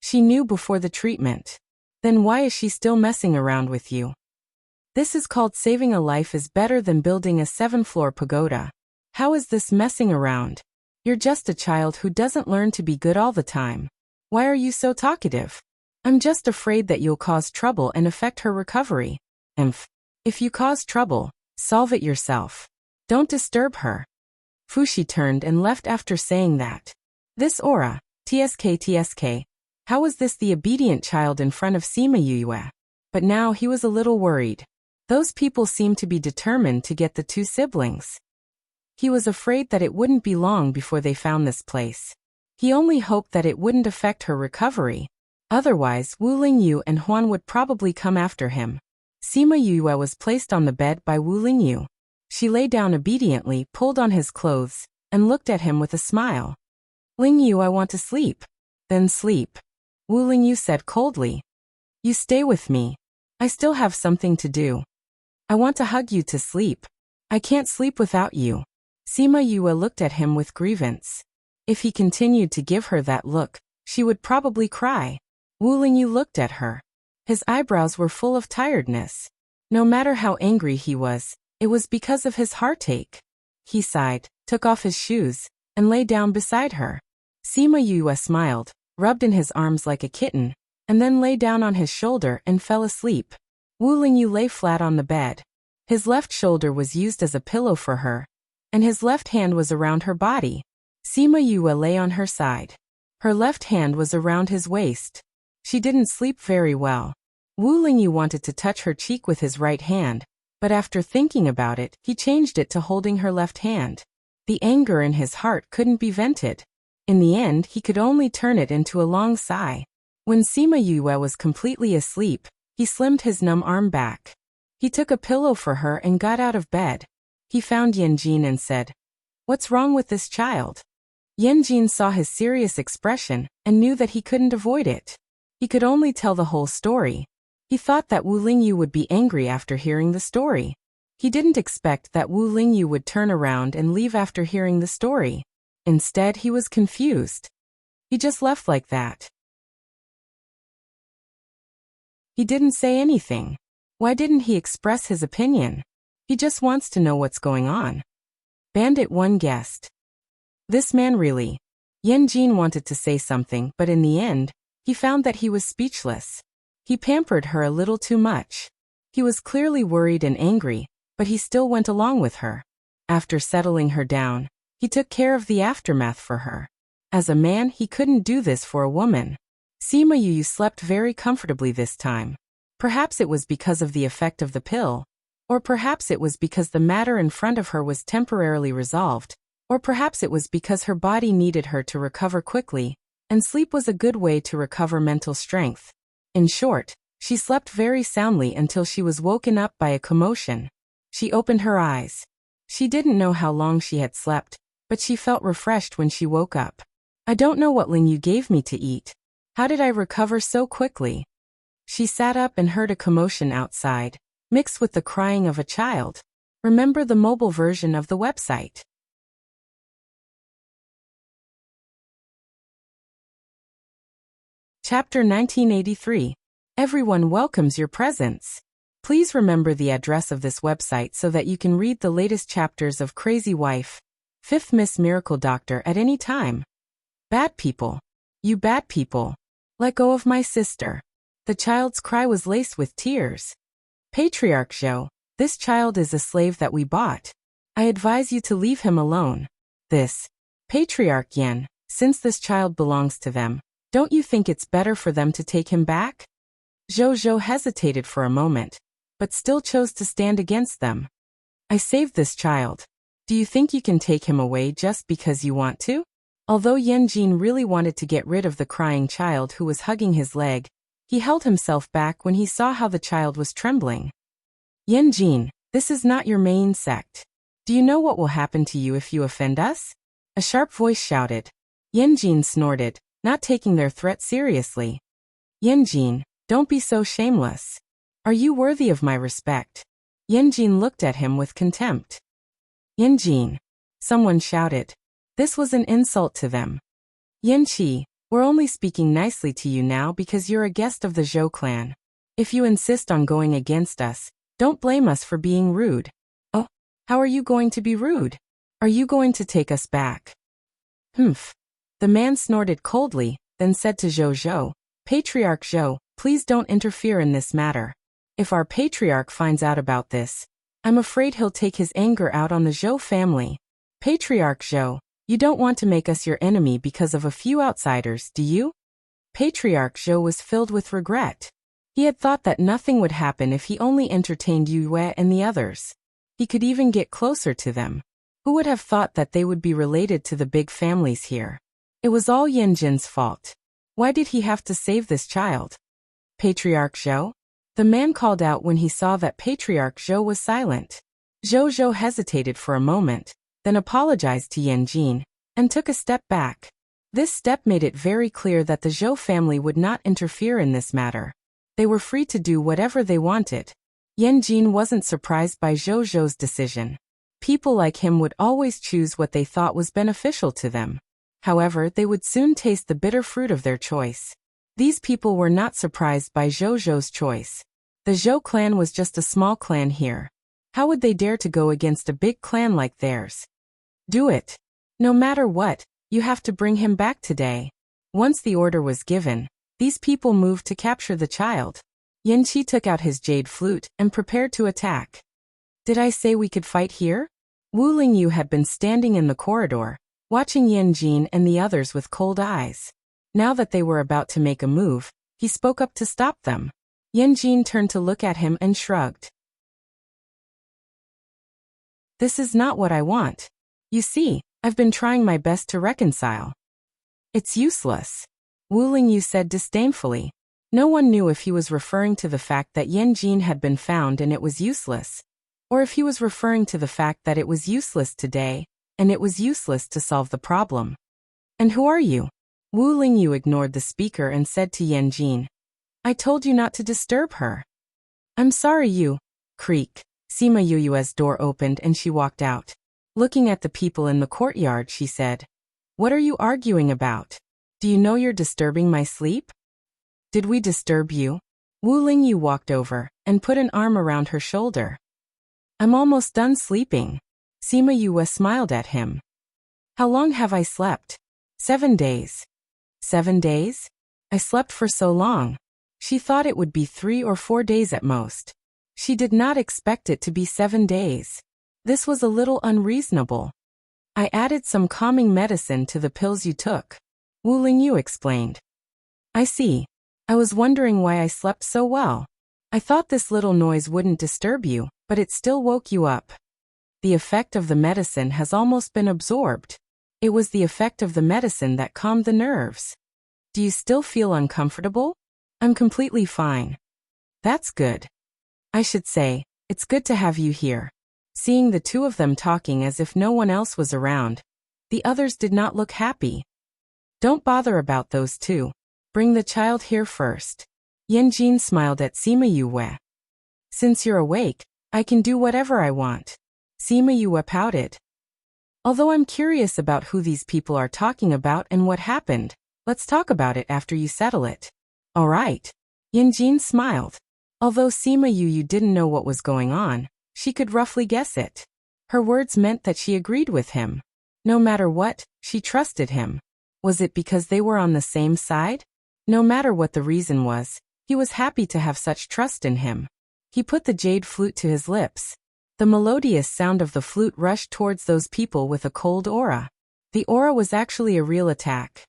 She knew before the treatment. Then why is she still messing around with you? This is called saving a life is better than building a 7-floor pagoda. How is this messing around? You're just a child who doesn't learn to be good all the time. Why are you so talkative? I'm just afraid that you'll cause trouble and affect her recovery. If you cause trouble, solve it yourself. Don't disturb her. Fushi turned and left after saying that. This aura, TSK. How was this the obedient child in front of Sima Yue? But now he was a little worried. Those people seemed to be determined to get the two siblings. He was afraid that it wouldn't be long before they found this place. He only hoped that it wouldn't affect her recovery. Otherwise, Wu Lingyu and Huan would probably come after him. Sima Yue was placed on the bed by Wu Lingyu. She lay down obediently, pulled on his clothes, and looked at him with a smile. Lingyu, I want to sleep. Then sleep. Wu Lingyu said coldly. You stay with me. I still have something to do. I want to hug you to sleep. I can't sleep without you. Sima Yue looked at him with grievance. If he continued to give her that look, she would probably cry. Wu Lingyu looked at her. His eyebrows were full of tiredness. No matter how angry he was, it was because of his heartache. He sighed, took off his shoes, and lay down beside her. Sima Yue smiled, rubbed in his arms like a kitten, and then lay down on his shoulder and fell asleep. Wu Lingyu lay flat on the bed. His left shoulder was used as a pillow for her, and his left hand was around her body. Sima Yue lay on her side. Her left hand was around his waist. She didn't sleep very well. Wu Lingyu wanted to touch her cheek with his right hand, but after thinking about it, he changed it to holding her left hand. The anger in his heart couldn't be vented. In the end, he could only turn it into a long sigh. When Sima Yue was completely asleep, he slimmed his numb arm back. He took a pillow for her and got out of bed. He found Yanjin and said, "What's wrong with this child?" Yanjin saw his serious expression and knew that he couldn't avoid it. He could only tell the whole story. He thought that Wu Lingyu would be angry after hearing the story. He didn't expect that Wu Lingyu would turn around and leave after hearing the story. Instead, he was confused. He just left like that. He didn't say anything. Why didn't he express his opinion? He just wants to know what's going on. Bandit 1 guessed. This man really. Yanjin wanted to say something, but in the end, he found that he was speechless. He pampered her a little too much. He was clearly worried and angry, but he still went along with her. After settling her down, he took care of the aftermath for her. As a man, he couldn't do this for a woman. Sima Yue slept very comfortably this time. Perhaps it was because of the effect of the pill, or perhaps it was because the matter in front of her was temporarily resolved, or perhaps it was because her body needed her to recover quickly, and sleep was a good way to recover mental strength. In short, she slept very soundly until she was woken up by a commotion. She opened her eyes. She didn't know how long she had slept, but she felt refreshed when she woke up. I don't know what Lingyu gave me to eat. How did I recover so quickly? She sat up and heard a commotion outside, mixed with the crying of a child. Remember the mobile version of the website. Chapter 1983. Everyone welcomes your presence. Please remember the address of this website so that you can read the latest chapters of Crazy Wife, 5th Miss Miracle Doctor at any time. Bad people. You bad people. Let go of my sister. The child's cry was laced with tears. Patriarch Zhou, this child is a slave that we bought. I advise you to leave him alone. This. Patriarch Yan, since this child belongs to them, don't you think it's better for them to take him back? Zhou hesitated for a moment, but still chose to stand against them. I saved this child. Do you think you can take him away just because you want to? Although Yanjin really wanted to get rid of the crying child who was hugging his leg, he held himself back when he saw how the child was trembling. Yanjin, this is not your main sect. Do you know what will happen to you if you offend us? A sharp voice shouted. Yanjin snorted, not taking their threat seriously. Yanjin, don't be so shameless. Are you worthy of my respect? Yanjin looked at him with contempt. Yanjin, someone shouted. This was an insult to them. Yanqi, we're only speaking nicely to you now because you're a guest of the Zhou clan. If you insist on going against us, Don't blame us for being rude. Oh, how are you going to be rude? Are you going to take us back? Humph. The man snorted coldly, then said to Zhou, Patriarch Zhou, please don't interfere in this matter. If our patriarch finds out about this, I'm afraid he'll take his anger out on the Zhou family. Patriarch Zhou, you don't want to make us your enemy because of a few outsiders, do you? Patriarch Zhou was filled with regret. He had thought that nothing would happen if he only entertained Yue and the others. He could even get closer to them. Who would have thought that they would be related to the big families here? It was all Yanjin's fault. Why did he have to save this child? Patriarch Zhou? The man called out when he saw that Patriarch Zhou was silent. Zhou hesitated for a moment, then apologized to Yanjin, and took a step back. This step made it very clear that the Zhou family would not interfere in this matter. They were free to do whatever they wanted. Yanjin wasn't surprised by Zhou's decision. People like him would always choose what they thought was beneficial to them. However, they would soon taste the bitter fruit of their choice. These people were not surprised by Zhou's choice. The Zhou clan was just a small clan here. How would they dare to go against a big clan like theirs? Do it. No matter what, you have to bring him back today. Once the order was given, these people moved to capture the child. Yanqi took out his jade flute and prepared to attack. Did I say we could fight here? Wu Lingyu had been standing in the corridor, watching Yanjin and the others with cold eyes. Now that they were about to make a move, he spoke up to stop them. Yanjin turned to look at him and shrugged. This is not what I want. You see, I've been trying my best to reconcile. It's useless. Wu Lingyu said disdainfully. No one knew if he was referring to the fact that Yanjin had been found and it was useless, or if he was referring to the fact that it was useless today, and it was useless to solve the problem. And who are you? Wu Lingyu ignored the speaker and said to Yanjin, I told you not to disturb her. I'm sorry you. Creak. Sima Yuyue's door opened and she walked out. Looking at the people in the courtyard, she said, What are you arguing about? Do you know you're disturbing my sleep? Did we disturb you? Wu Lingyu walked over and put an arm around her shoulder. I'm almost done sleeping. Sima Yue smiled at him. How long have I slept? 7 days. 7 days? I slept for so long. She thought it would be 3 or 4 days at most. She did not expect it to be 7 days. This was a little unreasonable. I added some calming medicine to the pills you took. Wu Lingyu explained. I see. I was wondering why I slept so well. I thought this little noise wouldn't disturb you, but it still woke you up. The effect of the medicine has almost been absorbed. It was the effect of the medicine that calmed the nerves. Do you still feel uncomfortable? I'm completely fine. That's good. I should say, it's good to have you here. Seeing the two of them talking as if no one else was around, the others did not look happy. Don't bother about those two. Bring the child here first. Yanjin smiled at Sima Yue. Since you're awake, I can do whatever I want. Sima Yue pouted. Although I'm curious about who these people are talking about and what happened, let's talk about it after you settle it. All right. Yanjin smiled. Although Sima Yue didn't know what was going on, she could roughly guess it. Her words meant that she agreed with him. No matter what, she trusted him. Was it because they were on the same side? No matter what the reason was, he was happy to have such trust in him. He put the jade flute to his lips. The melodious sound of the flute rushed towards those people with a cold aura. The aura was actually a real attack.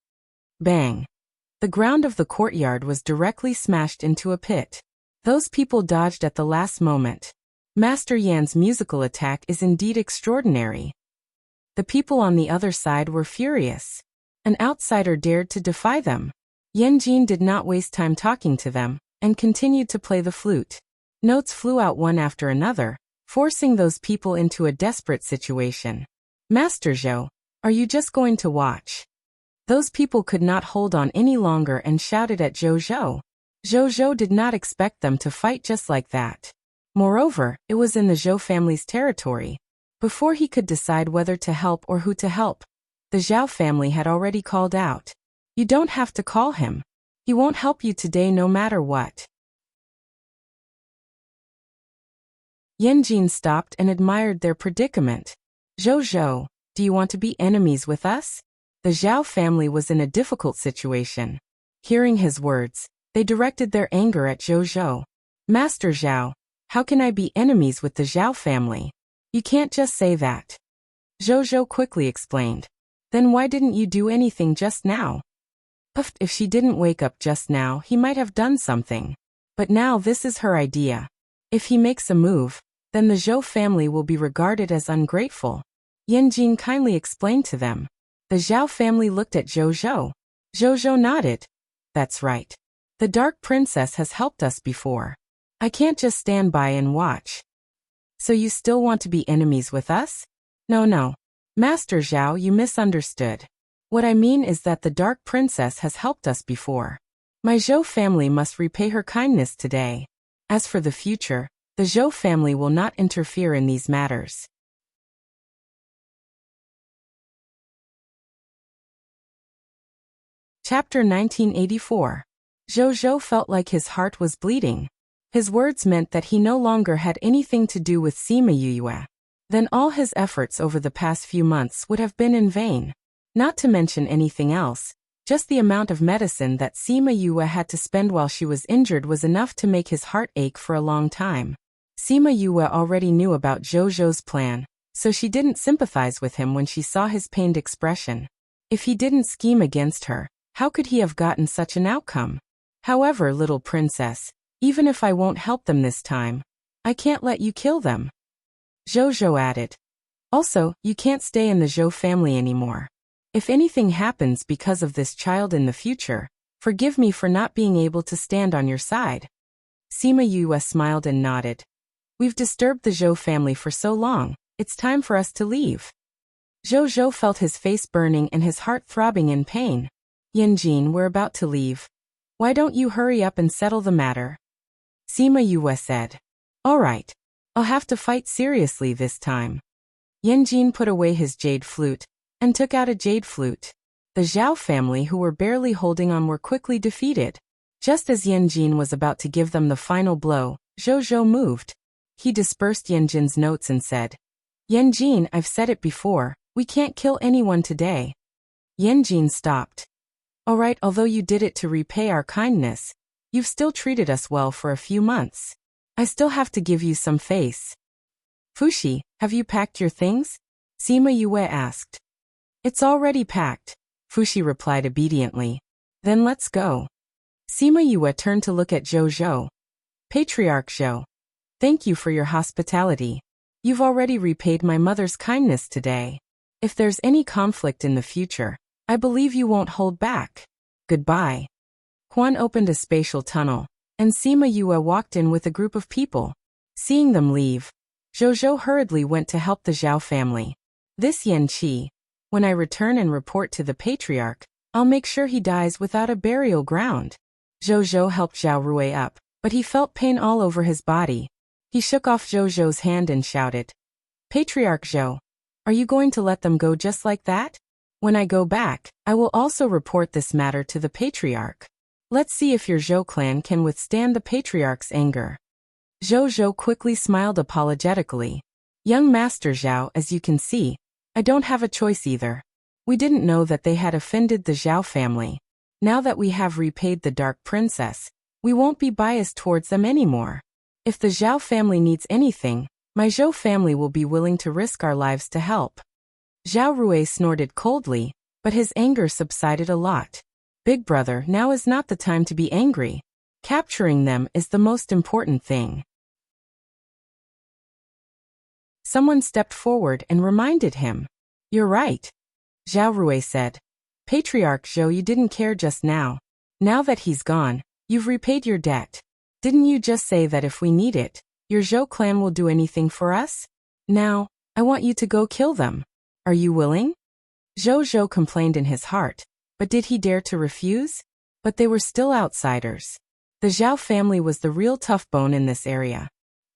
Bang! The ground of the courtyard was directly smashed into a pit. Those people dodged at the last moment. Master Yan's musical attack is indeed extraordinary. The people on the other side were furious. An outsider dared to defy them. Yanjin did not waste time talking to them, and continued to play the flute. Notes flew out one after another, forcing those people into a desperate situation. Master Zhou, are you just going to watch? Those people could not hold on any longer and shouted at Zhou. Zhou did not expect them to fight just like that. Moreover, it was in the Zhou family's territory. Before he could decide whether to help or who to help, the Zhao family had already called out. You don't have to call him. He won't help you today no matter what. Yanjin stopped and admired their predicament. Zhou, do you want to be enemies with us? The Zhao family was in a difficult situation. Hearing his words, they directed their anger at Zhou. Master Zhao, how can I be enemies with the Zhao family? You can't just say that. Zhou quickly explained. Then why didn't you do anything just now? If she didn't wake up just now, he might have done something. But now this is her idea. If he makes a move, then the Zhou family will be regarded as ungrateful. Yanjin kindly explained to them. The Zhao family looked at Zhou. Zhou nodded. That's right. The Dark Princess has helped us before. I can't just stand by and watch. So you still want to be enemies with us? No. Master Zhao, you misunderstood. What I mean is that the Dark Princess has helped us before. My Zhou family must repay her kindness today. As for the future, the Zhou family will not interfere in these matters. Chapter 1984. Zhou felt like his heart was bleeding. His words meant that he no longer had anything to do with Sima Yue. Then all his efforts over the past few months would have been in vain. Not to mention anything else, just the amount of medicine that Sima Yue had to spend while she was injured was enough to make his heart ache for a long time. Sima Yue already knew about Zhou's plan, so she didn't sympathize with him when she saw his pained expression. If he didn't scheme against her, how could he have gotten such an outcome? However, little princess, even if I won't help them this time, I can't let you kill them. Zhou added. Also, you can't stay in the Zhou family anymore. If anything happens because of this child in the future, forgive me for not being able to stand on your side. Sima Yue smiled and nodded. We've disturbed the Zhou family for so long, it's time for us to leave. Zhou felt his face burning and his heart throbbing in pain. Yanjin, we're about to leave. Why don't you hurry up and settle the matter? Sima Yue said. All right. I'll have to fight seriously this time. Yanjin put away his jade flute and took out a jade flute. The Zhao family, who were barely holding on, were quickly defeated. Just as Yanjin was about to give them the final blow, Zhou moved. He dispersed Yanjin's notes and said, Yanjin, I've said it before, we can't kill anyone today. Yanjin stopped. All right, although you did it to repay our kindness, you've still treated us well for a few months. I still have to give you some face. Fushi, have you packed your things? Sima Yue asked. It's already packed, Fushi replied obediently. Then let's go. Sima Yue turned to look at Zhou. Patriarch Zhou, thank you for your hospitality. You've already repaid my mother's kindness today. If there's any conflict in the future, I believe you won't hold back. Goodbye. Quan opened a spatial tunnel, and Sima Yue walked in with a group of people. Seeing them leave, Zhou hurriedly went to help the Zhao family. This Yan Qi, when I return and report to the patriarch, I'll make sure he dies without a burial ground. Zhou helped Zhao Rui up, but he felt pain all over his body. He shook off Zhou's hand and shouted, Patriarch Zhou, are you going to let them go just like that? When I go back, I will also report this matter to the patriarch. Let's see if your Zhou clan can withstand the patriarch's anger. Zhou quickly smiled apologetically. Young Master Zhao, as you can see, I don't have a choice either. We didn't know that they had offended the Zhao family. Now that we have repaid the Dark Princess, we won't be biased towards them anymore. If the Zhao family needs anything, my Zhou family will be willing to risk our lives to help. Zhao Rui snorted coldly, but his anger subsided a lot. Big brother, now is not the time to be angry. Capturing them is the most important thing. Someone stepped forward and reminded him. You're right. Zhao Rui said. Patriarch Zhou, you didn't care just now. Now that he's gone, you've repaid your debt. Didn't you just say that if we need it, your Zhou clan will do anything for us? Now, I want you to go kill them. Are you willing? Zhou complained in his heart, but did he dare to refuse? But they were still outsiders. The Zhao family was the real tough bone in this area.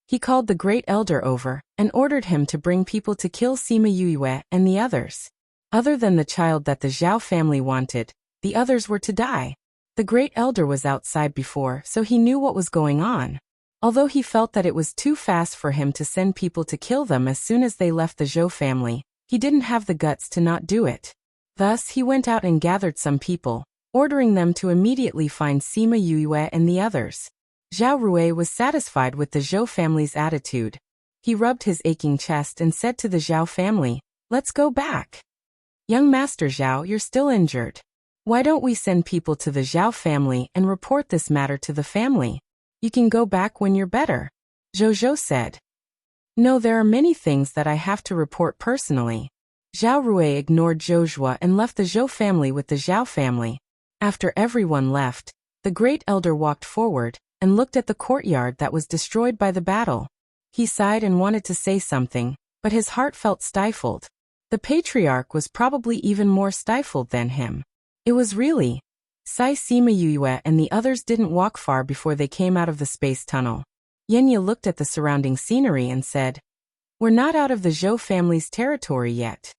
He called the Great Elder over and ordered him to bring people to kill Sima Yue and the others. Other than the child that the Zhao family wanted, the others were to die. The Great Elder was outside before, so he knew what was going on. Although he felt that it was too fast for him to send people to kill them as soon as they left the Zhou family, he didn't have the guts to not do it. Thus, he went out and gathered some people, ordering them to immediately find Sima Yue and the others. Zhao Rui was satisfied with the Zhou family's attitude. He rubbed his aching chest and said to the Zhao family, "Let's go back. Young Master Zhao, you're still injured. Why don't we send people to the Zhao family and report this matter to the family? You can go back when you're better," Zhou said. "No, there are many things that I have to report personally." Zhao Rui ignored Zhou and left the Zhou family with the Zhao family. After everyone left, the great elder walked forward and looked at the courtyard that was destroyed by the battle. He sighed and wanted to say something, but his heart felt stifled. The patriarch was probably even more stifled than him. It was really. Sai Sima Yue and the others didn't walk far before they came out of the space tunnel. Yenya looked at the surrounding scenery and said, "We're not out of the Zhou family's territory yet.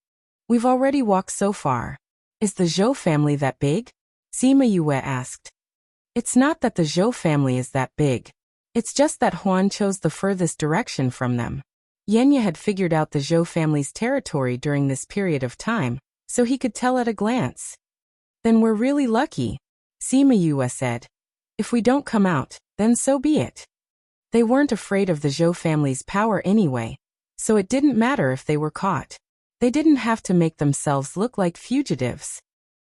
We've already walked so far. Is the Zhou family that big?" Sima Yue asked. "It's not that the Zhou family is that big. It's just that Huan chose the furthest direction from them." Yenya had figured out the Zhou family's territory during this period of time, so he could tell at a glance. "Then we're really lucky," Sima Yue said. "If we don't come out, then so be it." They weren't afraid of the Zhou family's power anyway, so it didn't matter if they were caught. They didn't have to make themselves look like fugitives.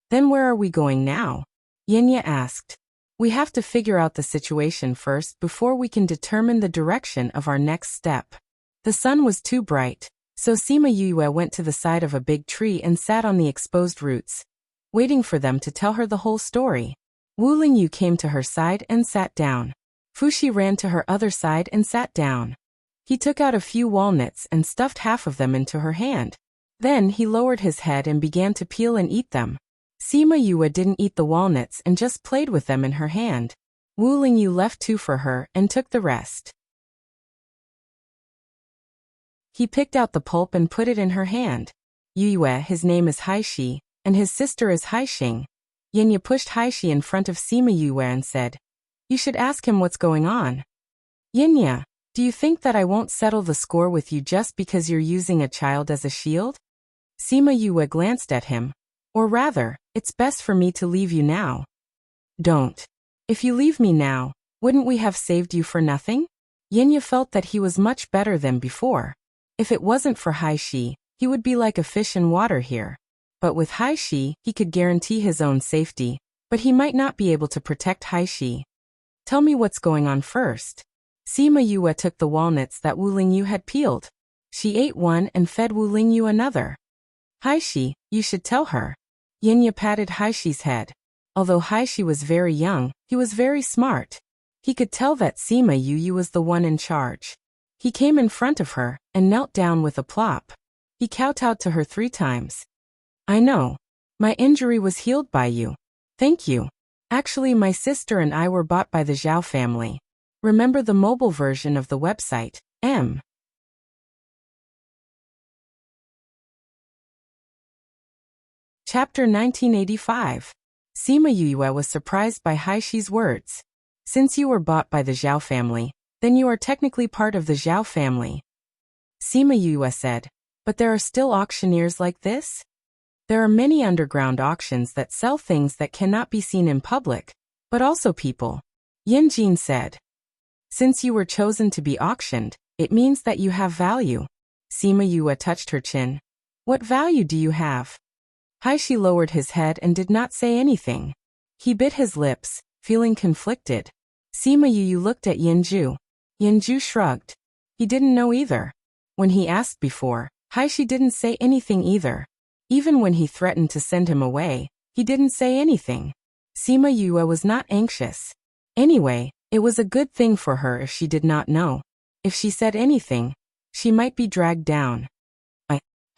"Then where are we going now?" Yenya asked. "We have to figure out the situation first before we can determine the direction of our next step." The sun was too bright, so Sima Yue went to the side of a big tree and sat on the exposed roots, waiting for them to tell her the whole story. Wu Lingyu came to her side and sat down. Fuxi ran to her other side and sat down. He took out a few walnuts and stuffed half of them into her hand. Then he lowered his head and began to peel and eat them. Sima Yue didn't eat the walnuts and just played with them in her hand. Wu Lingyu left 2 for her and took the rest. He picked out the pulp and put it in her hand. Yue, his name is Haishi, and his sister is Haixing. Yenya pushed Haishi in front of Sima Yue and said, "You should ask him what's going on." "Yenya, do you think that I won't settle the score with you just because you're using a child as a shield?" Sima Yue glanced at him. "Or rather, it's best for me to leave you now." "Don't. If you leave me now, wouldn't we have saved you for nothing?" Yenya felt that he was much better than before. If it wasn't for Haishi, he would be like a fish in water here. But with Haishi, he could guarantee his own safety, but he might not be able to protect Haishi. "Tell me what's going on first." Sima Yue took the walnuts that Wu Lingyu had peeled. She ate one and fed Wu Lingyu another. "Haishi, you should tell her." Yenya patted Haishi's head. Although Haishi was very young, he was very smart. He could tell that Sima Yue was the one in charge. He came in front of her and knelt down with a plop. He kowtowed to her 3 times. "I know. My injury was healed by you. Thank you. Actually, my sister and I were bought by the Zhao family. Remember the mobile version of the website, M. Chapter 1985. Sima Yue was surprised by Haishi's words. "Since you were bought by the Zhao family, then you are technically part of the Zhao family." Sima Yue said, "But there are still auctioneers like this? There are many underground auctions that sell things that cannot be seen in public, but also people." Yin Jin said, "Since you were chosen to be auctioned, it means that you have value." Sima Yue touched her chin. "What value do you have?" Haishi lowered his head and did not say anything. He bit his lips, feeling conflicted. Sima Yue looked at Yinju. Yinju shrugged. He didn't know either. When he asked before, Haishi didn't say anything either. Even when he threatened to send him away, he didn't say anything. Sima Yue was not anxious. Anyway, it was a good thing for her if she did not know. If she said anything, she might be dragged down.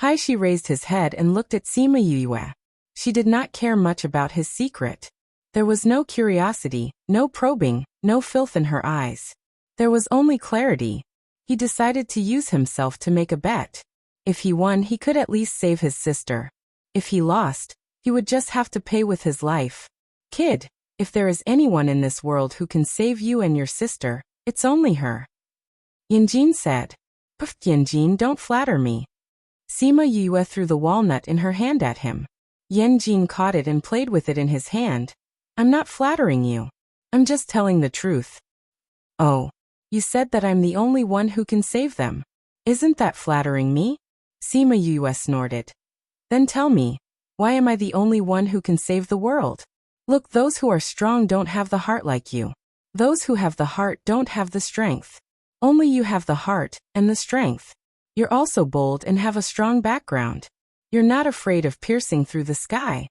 Haishi raised his head and looked at Sima Yue. She did not care much about his secret. There was no curiosity, no probing, no filth in her eyes. There was only clarity. He decided to use himself to make a bet. If he won, he could at least save his sister. If he lost, he would just have to pay with his life. "Kid, if there is anyone in this world who can save you and your sister, It's only her. Yanjin said. Pff, Yanjin, don't flatter me. Sima Yue threw the walnut in her hand at him. Yanjin caught it and played with it in his hand. I'm not flattering you. I'm just telling the truth. Oh. You said that I'm the only one who can save them. Isn't that flattering me? Sima Yue snorted. Then tell me, why am I the only one who can save the world? Look, those who are strong don't have the heart like you. Those who have the heart don't have the strength. Only you have the heart and the strength. You're also bold and have a strong background. You're not afraid of piercing through the sky.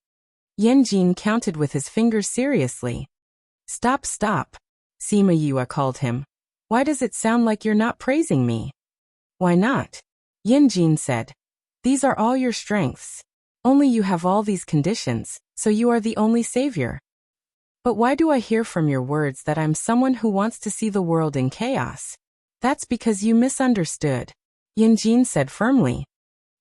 Yanjin counted with his fingers seriously. Stop, stop. Sima Yue called him. Why does it sound like you're not praising me? Why not? Yanjin said. These are all your strengths. Only you have all these conditions, so you are the only savior. But why do I hear from your words that I'm someone who wants to see the world in chaos? That's because you misunderstood. Yanjin said firmly.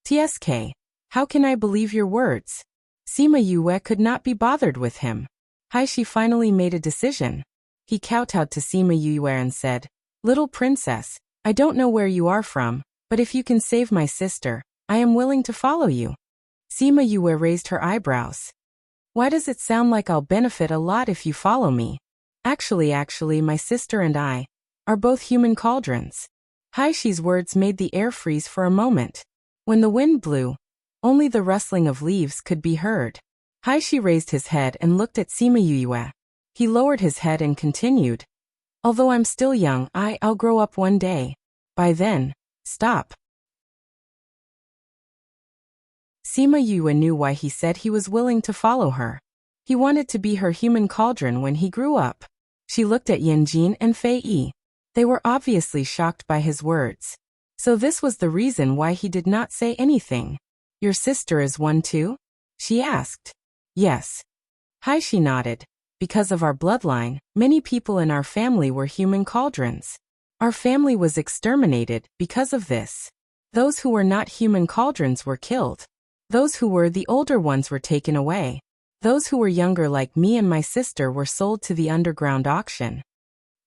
TSK, how can I believe your words? Sima Yue could not be bothered with him. Haishi finally made a decision. He kowtowed to Sima Yue and said, Little princess, I don't know where you are from, but if you can save my sister, I am willing to follow you. Sima Yue raised her eyebrows. Why does it sound like I'll benefit a lot if you follow me? Actually, my sister and I are both human cauldrons. Haishi's words made the air freeze for a moment. When the wind blew, only the rustling of leaves could be heard. Haishi raised his head and looked at Sima Yue. He lowered his head and continued. Although I'm still young, I'll grow up one day. By then, stop. Sima Yue knew why he said he was willing to follow her. He wanted to be her human cauldron when he grew up. She looked at Yanjin and Fei Yi. They were obviously shocked by his words. So this was the reason why he did not say anything. Your sister is one too? She asked. Yes. Haishi nodded. Because of our bloodline, many people in our family were human cauldrons. Our family was exterminated because of this. Those who were not human cauldrons were killed. Those who were, the older ones, were taken away. Those who were younger, like me and my sister, were sold to the underground auction.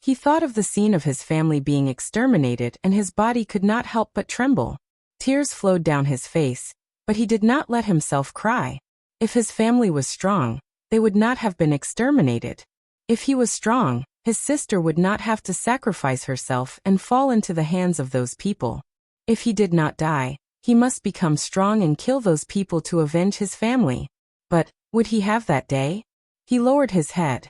He thought of the scene of his family being exterminated and his body could not help but tremble. Tears flowed down his face, but he did not let himself cry. If his family was strong, they would not have been exterminated. If he was strong, his sister would not have to sacrifice herself and fall into the hands of those people. If he did not die, he must become strong and kill those people to avenge his family. But, would he have that day? He lowered his head.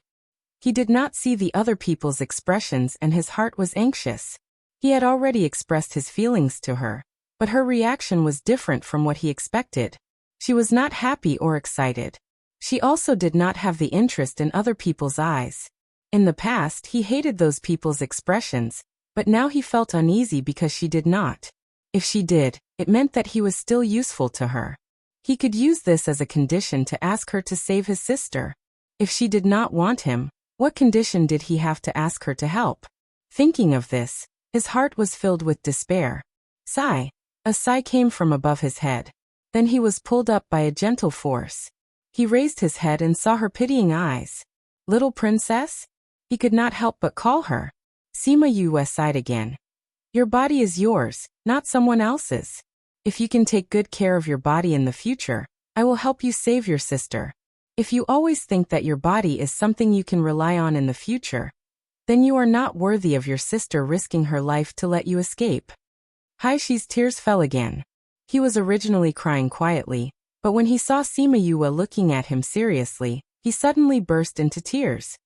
He did not see the other people's expressions and his heart was anxious. He had already expressed his feelings to her, but her reaction was different from what he expected. She was not happy or excited. She also did not have the interest in other people's eyes. In the past, he hated those people's expressions, but now he felt uneasy because she did not. If she did, it meant that he was still useful to her. He could use this as a condition to ask her to save his sister. If she did not want him, what condition did he have to ask her to help? Thinking of this, his heart was filled with despair. Sigh. A sigh came from above his head. Then he was pulled up by a gentle force. He raised his head and saw her pitying eyes. Little princess? He could not help but call her. Sima Yue sighed again. Your body is yours, not someone else's. If you can take good care of your body in the future, I will help you save your sister. If you always think that your body is something you can rely on in the future, then you are not worthy of your sister risking her life to let you escape. Haishi's tears fell again. He was originally crying quietly, but when he saw Sima Yue looking at him seriously, he suddenly burst into tears.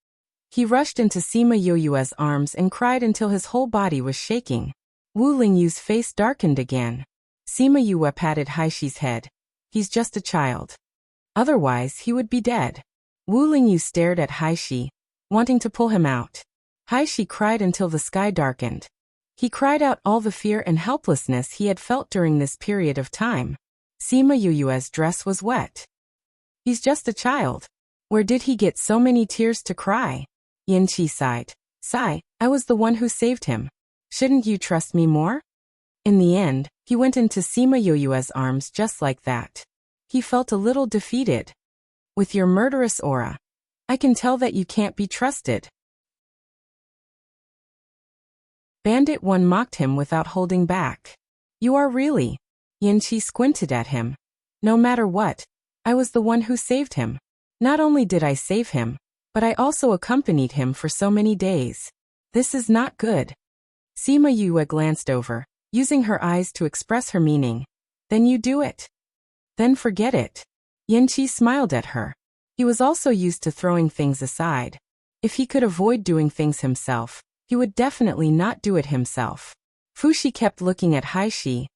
He rushed into Sima Yue's arms and cried until his whole body was shaking. Wu Lingyu's face darkened again. Sima Yue patted Haishi's head. He's just a child. Otherwise, he would be dead. Wu Lingyu stared at Haishi, wanting to pull him out. Haishi cried until the sky darkened. He cried out all the fear and helplessness he had felt during this period of time. Sima Yue's dress was wet. He's just a child. Where did he get so many tears to cry? Yanqi sighed. Sigh, I was the one who saved him. Shouldn't you trust me more? In the end, he went into Sima Yue's arms just like that. He felt a little defeated. With your murderous aura, I can tell that you can't be trusted. Bandit 1 mocked him without holding back. You are really? Yanqi squinted at him. No matter what, I was the one who saved him. Not only did I save him, but I also accompanied him for so many days. This is not good. Sima Yue glanced over, using her eyes to express her meaning. Then you do it. Then forget it. Yanqi smiled at her. He was also used to throwing things aside. If he could avoid doing things himself, he would definitely not do it himself. Fushi kept looking at Haishi,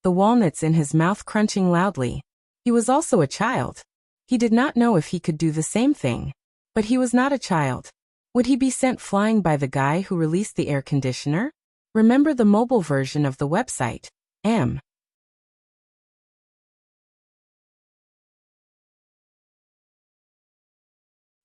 the walnuts in his mouth crunching loudly. He was also a child. He did not know if he could do the same thing. But he was not a child. Would he be sent flying by the guy who released the air conditioner? Remember the mobile version of the website, M.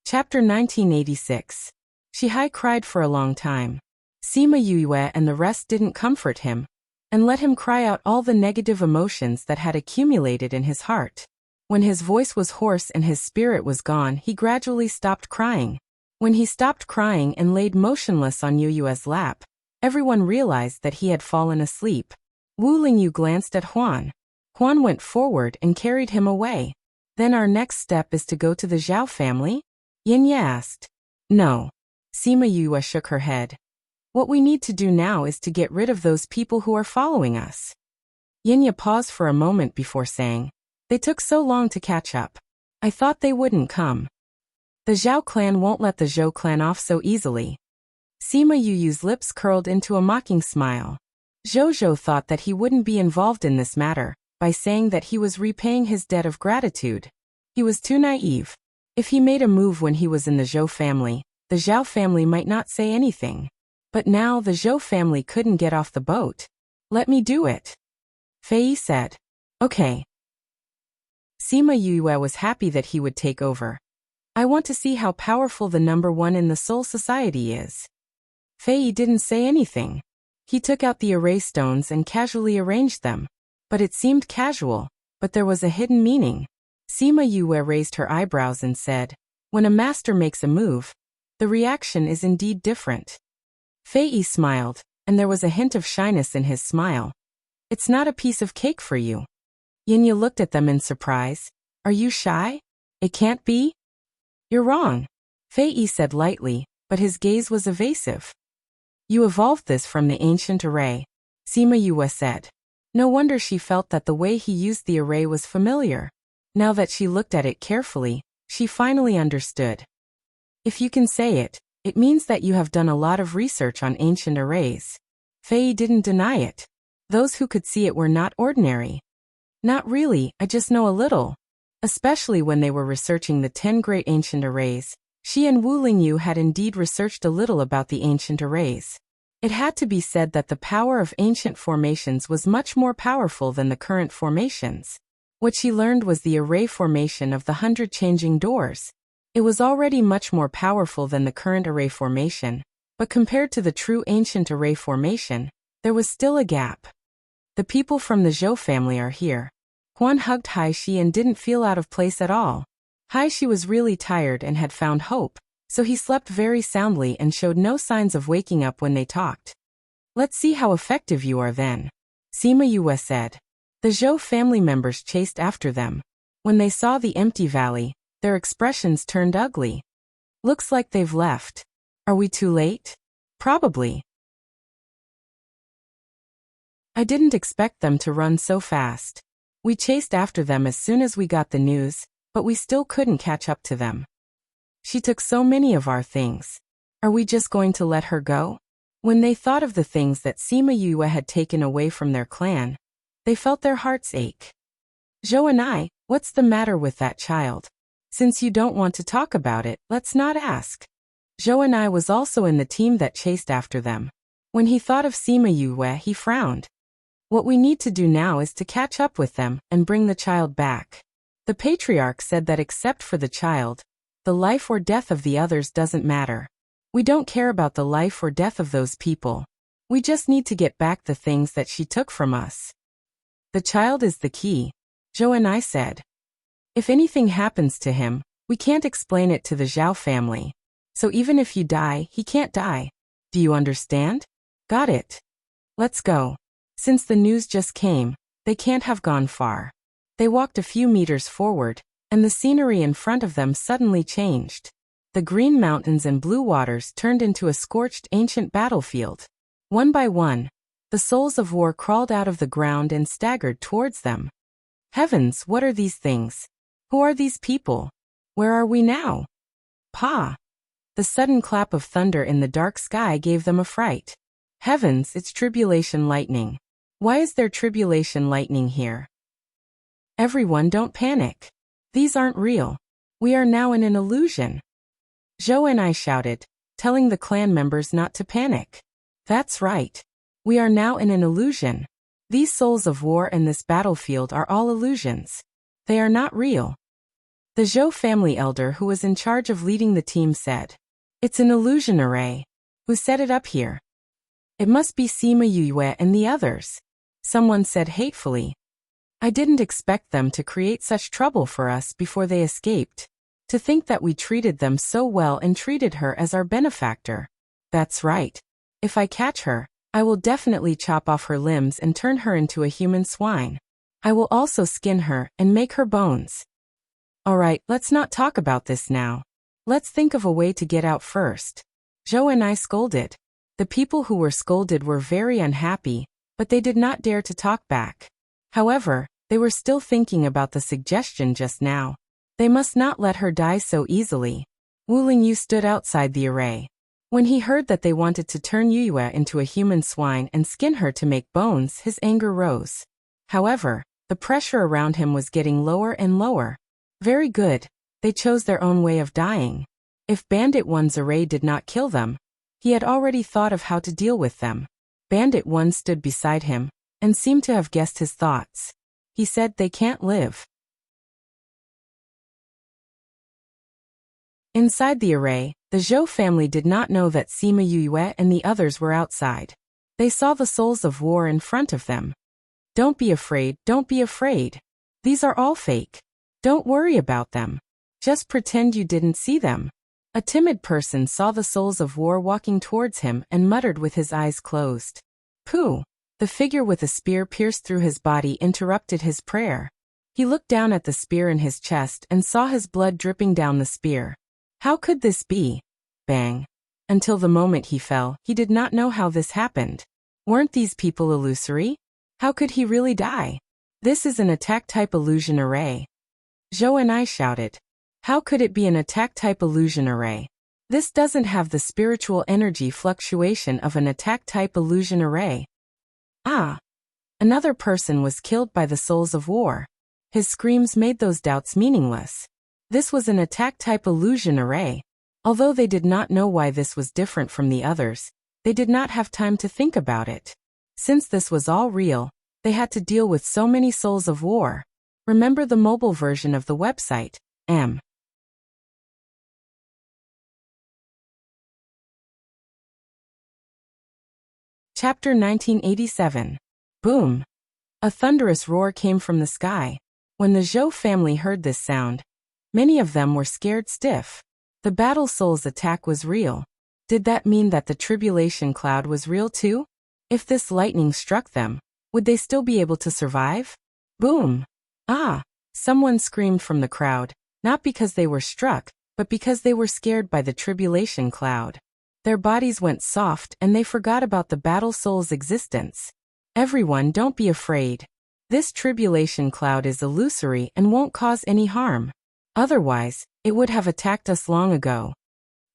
Chapter 1986. Shihai cried for a long time. Sima Yue and the rest didn't comfort him, and let him cry out all the negative emotions that had accumulated in his heart. When his voice was hoarse and his spirit was gone, he gradually stopped crying. When he stopped crying and laid motionless on Yue's lap, everyone realized that he had fallen asleep. Wu Lingyu glanced at Huan. Huan went forward and carried him away. Then our next step is to go to the Zhao family? Yinya asked. No. Sima Yue shook her head. What we need to do now is to get rid of those people who are following us. Yinya paused for a moment before saying, they took so long to catch up. I thought they wouldn't come. The Zhao clan won't let the Zhou clan off so easily. Sima Yue's lips curled into a mocking smile. Zhou thought that he wouldn't be involved in this matter, by saying that he was repaying his debt of gratitude. He was too naive. If he made a move when he was in the Zhou family, the Zhao family might not say anything. But now the Zhou family couldn't get off the boat. Let me do it. Fei said. Okay. Sima Yue was happy that he would take over. I want to see how powerful the number one in the Soul Society is. Fei didn't say anything. He took out the array stones and casually arranged them. But it seemed casual, but there was a hidden meaning. Sima Yue raised her eyebrows and said, when a master makes a move, the reaction is indeed different. Fei smiled, and there was a hint of shyness in his smile. It's not a piece of cake for you. Yinya looked at them in surprise. Are you shy? It can't be? You're wrong. Fei said lightly, but his gaze was evasive. You evolved this from the ancient array, Sima Yue said. No wonder she felt that the way he used the array was familiar. Now that she looked at it carefully, she finally understood. If you can say it, it means that you have done a lot of research on ancient arrays. Fei didn't deny it. Those who could see it were not ordinary. Not really, I just know a little. Especially when they were researching the 10 great ancient arrays, she and Wu Lingyu had indeed researched a little about the ancient arrays. It had to be said that the power of ancient formations was much more powerful than the current formations. What she learned was the array formation of the 100 changing doors. It was already much more powerful than the current array formation, but compared to the true ancient array formation, there was still a gap. The people from the Zhou family are here. Huan hugged Haishi and didn't feel out of place at all. Haishi was really tired and had found hope, so he slept very soundly and showed no signs of waking up when they talked. Let's see how effective you are then, Sima Yue said. The Zhou family members chased after them. When they saw the empty valley, their expressions turned ugly. Looks like they've left. Are we too late? Probably. I didn't expect them to run so fast. We chased after them as soon as we got the news, but we still couldn't catch up to them. She took so many of our things. Are we just going to let her go? When they thought of the things that Sima Yue had taken away from their clan, they felt their hearts ache. Zhou and I, what's the matter with that child? Since you don't want to talk about it, let's not ask. Zhou and I was also in the team that chased after them. When he thought of Sima Yue, he frowned. What we need to do now is to catch up with them and bring the child back. The patriarch said that except for the child, the life or death of the others doesn't matter. We don't care about the life or death of those people. We just need to get back the things that she took from us. The child is the key, Zhou and I said. If anything happens to him, we can't explain it to the Zhao family. So even if you die, he can't die. Do you understand? Got it. Let's go. Since the news just came, they can't have gone far. They walked a few meters forward, and the scenery in front of them suddenly changed. The green mountains and blue waters turned into a scorched ancient battlefield. One by one, the souls of war crawled out of the ground and staggered towards them. Heavens, what are these things? Who are these people? Where are we now? Pa! The sudden clap of thunder in the dark sky gave them a fright. Heavens, it's tribulation lightning. Why is there tribulation lightning here? Everyone, don't panic. These aren't real. We are now in an illusion. Zhou and I shouted, telling the clan members not to panic. That's right. We are now in an illusion. These souls of war and this battlefield are all illusions. They are not real. The Zhou family elder who was in charge of leading the team said, "It's an illusion array. Who set it up here?" "It must be Sima Yue and the others," someone said hatefully. "I didn't expect them to create such trouble for us before they escaped. To think that we treated them so well and treated her as our benefactor. That's right. If I catch her, I will definitely chop off her limbs and turn her into a human swine. I will also skin her and make her bones." "Alright, let's not talk about this now. Let's think of a way to get out first." Zhou and I scolded. The people who were scolded were very unhappy, but they did not dare to talk back. However, they were still thinking about the suggestion just now. They must not let her die so easily. Wu Lingyu stood outside the array. When he heard that they wanted to turn Yue into a human swine and skin her to make bones, his anger rose. However, the pressure around him was getting lower and lower. Very good. They chose their own way of dying. If Bandit 1's array did not kill them, he had already thought of how to deal with them. Bandit 1 stood beside him, and seemed to have guessed his thoughts. He said they can't live. Inside the array, the Zhou family did not know that Sima Yue and the others were outside. They saw the souls of war in front of them. "Don't be afraid, don't be afraid. These are all fake. Don't worry about them. Just pretend you didn't see them." A timid person saw the souls of war walking towards him and muttered with his eyes closed. "Pooh!" The figure with a spear pierced through his body interrupted his prayer. He looked down at the spear in his chest and saw his blood dripping down the spear. How could this be? Bang. Until the moment he fell, he did not know how this happened. Weren't these people illusory? How could he really die? This is an attack-type illusion array. Zhou and I shouted. How could it be an attack-type illusion array? This doesn't have the spiritual energy fluctuation of an attack-type illusion array. Ah! Another person was killed by the souls of war. His screams made those doubts meaningless. This was an attack-type illusion array. Although they did not know why this was different from the others, they did not have time to think about it. Since this was all real, they had to deal with so many souls of war. Remember the mobile version of the website, M. Chapter 1987. Boom! A thunderous roar came from the sky. When the Zhou family heard this sound, many of them were scared stiff. The battle soul's attack was real. Did that mean that the tribulation cloud was real too? If this lightning struck them, would they still be able to survive? Boom! Ah! Someone screamed from the crowd, not because they were struck, but because they were scared by the tribulation cloud. Their bodies went soft and they forgot about the battle soul's existence. Everyone, don't be afraid. This tribulation cloud is illusory and won't cause any harm. Otherwise, it would have attacked us long ago.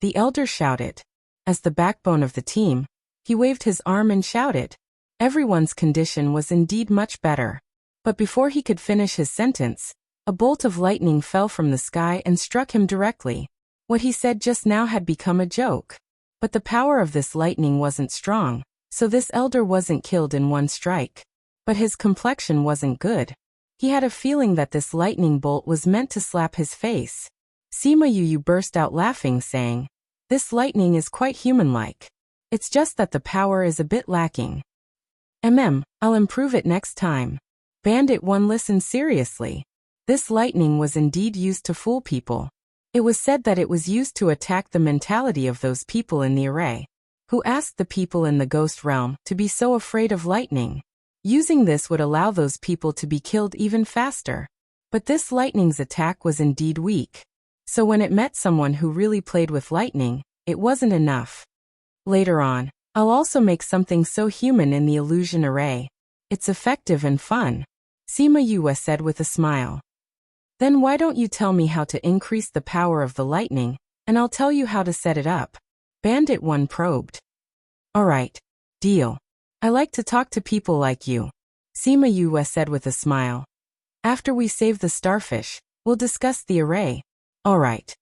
The elder shouted. As the backbone of the team, he waved his arm and shouted. Everyone's condition was indeed much better. But before he could finish his sentence, a bolt of lightning fell from the sky and struck him directly. What he said just now had become a joke. But the power of this lightning wasn't strong, so this elder wasn't killed in one strike. But his complexion wasn't good. He had a feeling that this lightning bolt was meant to slap his face. Sima Yu burst out laughing, saying, "This lightning is quite human-like. It's just that the power is a bit lacking. I'll improve it next time." Bandit 1 listened seriously. This lightning was indeed used to fool people. It was said that it was used to attack the mentality of those people in the array. who asked the people in the ghost realm to be so afraid of lightning. Using this would allow those people to be killed even faster. But this lightning's attack was indeed weak. So when it met someone who really played with lightning, it wasn't enough. Later on, I'll also make something so human in the illusion array. It's effective and fun, Sima Yue said with a smile. Then why don't you tell me how to increase the power of the lightning, and I'll tell you how to set it up. Bandit 1 probed. Alright. Deal. I like to talk to people like you, Sima Yue said with a smile. After we save the starfish, we'll discuss the array. Alright.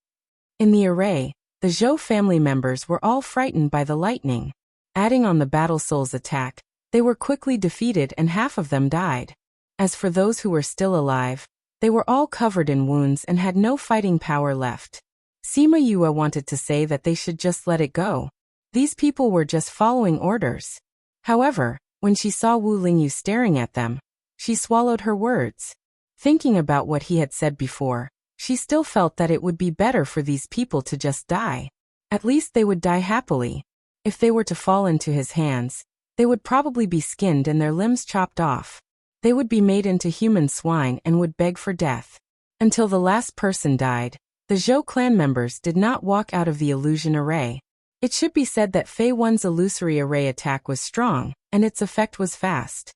In the array, the Zhou family members were all frightened by the lightning. Adding on the Battle Soul's attack, they were quickly defeated and half of them died. As for those who were still alive, they were all covered in wounds and had no fighting power left. Sima Yue wanted to say that they should just let it go. These people were just following orders. However, when she saw Wu Lingyu staring at them, she swallowed her words. Thinking about what he had said before, she still felt that it would be better for these people to just die. At least they would die happily. If they were to fall into his hands, they would probably be skinned and their limbs chopped off. They would be made into human swine and would beg for death. Until the last person died, the Zhou clan members did not walk out of the illusion array. It should be said that Fei One's illusory array attack was strong, and its effect was fast.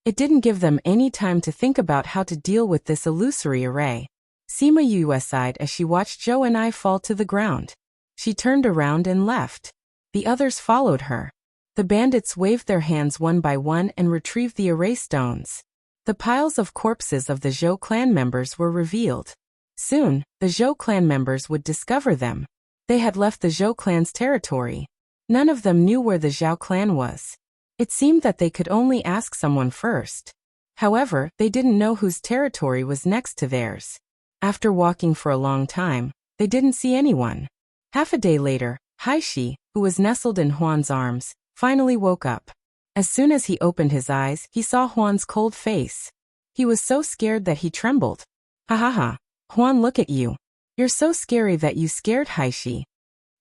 It didn't give them any time to think about how to deal with this illusory array. Sima Yue sighed as she watched Zhou and I fall to the ground. She turned around and left. The others followed her. The bandits waved their hands one by one and retrieved the array stones. The piles of corpses of the Zhou clan members were revealed. Soon, the Zhou clan members would discover them. They had left the Zhou clan's territory. None of them knew where the Zhao clan was. It seemed that they could only ask someone first. However, they didn't know whose territory was next to theirs. After walking for a long time, they didn't see anyone. Half a day later, Haishi, who was nestled in Huan's arms, finally woke up. As soon as he opened his eyes, he saw Huan's cold face. He was so scared that he trembled. Ha ha ha. Huan, look at you. You're so scary that you scared Haishi.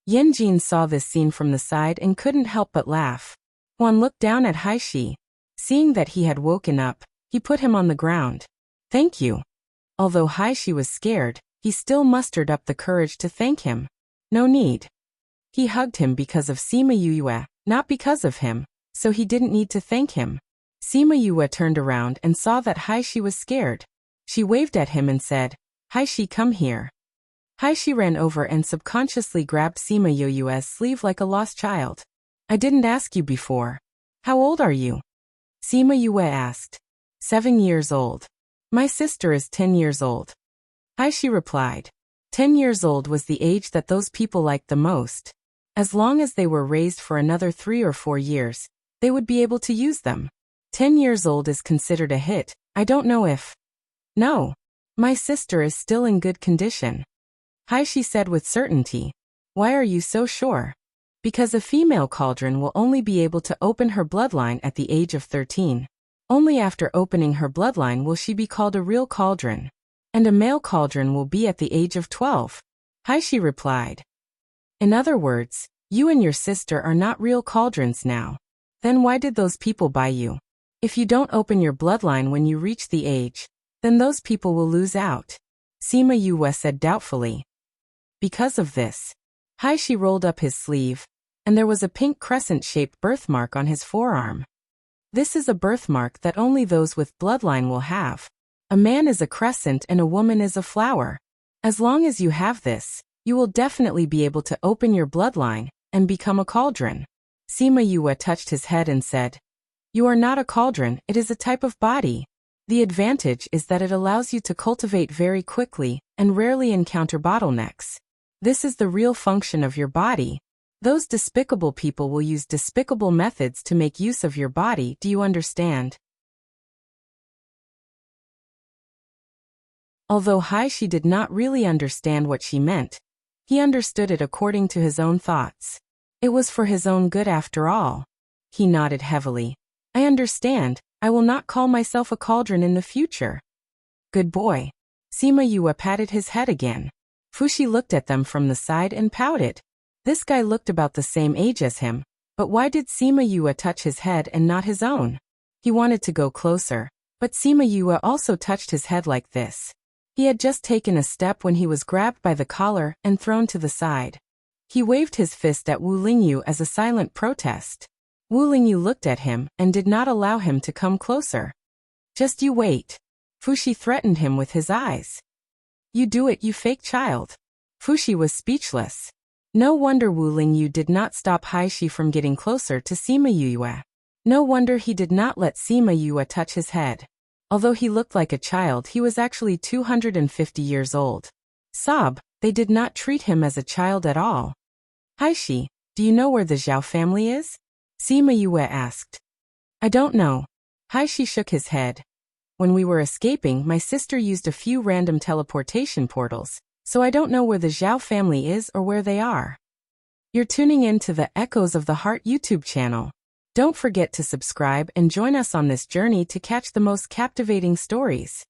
Yanjin saw this scene from the side and couldn't help but laugh. Huan looked down at Haishi. Seeing that he had woken up, he put him on the ground. Thank you. Although Haishi was scared, he still mustered up the courage to thank him. No need. He hugged him because of Sima Yue, not because of him, so he didn't need to thank him. Sima Yue turned around and saw that Haishi was scared. She waved at him and said, Haishi, come here. Haishi ran over and subconsciously grabbed Sima Yue's sleeve like a lost child. I didn't ask you before. How old are you? Sima Yue asked. 7 years old. My sister is 10 years old. Haishi replied. 10 years old was the age that those people liked the most. As long as they were raised for another 3 or 4 years, they would be able to use them. 10 years old is considered a hit. I don't know if... No. My sister is still in good condition. Haishi said with certainty. Why are you so sure? Because a female cauldron will only be able to open her bloodline at the age of 13. Only after opening her bloodline will she be called a real cauldron. And a male cauldron will be at the age of 12. Haishi replied. In other words, you and your sister are not real cauldrons now. Then why did those people buy you? If you don't open your bloodline when you reach the age, then those people will lose out. Sima Yue said doubtfully. Because of this. Haishi rolled up his sleeve, and there was a pink crescent-shaped birthmark on his forearm. This is a birthmark that only those with bloodline will have. A man is a crescent and a woman is a flower. As long as you have this, you will definitely be able to open your bloodline and become a cauldron. Sima Yue touched his head and said, You are not a cauldron, it is a type of body. The advantage is that it allows you to cultivate very quickly and rarely encounter bottlenecks. This is the real function of your body. Those despicable people will use despicable methods to make use of your body, do you understand? Although Haishi did not really understand what she meant, he understood it according to his own thoughts. It was for his own good after all. He nodded heavily. I understand. I will not call myself a cauldron in the future. Good boy. Sima Yue patted his head again. Fushi looked at them from the side and pouted. This guy looked about the same age as him, but why did Sima Yue touch his head and not his own? He wanted to go closer, but Sima Yue also touched his head like this. He had just taken a step when he was grabbed by the collar and thrown to the side. He waved his fist at Wu Lingyu as a silent protest. Wu Lingyu looked at him and did not allow him to come closer. Just you wait. Fushi threatened him with his eyes. You do it, you fake child. Fushi was speechless. No wonder Wu Lingyu did not stop Haishi from getting closer to Sima Yue. No wonder he did not let Sima Yue touch his head. Although he looked like a child, he was actually 250 years old. Sob, they did not treat him as a child at all. Haishi, do you know where the Zhao family is? Sima Yue asked. I don't know. Haishi shook his head. When we were escaping, my sister used a few random teleportation portals, so I don't know where the Zhao family is or where they are. You're tuning in to the Echoes of the Heart YouTube channel. Don't forget to subscribe and join us on this journey to catch the most captivating stories.